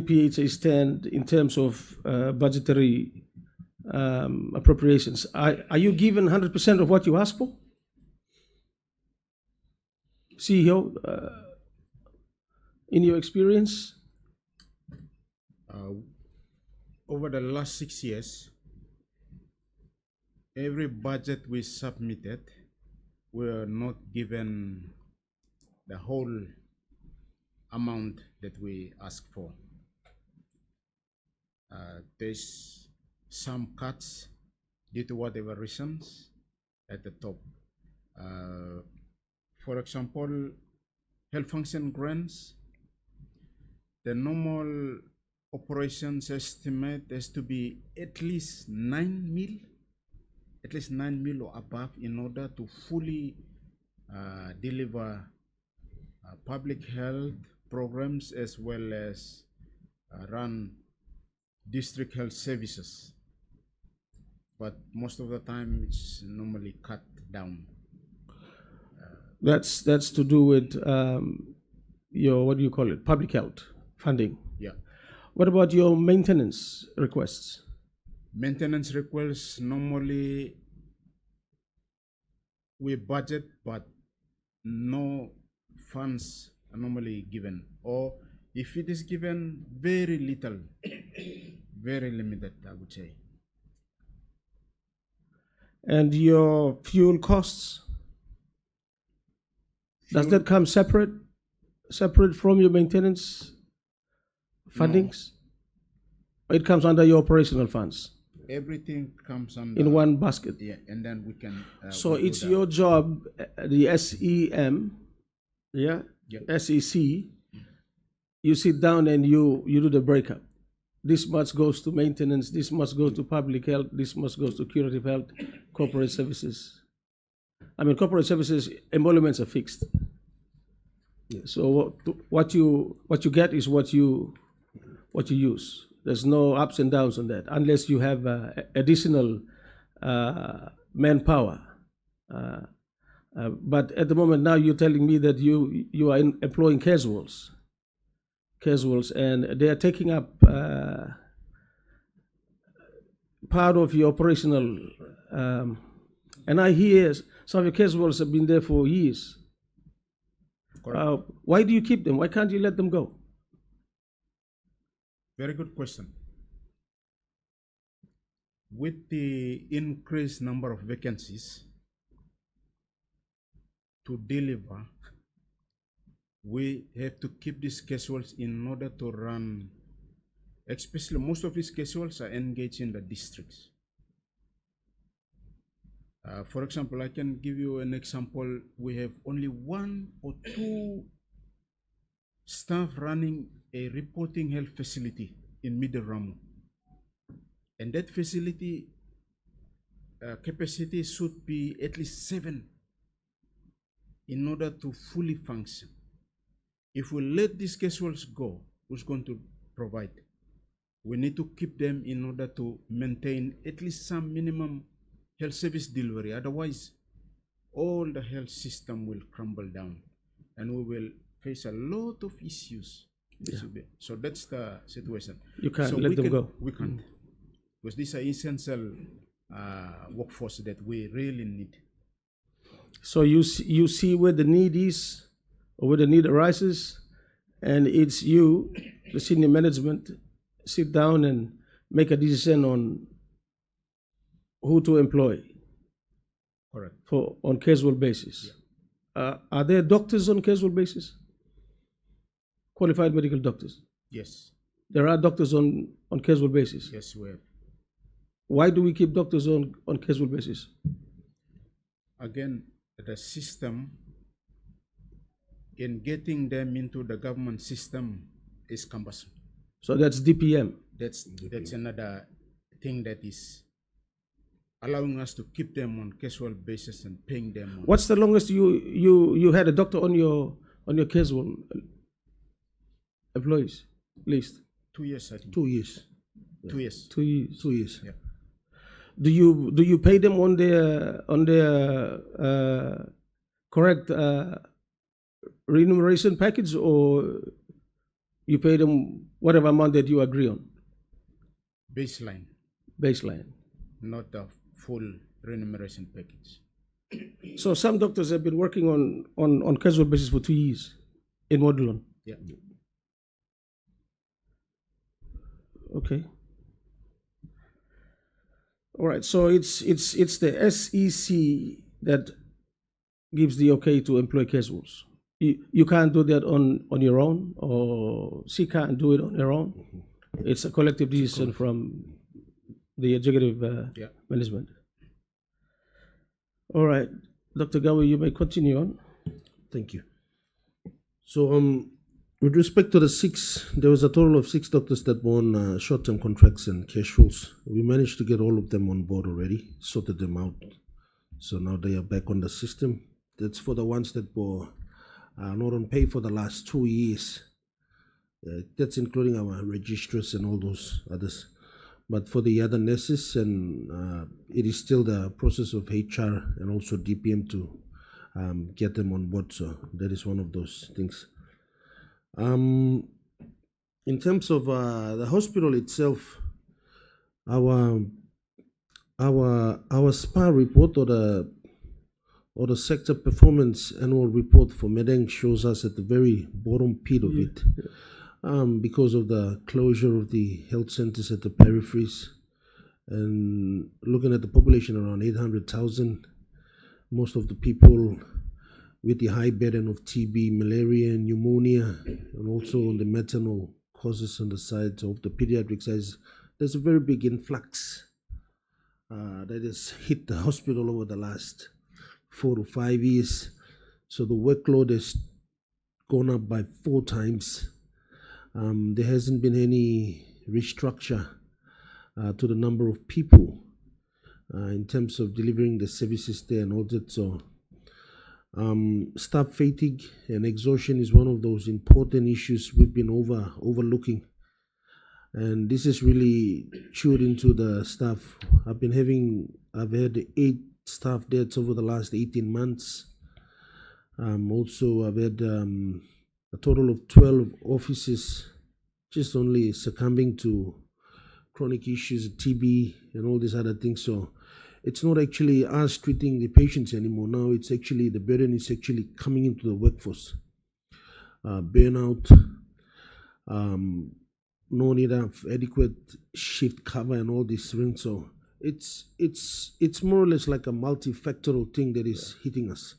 PHA stand in terms of budgetary appropriations? Are you given 100% of what you ask for? CEO, in your experience? Over the last 6 years, every budget we submitted, we are not given the whole amount that we asked for. There's some cuts due to whatever reasons at the top. For example, health function grants, the normal operations estimate has to be at least 9 mil or above in order to fully deliver public health programs as well as run district health services. But most of the time it's normally cut down. That's to do with your, what do you call it, public health funding. Yeah. What about your maintenance requests? Maintenance requests, normally we budget, but no funds are normally given, or if it is given, very little, very limited, I would say. And your fuel costs, does that come separate from your maintenance fundings? Or it comes under your operational funds Everything comes under in one basket? Yeah, and then we can. So we do it's that. your job, the SEM, yeah, Yeah. SEC. You sit down and you do the breakup. This much goes to maintenance. This must go to public health. This must go to curative health, corporate services. I mean, corporate services emoluments are fixed. So what you get is what you use. There's no ups and downs on that, unless you have additional manpower. But at the moment now, you're telling me that you are employing casuals, and they are taking up part of your operational. And I hear some of your casuals have been there for years. Why do you keep them? Why can't you let them go? Very good question. With the increased number of vacancies to deliver, we have to keep these casuals in order to run, especially most of these casuals are engaged in the districts. For example, I can give you an example. We have only 1 or 2 staff running a reporting health facility in Middle Ramu. And that facility capacity should be at least 7 in order to fully function. If we let these casuals go, who's going to provide? We need to keep them in order to maintain at least some minimum health service delivery. Otherwise, all the health system will crumble down and we will face a lot of issues. Yeah. So that's the situation. You can't let them go. We can't. Because these are essential workforce that we really need. So you see where the need is, or where the need arises, and it's you, the senior management, sit down and make a decision on who to employ. Correct. On casual basis. Yeah. Are there doctors on casual basis? Qualified medical doctors? Yes. There are doctors on casual basis? Yes, we have. Why do we keep doctors on casual basis? Again, the system in getting them into the government system is cumbersome. So that's DPM? That's another thing that is allowing us to keep them on casual basis and paying them. What's the longest you had a doctor on your casual employees list? 2 years, I think. 2 years. 2 years. 2 years. 2 years. Yeah. Do you pay them on their correct remuneration package, or you pay them whatever amount that you agree on? Baseline. Baseline. Not the full remuneration package. So some doctors have been working on casual basis for 2 years in Modulon. Yeah. Okay. All right. So it's the SEC that gives the okay to employ casuals. You can't do that on your own, or C can't do it on their own. It's a collective decision from the executive management. All right, Dr. Gawi, you may continue on. Thank you. So, with respect to the 6, there was a total of 6 doctors that were on short-term contracts and casuals. We managed to get all of them on board already, sorted them out. So now they are back on the system. That's for the ones that were not on pay for the last 2 years. That's including our registrars and all those others. But for the other nurses, and it is still the process of HR and also DPM to get them on board. So that is one of those things. In terms of the hospital itself, our SPA report or the sector performance annual report for Madang shows us at the very bottom pit of it. Because of the closure of the health centers at the peripheries, and looking at the population around 800,000, most of the people with the high burden of TB, malaria, pneumonia, and also on the maternal causes on the side of the pediatric side, there's a very big influx that has hit the hospital over the last 4 to 5 years. So the workload has gone up by 4 times. There hasn't been any restructure to the number of people in terms of delivering the services there and all that. So staff fatigue and exhaustion is one of those important issues we've been overlooking. And this is really chewed into the staff. I've had 8 staff deaths over the last 18 months. Also, I've had a total of 12 officers just only succumbing to chronic issues, TB, and all these other things. So it's not actually us treating the patients anymore. Now it's actually the burden is actually coming into the workforce. Burnout, no need of adequate shift cover, and all these things. So it's more or less like a multifactorial thing that is hitting us.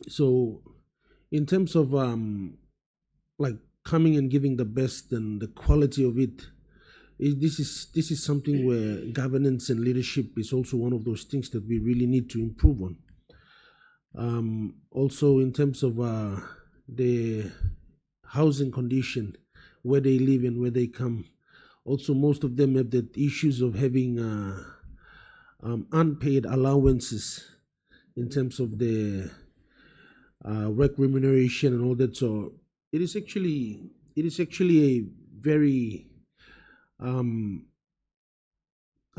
So in terms of like coming and giving the best and the quality of it, this is something where governance and leadership is also one of those things that we really need to improve on. Also in terms of the housing condition, where they live and where they come. Also, most of them have the issues of having unpaid allowances in terms of the work remuneration and all that. So it is actually a very I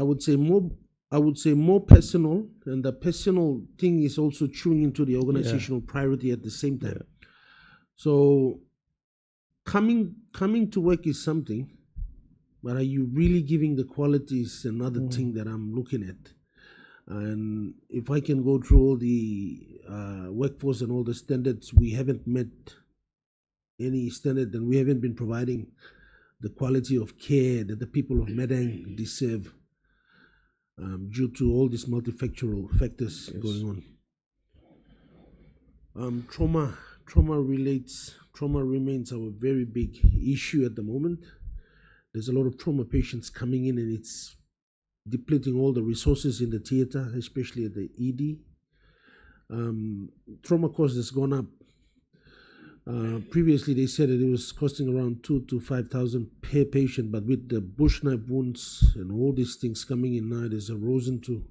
would say more personal, and the personal thing is also chewing into the organizational priority at the same time. So coming to work is something, but are you really giving the quality is another thing that I'm looking at. And if I can go through all the workforce and all the standards, we haven't met any standard, and we haven't been providing the quality of care that the people of Madang deserve due to all these multifactorial factors going on. Trauma remains our very big issue at the moment. There's a lot of trauma patients coming in, and it's depleting all the resources in the theater, especially at the ED. Trauma cost has gone up. Previously, they said that it was costing around 2,000 to 5,000 per patient, but with the bush knife wounds and all these things coming in now, it has risen to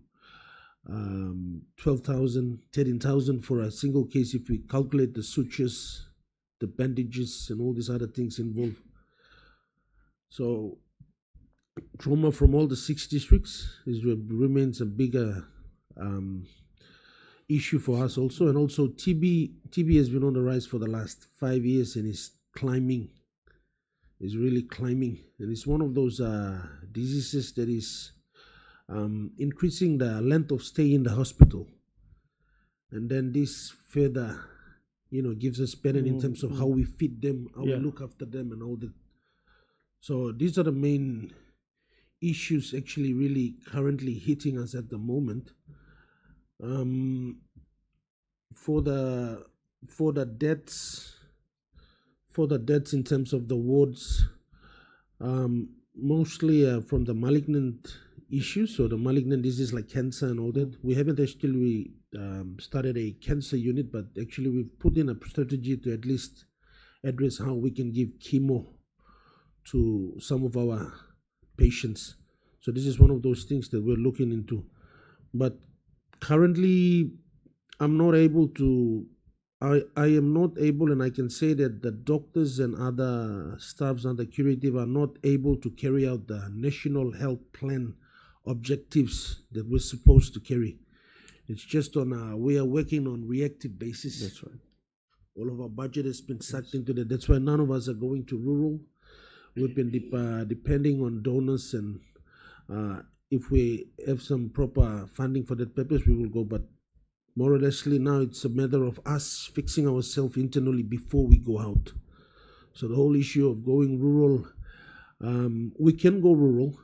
12,000, 13,000 for a single case if we calculate the sutures, the bandages, and all these other things involved. So trauma from all the 6 districts remains a bigger issue for us also. And also TB has been on the rise for the last 5 years, and is really climbing. And it's one of those diseases that is increasing the length of stay in the hospital. And then this further, gives us burden in terms of how we feed them, how we look after them, and all that. So these are the main issues actually really currently hitting us at the moment. For the deaths in terms of the wards, mostly from the malignant issues, so the malignant disease like cancer and all that. We haven't actually started a cancer unit, but actually we've put in a strategy to at least address how we can give chemo to some of our patients. So this is one of those things that we're looking into. But currently, I'm not able to, I am not able, and I can say that the doctors and other staffs under curative are not able to carry out the national health plan objectives that we're supposed to carry. It's just on we are working on reactive basis. That's right. All of our budget has been sucked into that. That's why none of us are going to rural. We've been depending on donors, and if we have some proper funding for that purpose, we will go. But more or less now, it's a matter of us fixing ourselves internally before we go out. So the whole issue of going rural, we can go rural,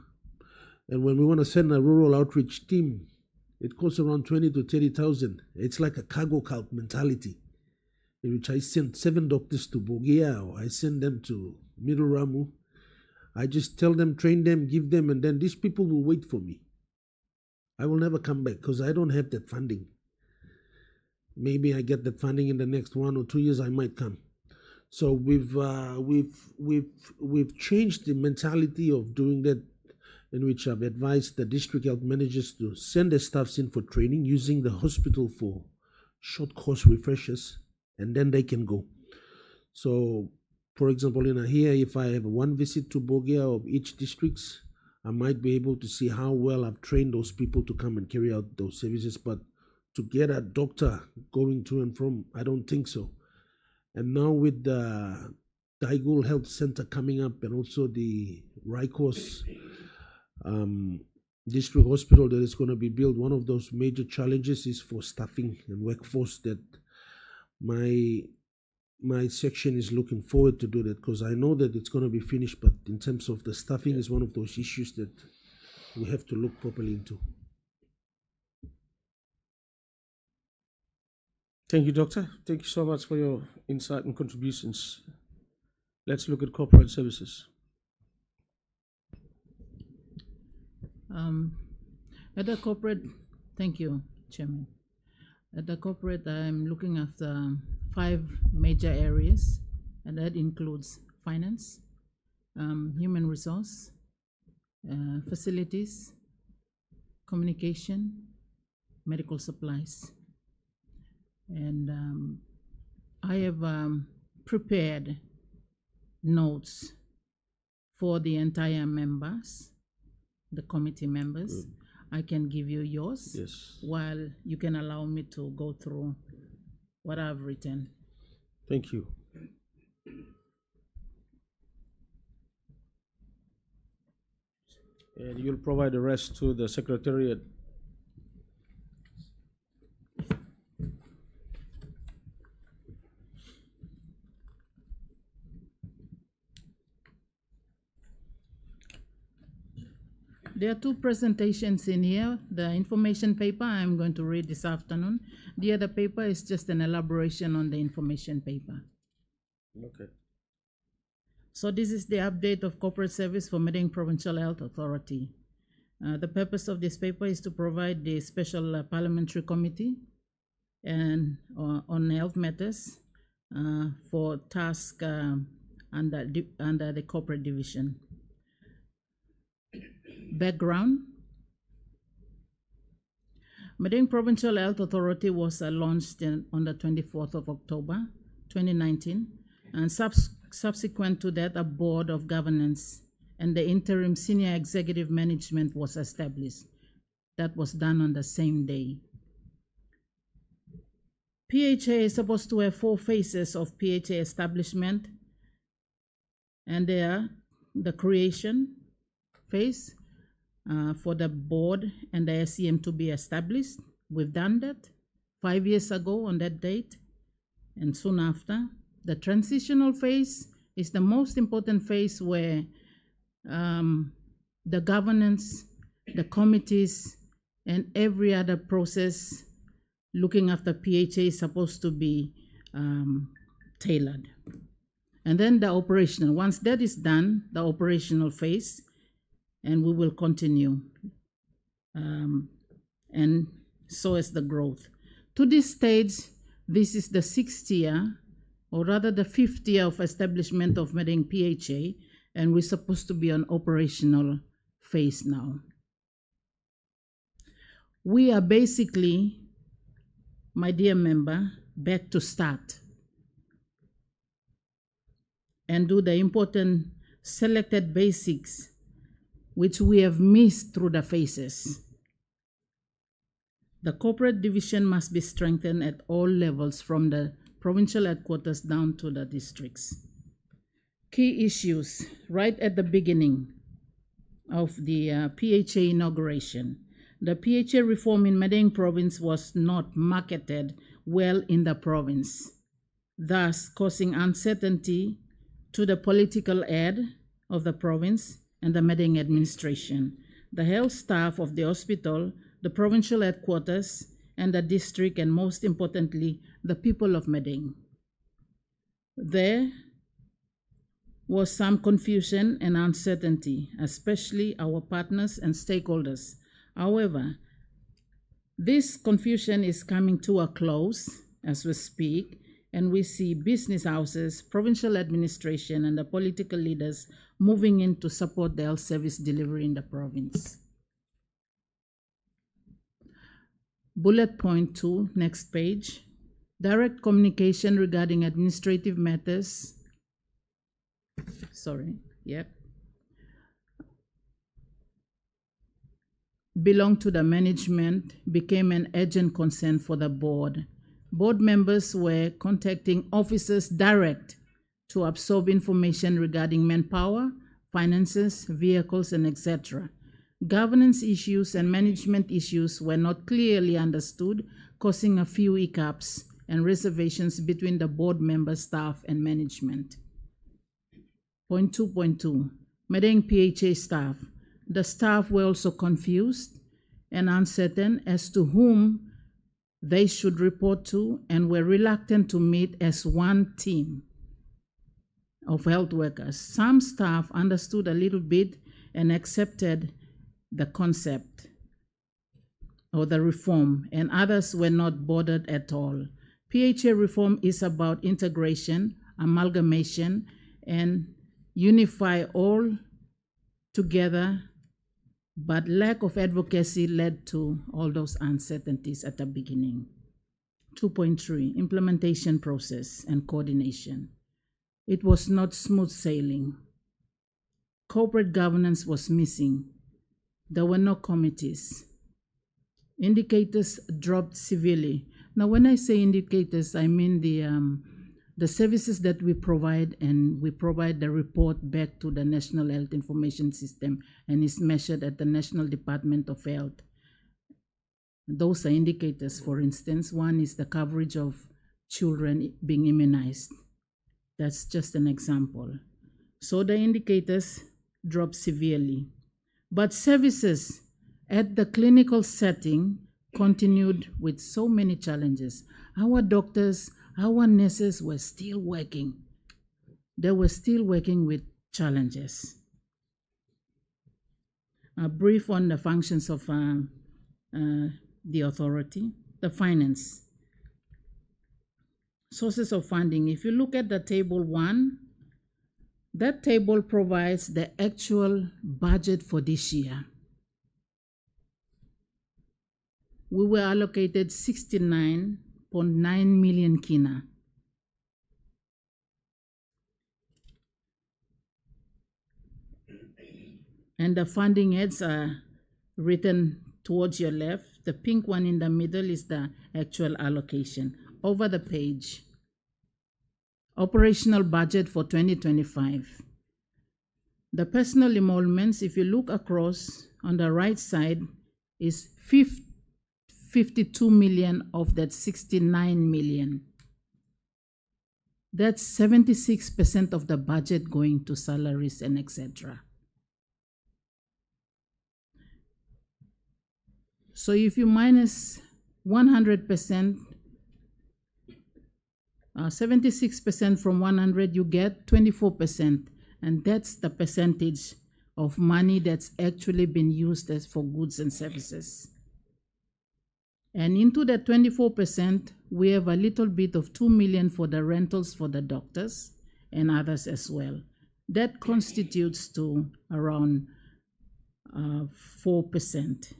and when we want to send a rural outreach team, it costs around 20 to 30,000. It's like a cargo cult mentality, in which I send 7 doctors to Bogia, or I send them to Middle Ramu. I just tell them, train them, give them, and then these people will wait for me. I will never come back because I don't have that funding. Maybe I get that funding in the next 1 or 2 years, I might come. So we've changed the mentality of doing that, in which I've advised the district health managers to send their staffs in for training using the hospital for short course refreshers, and then they can go. So, for example, here, if I have 1 visit to Bogia of each districts, I might be able to see how well I've trained those people to come and carry out those services. But to get a doctor going to and from, I don't think so. And now with the Daigul Health Center coming up, and also the Raikos district hospital that is going to be built, one of those major challenges is for staffing and workforce that my section is looking forward to do that, because I know that it's going to be finished, but in terms of the staffing is one of those issues that we have to look properly into. Thank you, Doctor. Thank you so much for your insight and contributions. Let's look at corporate services. At the corporate, thank you, Chairman. At the corporate, I'm looking after 5 major areas, and that includes finance, human resource, facilities, communication, medical supplies. And I have prepared notes for the entire members, the committee members. Good. I can give you yours, Yes. while you can allow me to go through what I've written. Thank you. And you'll provide the rest to the Secretariat. There are 2 presentations in here. The information paper I'm going to read this afternoon. The other paper is just an elaboration on the information paper. Okay. So this is the update of corporate service for Madang Provincial Health Authority. The purpose of this paper is to provide the special parliamentary committee and on health matters for task under the corporate division. Background: Madang Provincial Health Authority was launched on the 24th of October 2019, and subsequent to that, a board of governance and the interim senior executive management was established. That was done on the same day. PHA is supposed to have 4 phases of PHA establishment, and they are the creation phase, for the board and the SCM to be established. We've done that 5 years ago on that date, and soon after. The transitional phase is the most important phase, where the governance, the committees, and every other process looking after PHA is supposed to be tailored. And then the operational. Once that is done, the operational phase, and we will continue. And so is the growth. To this stage, this is the 6th year, or rather the 5th year of establishment of Madang PHA, and we're supposed to be on operational phase now. We are basically my dear member, back to start and do the important selected basics which we have missed through the phases. The corporate division must be strengthened at all levels from the provincial headquarters down to the districts. Key issues right at the beginning of the PHA inauguration. The PHA reform in Madang province was not marketed well in the province, thus causing uncertainty to the political head of the province and the Madang administration, the health staff of the hospital, the provincial headquarters, and the district, and most importantly, the people of Madang. There was some confusion and uncertainty, especially our partners and stakeholders. However, this confusion is coming to a close as we speak, and we see business houses, provincial administration, and the political leaders moving in to support the health service delivery in the province. Bullet point 2, next page. Direct communication regarding administrative matters. Belong to the management became an urgent concern for the board. Board members were contacting officers direct to absorb information regarding manpower, finances, vehicles, and etc. Governance issues and management issues were not clearly understood, causing a few hiccups and reservations between the board member, staff, and management. Point 2.2, Madang PHA staff. The staff were also confused and uncertain as to whom they should report to and were reluctant to meet as one team of health workers. Some staff understood a little bit and accepted the concept or the reform, and others were not bothered at all. PHA reform is about integration, amalgamation, and unify all together, but lack of advocacy led to all those uncertainties at the beginning. 2.3, implementation process and coordination. It was not smooth sailing. Corporate governance was missing. There were no committees. Indicators dropped severely. Now, when I say indicators, I mean the services that we provide, and we provide the report back to the National Health Information System and is measured at the National Department of Health. Those are indicators. For instance, one is the coverage of children being immunized. That's just an example. So the indicators dropped severely. But services at the clinical setting continued with so many challenges. Our doctors, our nurses were still working. They were still working with challenges. A brief on the functions of the authority. The finance. Sources of funding. If you look at the table 1, that table provides the actual budget for this year. We were allocated 69.9 million kina. And the funding heads are written towards your left. The pink one in the middle is the actual allocation. Over the page, operational budget for 2025. The personal emoluments, if you look across on the right side, is 52 million of that 69 million. That's 76% of the budget going to salaries and etc. So if you minus 100%, 76% from 100, you get 24%, and that's the percentage of money that's actually been used as for goods and services. And into that 24%, we have a little bit of 2 million for the rentals for the doctors and others as well. That constitutes to around 4%.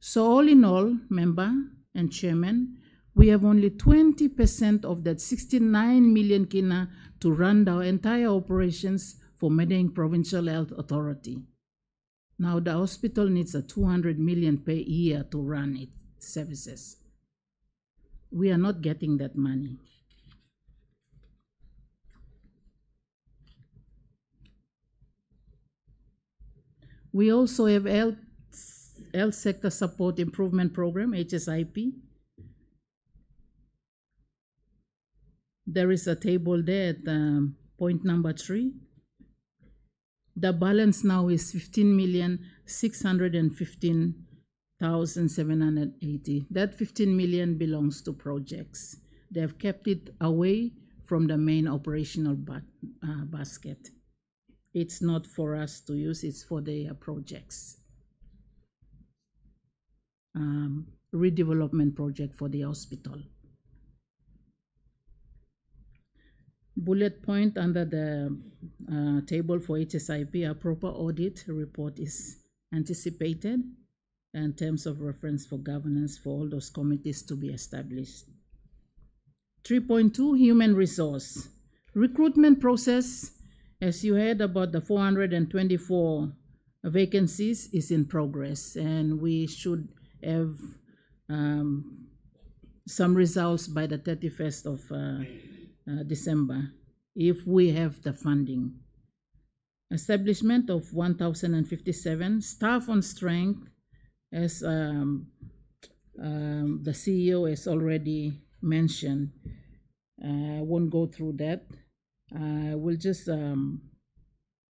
So all in all, member and chairman, We have only 20% of that 69 million kina to run our entire operations for Madang Provincial Health Authority. Now the hospital needs a 200 million per year to run its services. We are not getting that money. We also have health sector support improvement program, HSIP. There is a table there at point number 3. The balance now is 15,615,780. That 15 million belongs to projects. They have kept it away from the main operational basket. It's not for us to use, it's for the projects. Redevelopment project for the hospital. Bullet point under the table for HSIP, a proper audit report is anticipated in terms of reference for governance for all those committees to be established. 3.2, human resource. Recruitment process, as you heard about the 424 vacancies, is in progress, and we should have some results by the 31st of December, if we have the funding. Establishment of 1,057 staff on strength, as the CEO has already mentioned. I won't go through that. We'll just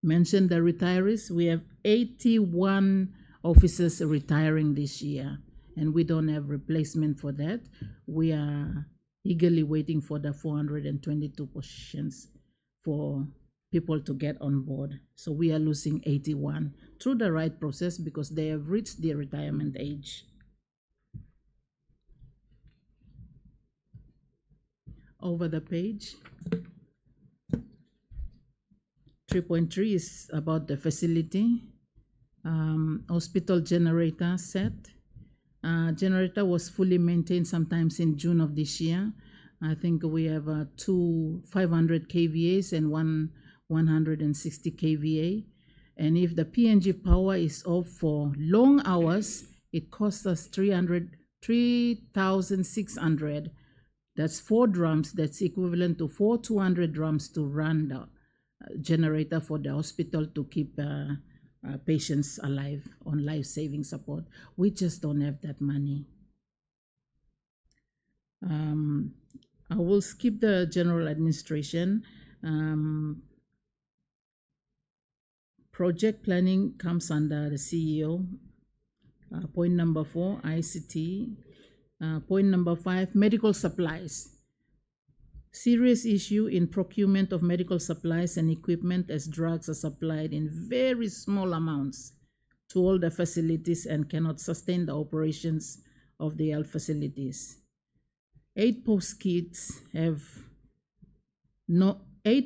mention the retirees. We have 81 officers retiring this year, and we don't have replacement for that. We are eagerly waiting for the 422 positions for people to get on board. So we are losing 81 through the right process because they have reached their retirement age. Over the page. 3.3 is about the facility. Hospital generator set. Generator was fully maintained sometimes in June of this year. I think we have two 500 kVAs and one 160 kVA. And if the PNG power is off for long hours, it costs us 3,600. That's 4 drums. That's equivalent to 4,200 drums to run the generator for the hospital to keep patients alive on life-saving support. We just don't have that money. I will skip the general administration. Project planning comes under the CEO. Point number 4, ICT. Point number 5, medical supplies. Serious issue in procurement of medical supplies and equipment, as drugs are supplied in very small amounts to all the facilities and cannot sustain the operations of the health facilities. 8 post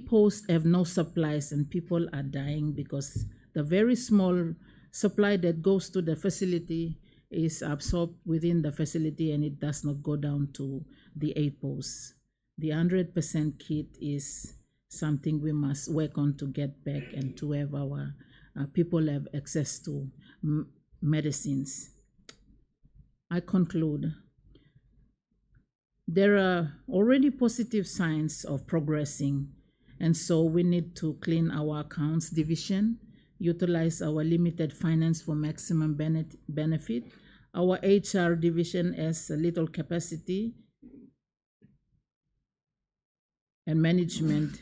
posts have no supplies, and people are dying because the very small supply that goes to the facility is absorbed within the facility and it does not go down to the 8 posts. The 100% kit is something we must work on to get back and to have our people have access to medicines. I conclude. There are already positive signs of progressing, and so we need to clean our accounts division, utilize our limited finance for maximum benefit. Our HR division has a little capacity and management,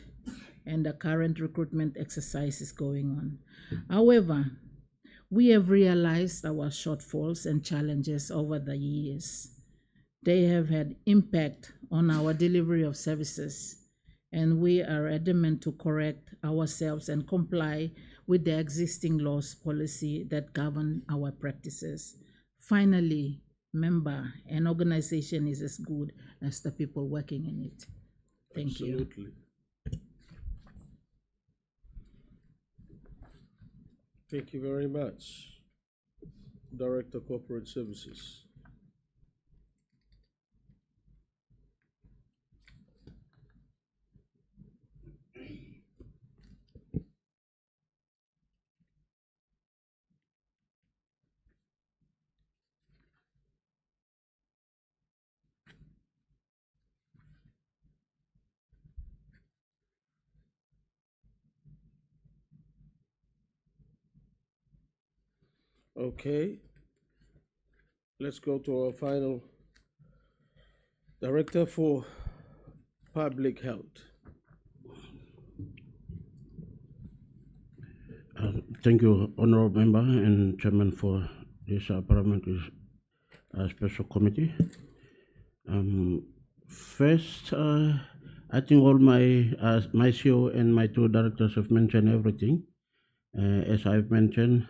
and the current recruitment exercise is going on. However, we have realized our shortfalls and challenges over the years. They have had impact on our delivery of services, and we are adamant to correct ourselves and comply with the existing laws policy that govern our practices. Finally, member, an organization is as good as the people working in it. Thank Absolutely. you. Thank you very much, Director Corporate Services. Okay. Let's go to our final Director for Public Health. Thank you, Honorable Member and Chairman, for this Parliamentary Special Committee. First, I think all my CEO and my two directors have mentioned everything. As I've mentioned,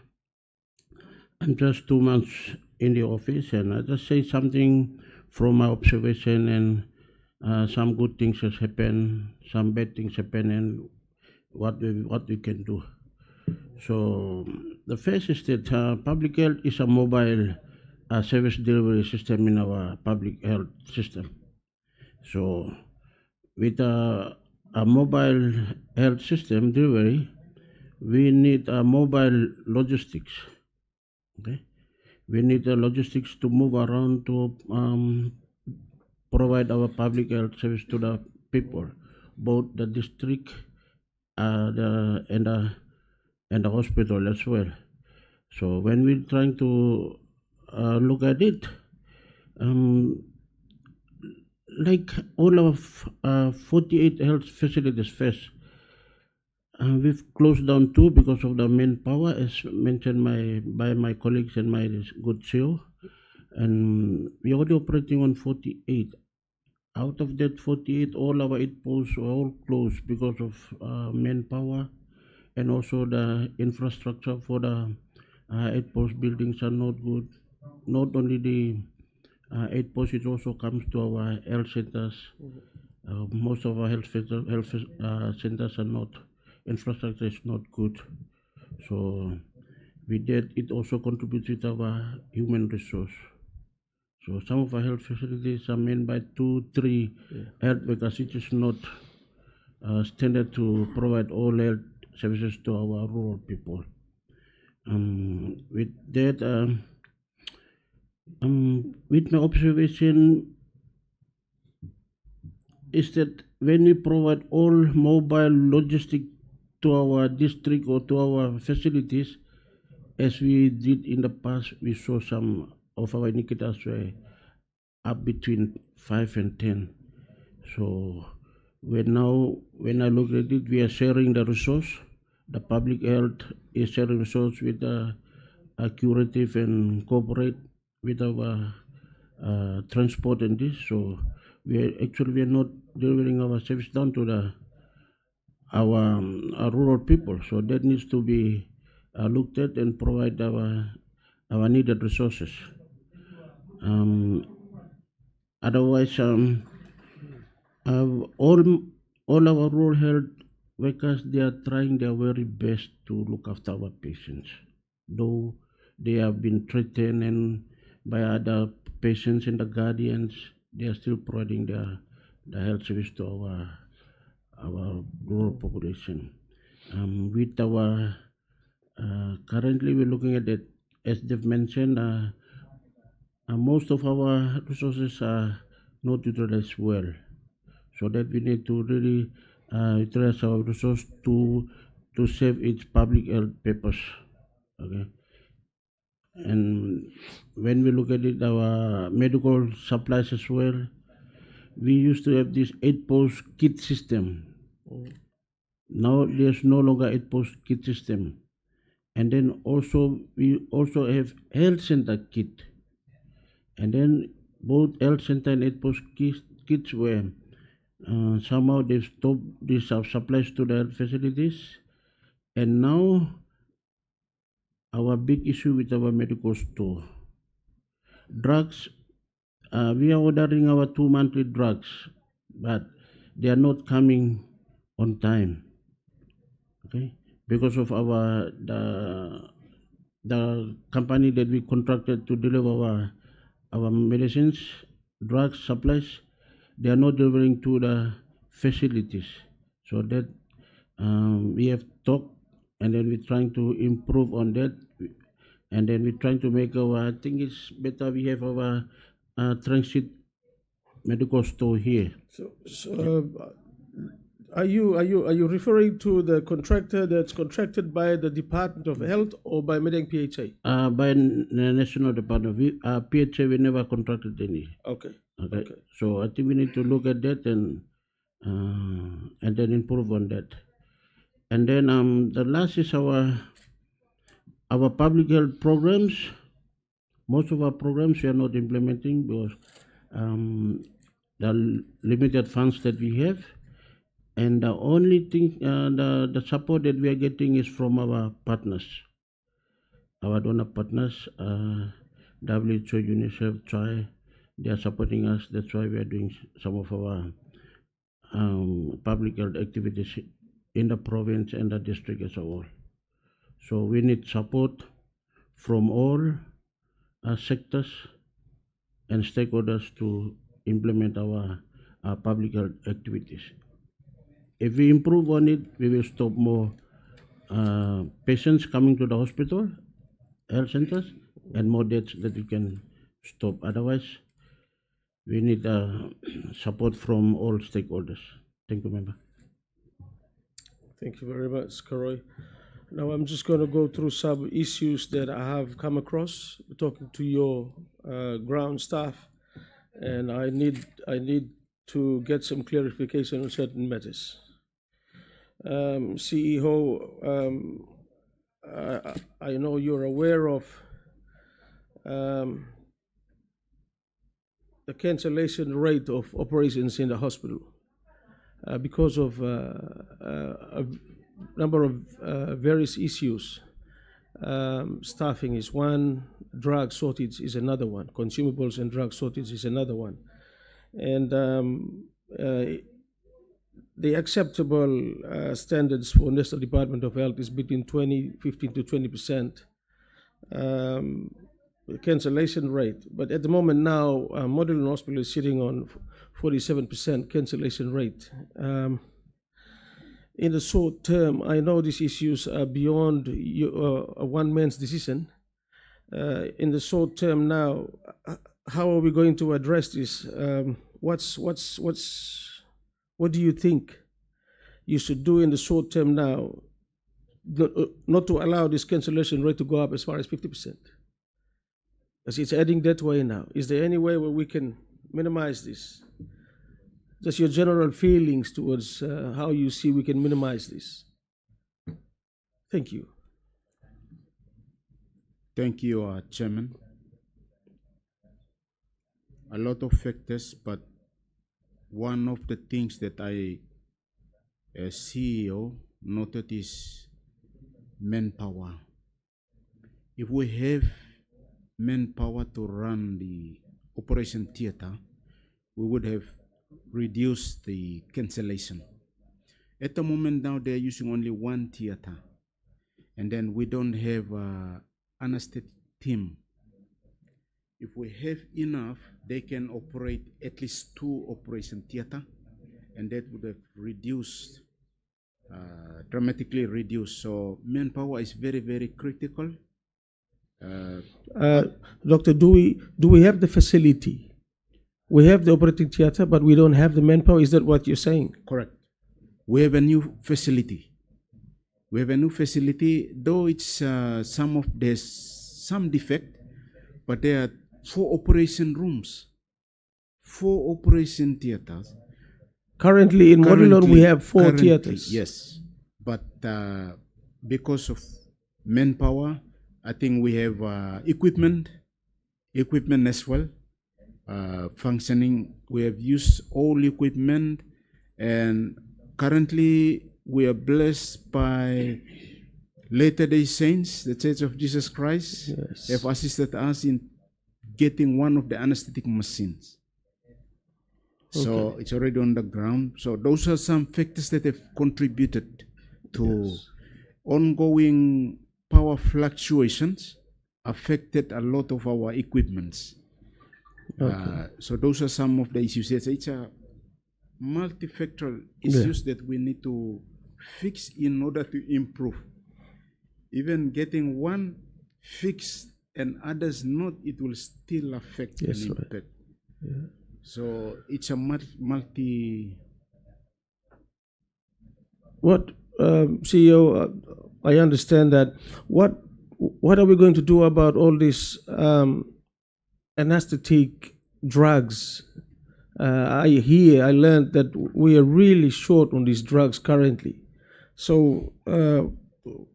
I'm just 2 months in the office, and I just say something from my observation, and some good things has happened, some bad things happen, and what we can do. So the first is that public health is a mobile service delivery system in our public health system. So with a mobile health system delivery, we need a mobile logistics. Okay, we need the logistics to move around to provide our public health service to the people, both the district and the hospital as well. So when we're trying to look at it, like all of 48 health facilities first, we've closed down 2 because of the manpower, as mentioned by my colleagues and my good CEO, and we're only operating on 48. Out of that 48, all our 8 posts were all closed because of manpower, and also the infrastructure for the 8 post buildings are not good. Not only the 8 posts, it also comes to our health centers. Most of our health centers are not, infrastructure is not good. So with that, it also contributes with our human resource. So some of our health facilities are manned by 2-3 health workers, which is not standard to provide all health services to our rural people. With that, with my observation is that when we provide all mobile logistic to our district or to our facilities, as we did in the past, we saw some of our indicators were up between 5 and 10. So when I look at it, we are sharing the resource. The public health is sharing resource with the curative and cooperate with our transport and this. So we are not delivering our service down to our rural people. So that needs to be looked at and provide our needed resources. Otherwise, all our rural health workers, they are trying their very best to look after our patients, though they have been threatened and by other patients and the guardians. They are still providing the health service to our rural population. With our currently, we're looking at it, as they've mentioned. Most of our resources are not utilized well, so that we need to really utilize our resource to save its public health purpose. Okay, and when we look at it, our medical supplies as well, we used to have this 8 post kit system. Now there's no longer 8 post kit system, and then also we also have health center kit. And then both health center and 8 post kits were somehow they've stopped these supplies to the health facilities. And now our big issue with our medical store drugs, we are ordering our 2 monthly drugs, but they are not coming on time. Okay, because of the company that we contracted to deliver our medicines, drugs, supplies, they are not delivering to the facilities. So that we have talked, and then we're trying to improve on that, and then we're trying to make I think it's better we have our transit medical store here. So Are you referring to the contractor that's contracted by the Department of Health or by Madang PHA? By the National Department of PHA, we never contracted any. Okay. Okay. So I think we need to look at that and then improve on that. And then the last is our public health programs. Most of our programs we are not implementing because the limited funds that we have. And the only thing, the support that we are getting is from our partners, our donor partners, WHO, UNICEF, TRI, they are supporting us. That's why we are doing some of our public health activities in the province and the district as a whole. So we need support from all sectors and stakeholders to implement our public health activities. If we improve on it, we will stop more patients coming to the hospital, health centers, and more deaths that we can stop. Otherwise, we need support from all stakeholders. Thank you, member. Thank you very much, Karoy. Now I'm just going to go through some issues that I have come across talking to your ground staff, and I need to get some clarification on certain matters. CEO, I know you're aware of the cancellation rate of operations in the hospital because of a number of various issues. Staffing is one, drug shortage is another one, consumables and drug shortage is another one. And the acceptable standards for National Department of Health is between 15 to 20% cancellation rate. But at the moment now, Model Hospital is sitting on 47% cancellation rate. In the short term, I know these issues are beyond one man's decision. In the short term now, how are we going to address this? What do you think you should do in the short term now, not to allow this cancellation rate to go up as far as 50%? Because it's heading that way now. Is there any way where we can minimize this? Just your general feelings towards how you see we can minimize this. Thank you. Thank you, Chairman. A lot of factors, but one of the things that I, as CEO, noted is manpower. If we have manpower to run the operation theater, we would have reduced the cancellation. At the moment now, they're using only one theater, and then we don't have an anesthetic team. If we have enough, they can operate at least 2 operation theater, and that would have reduced, dramatically reduced. So manpower is very, very critical. Doctor, do we have the facility? We have the operating theater, but we don't have the manpower. Is that what you're saying? Correct. We have a new facility. We have a new facility, though it's there's some defect, but there are 4 operation rooms, 4 operation theaters. Currently in Modulon we have 4 theaters. Yes, but because of manpower, I think we have equipment as well, functioning. We have used all equipment, and currently we are blessed by Latter-day Saints, the Church of Jesus Christ, Yes. have assisted us in getting one of the anesthetic machines. So it's already on the ground. So those are some factors that have contributed to ongoing power fluctuations, affected a lot of our equipments. So those are some of the issues. It's a multifactorial issues that we need to fix in order to improve. Even getting one fixed and others not, it will still affect and impact. Right. Yeah. So it's a multi CEO, I understand that. What are we going to do about all these anesthetic drugs? I learned that we are really short on these drugs currently. So,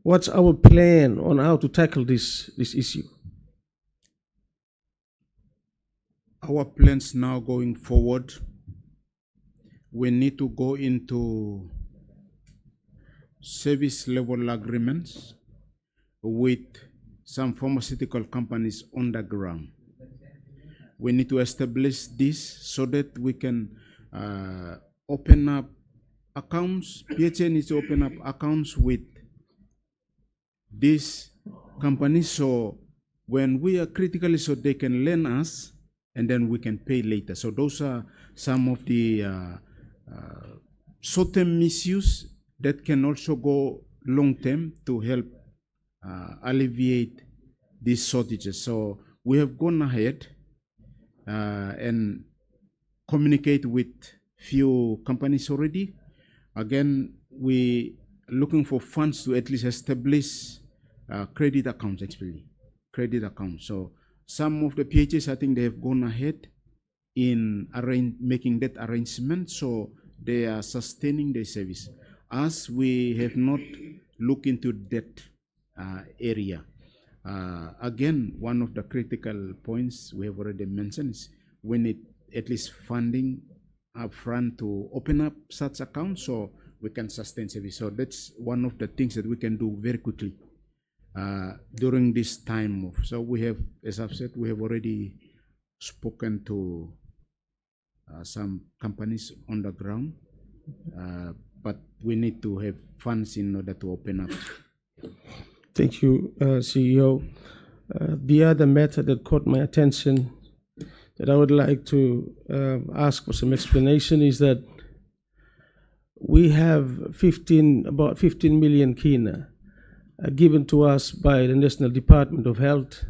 what's our plan on how to tackle this issue? Our plans now going forward, we need to go into service level agreements with some pharmaceutical companies on the ground. We need to establish this so that we can open up accounts. PHA needs to open up accounts with these companies, so when we are critically, so they can lend us and then we can pay later. So those are some of the short-term issues that can also go long-term to help alleviate these shortages. So we have gone ahead and communicate with few companies already. Again, we looking for funds to at least establish credit accounts, actually, credit accounts. So some of the PHs, I think they have gone ahead in making that arrangement, so they are sustaining their service. As we have not looked into that area. Again, one of the critical points we have already mentioned is we need at least funding upfront to open up such accounts so we can sustain service. So that's one of the things that we can do very quickly during this time. So we have, as I've said, we have already spoken to some companies on the ground, but we need to have funds in order to open up. Thank you, CEO. The other matter that caught my attention that I would like to ask for some explanation is that we have about 15 million kina given to us by the National Department of Health.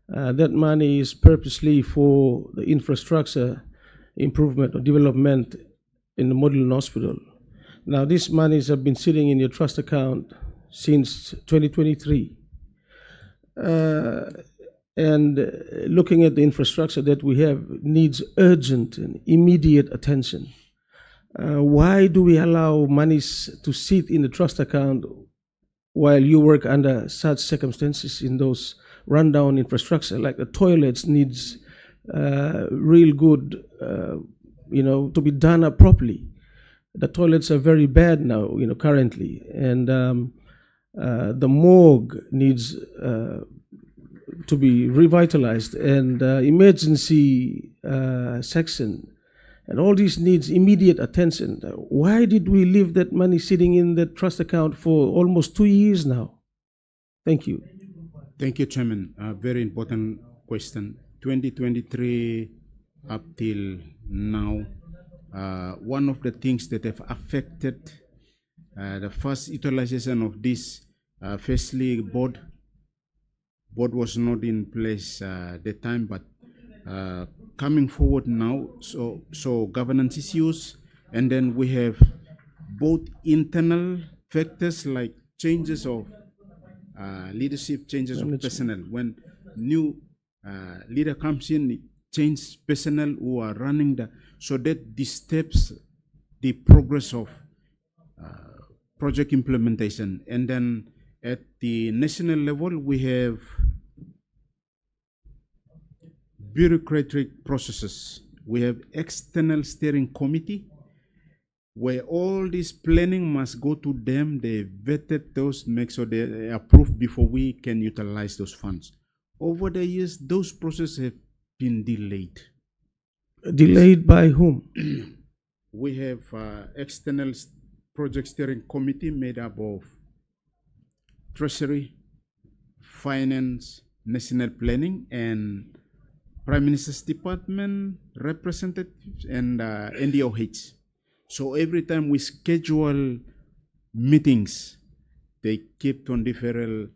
That money is purposely for the infrastructure improvement or development in the Model Hospital. Now, these monies have been sitting in your trust account since 2023. And looking at the infrastructure that we have needs urgent and immediate attention. Why do we allow monies to sit in the trust account while you work under such circumstances in those rundown infrastructure? Like the toilets needs real good, to be done up properly. The toilets are very bad now, currently, and the morgue needs to be revitalized, and emergency section, and all these needs immediate attention. Why did we leave that money sitting in the trust account for almost 2 years now? Thank you. Thank you, Chairman. Very important question. 2023 up till now, one of the things that have affected the first utilization of this, firstly, board was not in place at the time, but coming forward now, so governance issues, and then we have both internal factors like changes of leadership, changes of personnel. When new leader comes in, change personnel who are running so that disturbs the progress of project implementation. And then at the national level, we have bureaucratic processes. We have external steering committee where all this planning must go to them. They vetted those, make sure they approve before we can utilize those funds. Over the years, those processes have been delayed. Delayed by whom? We have external project steering committee made up of Treasury, Finance, National Planning, and Prime Minister's Department representatives, and NDOH. So every time we schedule meetings, they kept on deferral,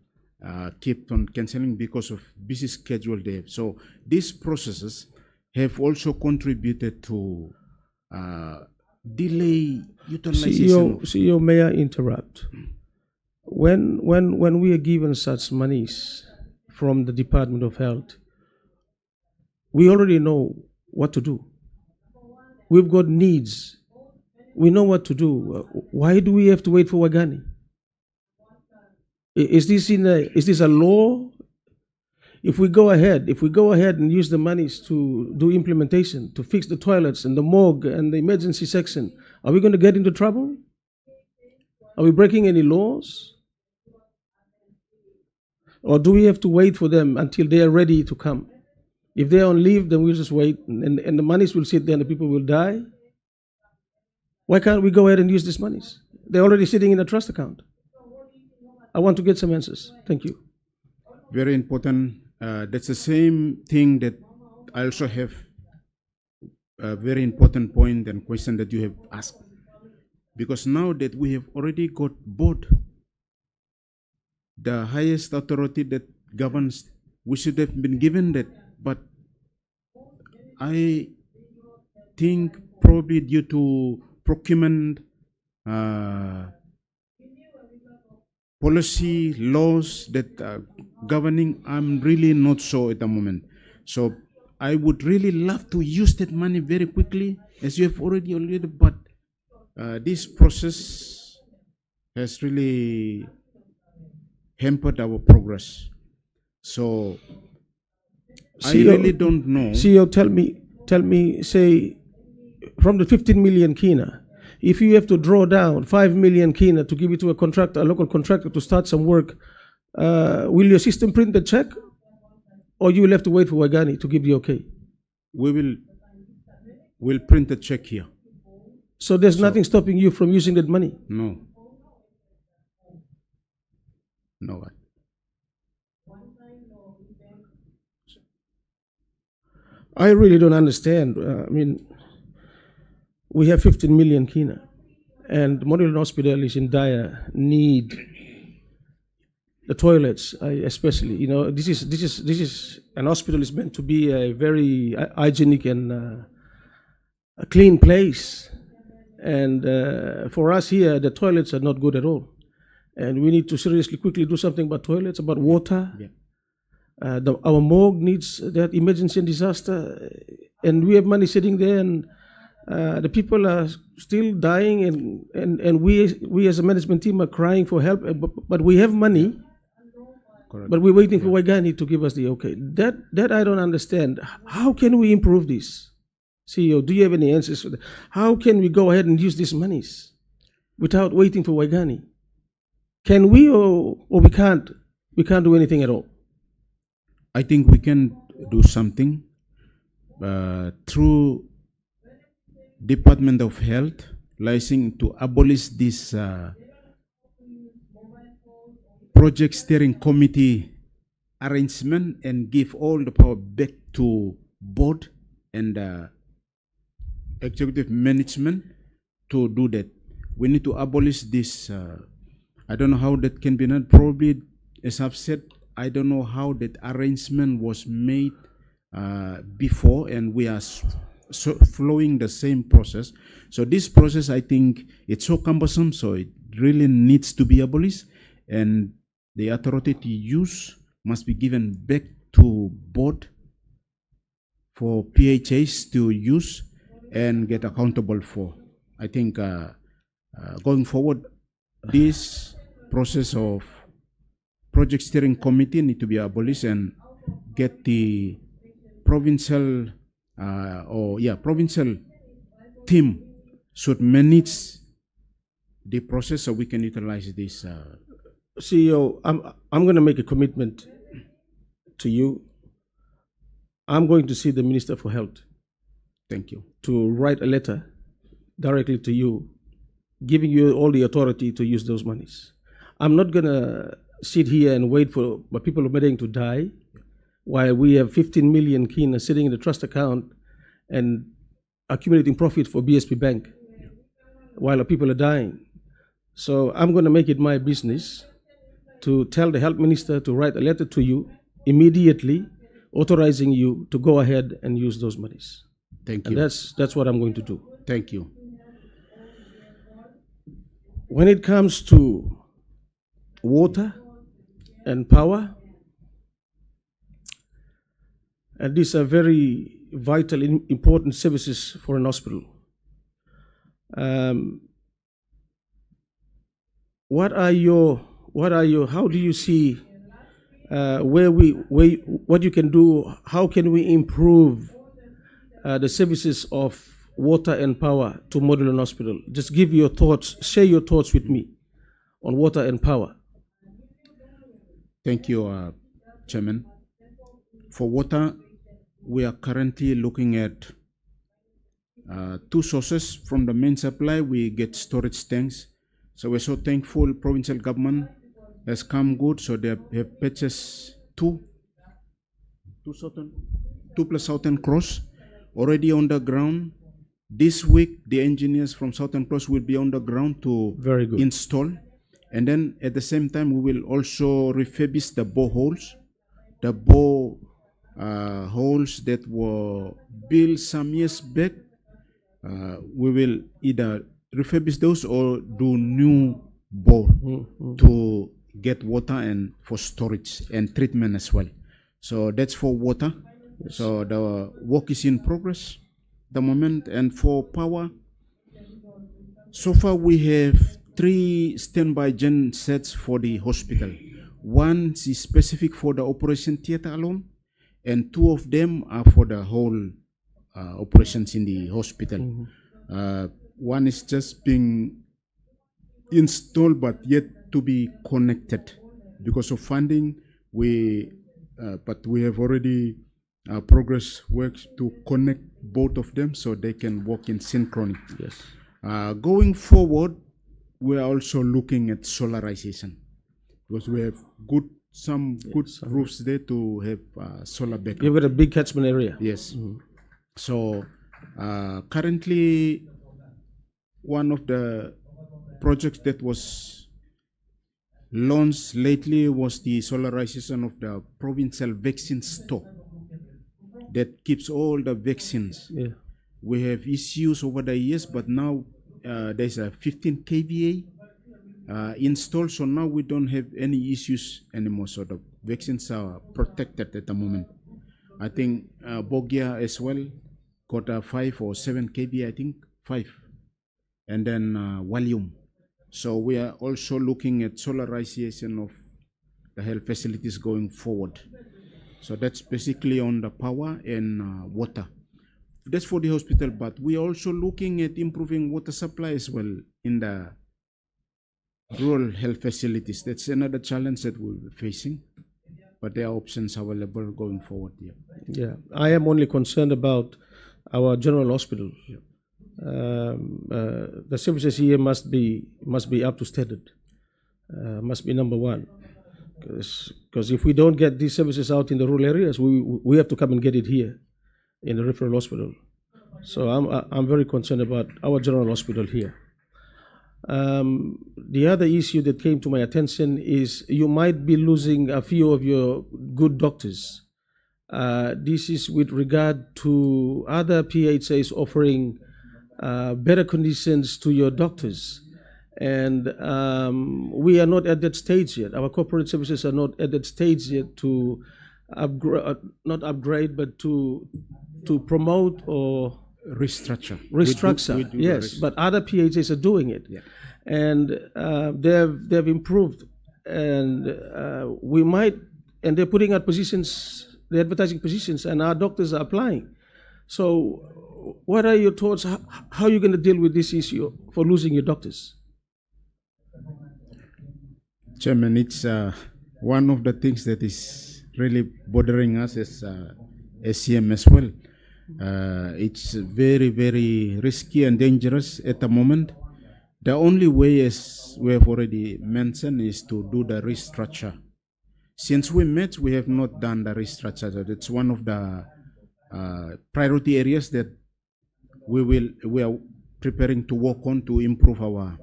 kept on cancelling because of busy schedule they have. So these processes have also contributed to delay utilization. CEO, may I interrupt? When we are given such monies from the Department of Health, we already know what to do. We've got needs. We know what to do. Why do we have to wait for Wagani? Is this a law? If we go ahead and use the monies to do implementation, to fix the toilets and the morgue and the emergency section, are we going to get into trouble? Are we breaking any laws? Or do we have to wait for them until they are ready to come? If they're on leave, then we'll just wait and the monies will sit there and the people will die. Why can't we go ahead and use these monies? They're already sitting in a trust account. I want to get some answers. Thank you. Very important. That's the same thing that I also have a very important point and question that you have asked. Because now that we have already got board, the highest authority that governs, we should have been given that. But I think probably due to procurement policy laws that governing, I'm really not sure at the moment. So I would really love to use that money very quickly, as you have already, but this process has really hampered our progress. So CEO, I really don't know. CEO, tell me, say, from the 15 million kina, if you have to draw down 5 million kina to give it to a local contractor to start some work, will your system print the check, or you will have to wait for Wagani to give the okay? We'll print the check here. So there's nothing stopping you from using that money? No. No. I really don't understand. I mean, we have 15 million kina, and Model Hospital is in dire need. The toilets, especially, you know, this is an hospital is meant to be a very hygienic and a clean place, and for us here, the toilets are not good at all, and we need to seriously, quickly do something about toilets, about water. Yeah. Our morgue needs that emergency and disaster, and we have money sitting there, and the people are still dying, and we as a management team are crying for help, but we have money. Correct. But we're waiting for Waigani to give us the okay. That I don't understand. How can we improve this? CEO, do you have any answers for that? How can we go ahead and use these monies without waiting for Waigani? Can we or we can't? We can't do anything at all. I think we can do something through Department of Health licensing to abolish this project steering committee arrangement and give all the power back to board and executive management to do that. We need to abolish this. I don't know how that can be done. Probably, as I've said, I don't know how that arrangement was made before, and we are following the same process. So this process, I think, it's so cumbersome, so it really needs to be abolished, and the authority to use must be given back to board for PHAs to use and get accountable for. I think going forward, this process of project steering committee need to be abolished and get the provincial provincial team should manage the process so we can utilize this. CEO, I'm going to make a commitment to you. I'm going to see the Minister for Health. Thank you. To write a letter directly to you, giving you all the authority to use those monies. I'm not going to sit here and wait for people of Madang to die while we have 15 million kina sitting in the trust account and accumulating profit for BSP Bank while the people are dying. So I'm going to make it my business to tell the health minister to write a letter to you immediately authorizing you to go ahead and use those monies. Thank you. And that's what I'm going to do. Thank you. when it comes to water and power, and these are very vital, important services for an hospital. How do you see what you can do? How can we improve the services of water and power to Model Hospital? Just give your thoughts, share your thoughts with me on water and power. Thank you, Chairman. For water, we are currently looking at two sources. From the main supply, we get storage tanks. So we're so thankful provincial government has come good. So they have purchased two plus Southern Cross already on the ground. This week, the engineers from Southern Cross will be on the ground to install. And then at the same time, we will also refurbish the boreholes. The holes that were built some years back, we will either refurbish those or do new bore to get water and for storage and treatment as well. So that's for water. Yes. So the work is in progress at the moment. And for power, so far we have 3 standby gen sets for the hospital. One is specific for the operation theater alone, and 2 of them are for the whole operations in the hospital. One is just being installed but yet to be connected because of funding. But we have already progress works to connect both of them so they can work in synchrony. Yes. Going forward, we are also looking at solarization because we have some good roofs there to have solar backup. You've got a big catchment area. Yes. So currently, one of the projects that was launched lately was the solarization of the provincial vaccine store that keeps all the vaccines. Yeah. We have issues over the years, but now there's a 15 kVA installed, so now we don't have any issues anymore. So the vaccines are protected at the moment. I think Bogia as well got a 5 or 7 kVA, I think 5, and then Valium. So we are also looking at solarization of the health facilities going forward. So that's basically on the power and water. That's for the hospital, but we are also looking at improving water supply as well in the rural health facilities. That's another challenge that we'll be facing, but there are options available going forward. Yeah, I am only concerned about our general hospital. Yeah. The services here must be up to standard. Must be number one, because if we don't get these services out in the rural areas, we have to come and get it here in the referral hospital. So I'm very concerned about our general hospital here. The other issue that came to my attention is you might be losing a few of your good doctors. This is with regard to other PHAs offering better conditions to your doctors. And we are not at that stage yet. Our corporate services are not at that stage yet to not upgrade, but to promote or restructure. Yes, but other PHAs are doing it. Yeah. And they've improved, and they're putting out positions, they're advertising positions, and our doctors are applying. So what are your thoughts? How are you going to deal with this issue for losing your doctors? Chairman, it's one of the things that is really bothering us as SCM as well. It's very, very risky and dangerous at the moment. The only way, as we have already mentioned, is to do the restructure. Since we met, we have not done the restructure. So it's one of the priority areas that we are preparing to work on to improve our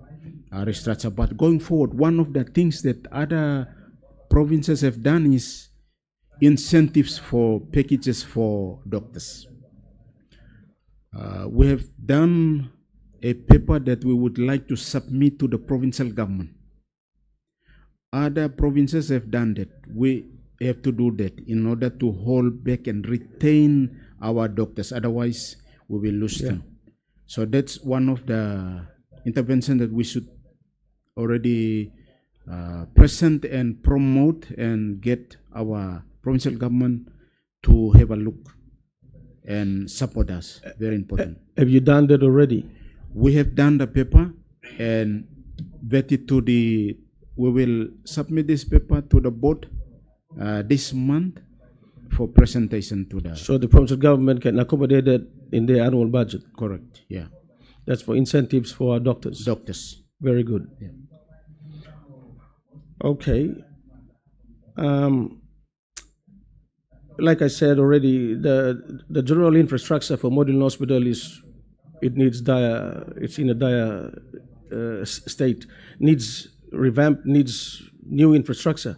restructure. But going forward, one of the things that other provinces have done is incentives for packages for doctors. We have done a paper that we would like to submit to the provincial government. Other provinces have done that. We have to do that in order to hold back and retain our doctors. Otherwise, we will lose them. So that's one of the interventions that we should already present and promote and get our provincial government to have a look and support us. Very important. Have you done that already? We have done the paper and vetted to the. We will submit this paper to the board this month for presentation to the. So the provincial government can accommodate that in their annual budget. Correct. Yeah. That's for incentives for our doctors. Doctors. Very good. Yeah. Okay. Like I said already, the general infrastructure for Model Hospital it's in a dire state. Needs revamp, needs new infrastructure.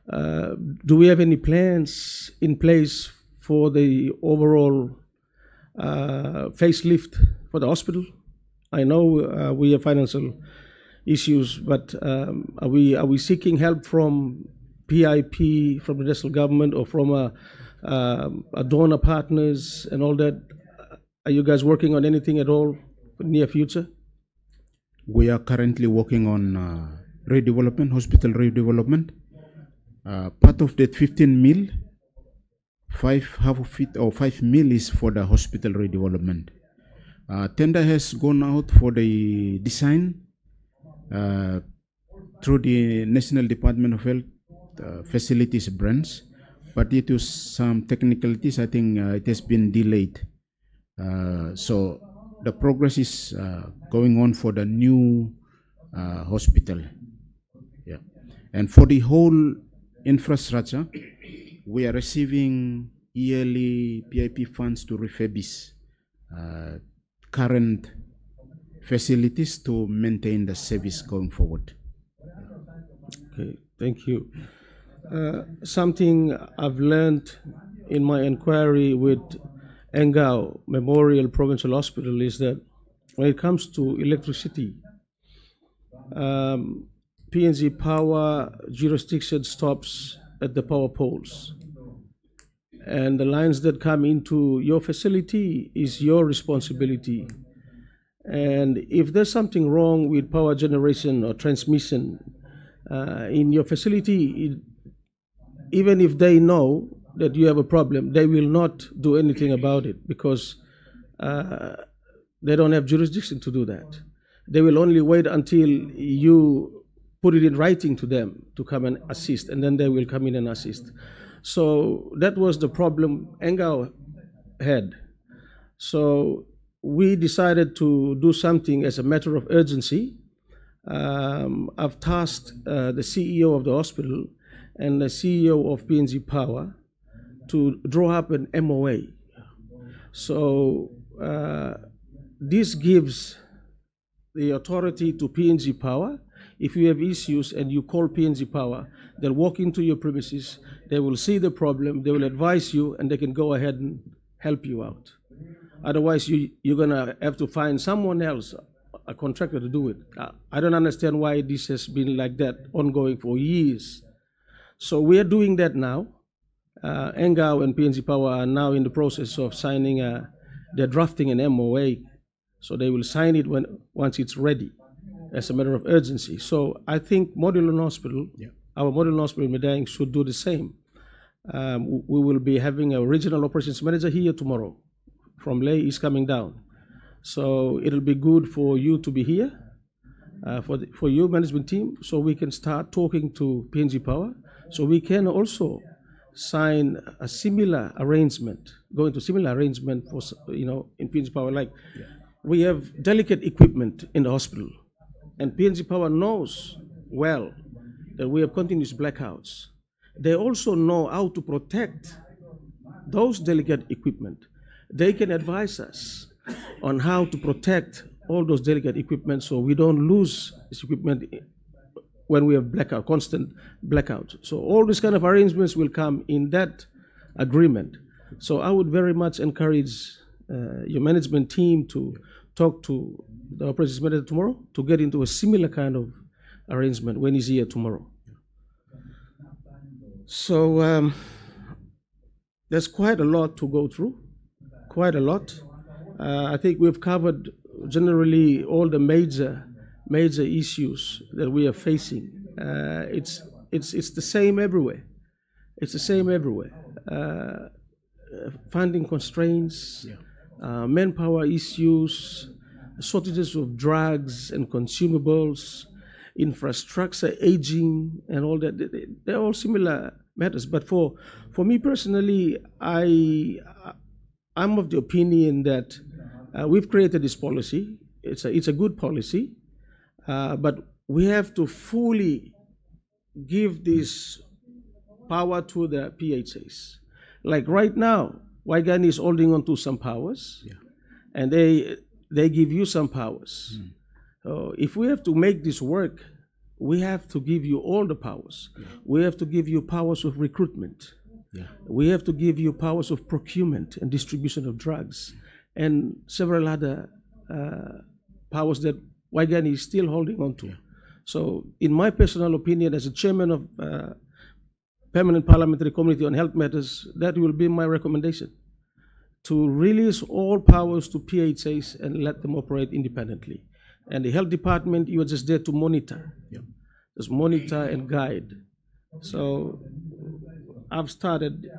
Do we have any plans in place for the overall facelift for the hospital? I know we have financial issues, but are we seeking help from PIP, from the national government, or from a donor partners and all that? Are you guys working on anything at all for near future? We are currently working on redevelopment, hospital redevelopment. Part of that 15 mil, half of it, or 5 mil is for the hospital redevelopment. Tender has gone out for the design through the National Department of Health facilities branch, but due to some technicalities, I think it has been delayed. So the progress is going on for the new hospital. Yeah, and for the whole infrastructure, we are receiving yearly PIP funds to refurbish current facilities to maintain the service going forward. Okay, thank you. Something I've learned in my inquiry with Engau Memorial Provincial Hospital is that when it comes to electricity, PNG Power jurisdiction stops at the power poles. And the lines that come into your facility is your responsibility. And if there's something wrong with power generation or transmission in your facility, even if they know that you have a problem, they will not do anything about it because they don't have jurisdiction to do that. They will only wait until you put it in writing to them to come and assist, and then they will come in and assist. So that was the problem Engau had. So we decided to do something as a matter of urgency. I've tasked the CEO of the hospital and the CEO of PNG Power to draw up an MOA. So this gives the authority to PNG Power. If you have issues and you call PNG Power, they'll walk into your premises, they will see the problem, they will advise you, and they can go ahead and help you out. Otherwise, you're going to have to find someone else, a contractor, to do it. I don't understand why this has been like that, ongoing for years. So we are doing that now. Engau and PNG Power are now in the process of signing, they're drafting an MOA. So they will sign it once it's ready, as a matter of urgency. So I think Modular Hospital, our Modular Hospital in Madang should do the same. We will be having a regional operations manager here tomorrow. From Ley is coming down. So it'll be good for you to be here, for your management team, so we can start talking to PNG Power, so we can also sign a similar arrangement, go into similar arrangement for, in PNG Power. Like, we have delicate equipment in the hospital, and PNG Power knows well that we have continuous blackouts. They also know how to protect those delicate equipment. They can advise us on how to protect all those delicate equipment so we don't lose this equipment when we have blackout, constant blackout. So all these kind of arrangements will come in that agreement. So I would very much encourage your management team to talk to the operations manager tomorrow to get into a similar kind of arrangement when he's here tomorrow. So there's quite a lot to go through, quite a lot. I think we've covered generally all the major issues that we are facing. It's the same everywhere. It's the same everywhere. Funding constraints, manpower issues, shortages of drugs and consumables, infrastructure aging, and all that. They're all similar matters. But for me personally, I'm of the opinion that we've created this policy. It's a good policy, but we have to fully give this power to the PHAs. Like right now, Waigani is holding on to some powers, and they give you some powers. So if we have to make this work, we have to give you all the powers. We have to give you powers of recruitment. We have to give you powers of procurement and distribution of drugs, and several other powers that Waigani is still holding on to. So in my personal opinion, as a chairman of Permanent Parliamentary Committee on Health Matters, that will be my recommendation, to release all powers to PHAs and let them operate independently. And the health department, you are just there to monitor. Just monitor and guide. So I've started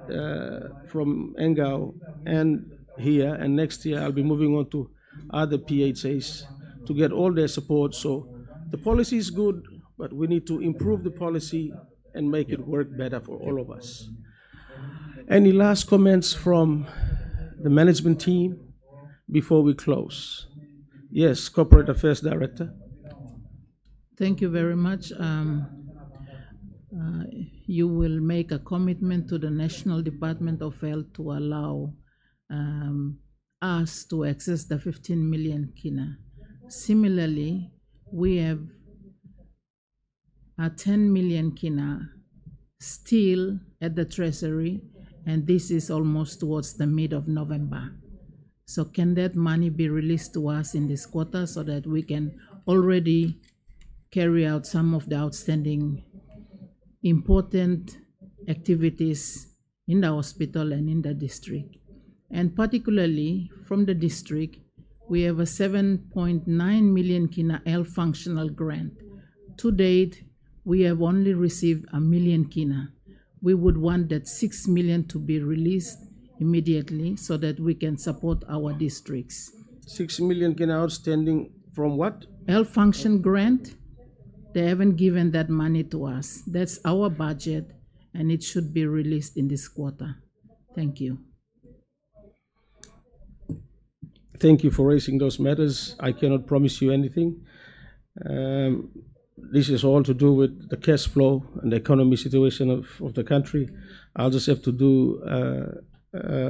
from Engau and here, and next year I'll be moving on to other PHAs to get all their support. So the policy is good, but we need to improve the policy and make it work better for all of us. Any last comments from the management team before we close? Yes, Corporate Affairs Director. Thank you very much. You will make a commitment to the National Department of Health to allow us to access the 15 million kina. Similarly, we have a 10 million kina still at the Treasury, and this is almost towards the mid of November. So can that money be released to us in this quarter so that we can already carry out some of the outstanding important activities in the hospital and in the district? And particularly from the district, we have a 7.9 million kina L functional grant. To date, we have only received 1 million kina. We would want that 6 million to be released immediately so that we can support our districts. 6 million kina outstanding from what? L function grant. They haven't given that money to us. That's our budget, and it should be released in this quarter. Thank you. Thank you for raising those matters. I cannot promise you anything. This is all to do with the cash flow and the economy situation of the country. I'll just have to do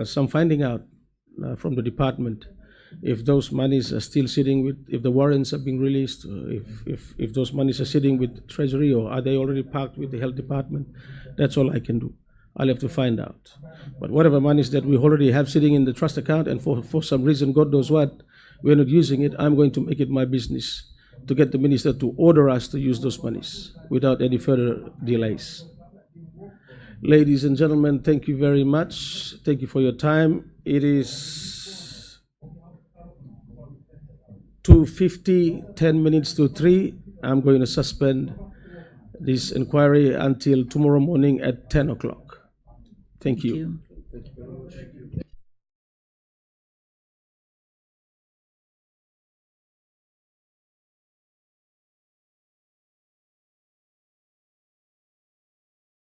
some finding out from the department if those monies are still sitting with, if the warrants are being released, if those monies are sitting with Treasury, or are they already parked with the health department. That's all I can do. I'll have to find out. But whatever monies that we already have sitting in the trust account, and for some reason, God knows what, we're not using it, I'm going to make it my business to get the minister to order us to use those monies without any further delays. Ladies and gentlemen, thank you very much. Thank you for your time. It is 2:50, 10 minutes to 3. I'm going to suspend this inquiry until tomorrow morning at 10 o'clock. Thank you. Thank you.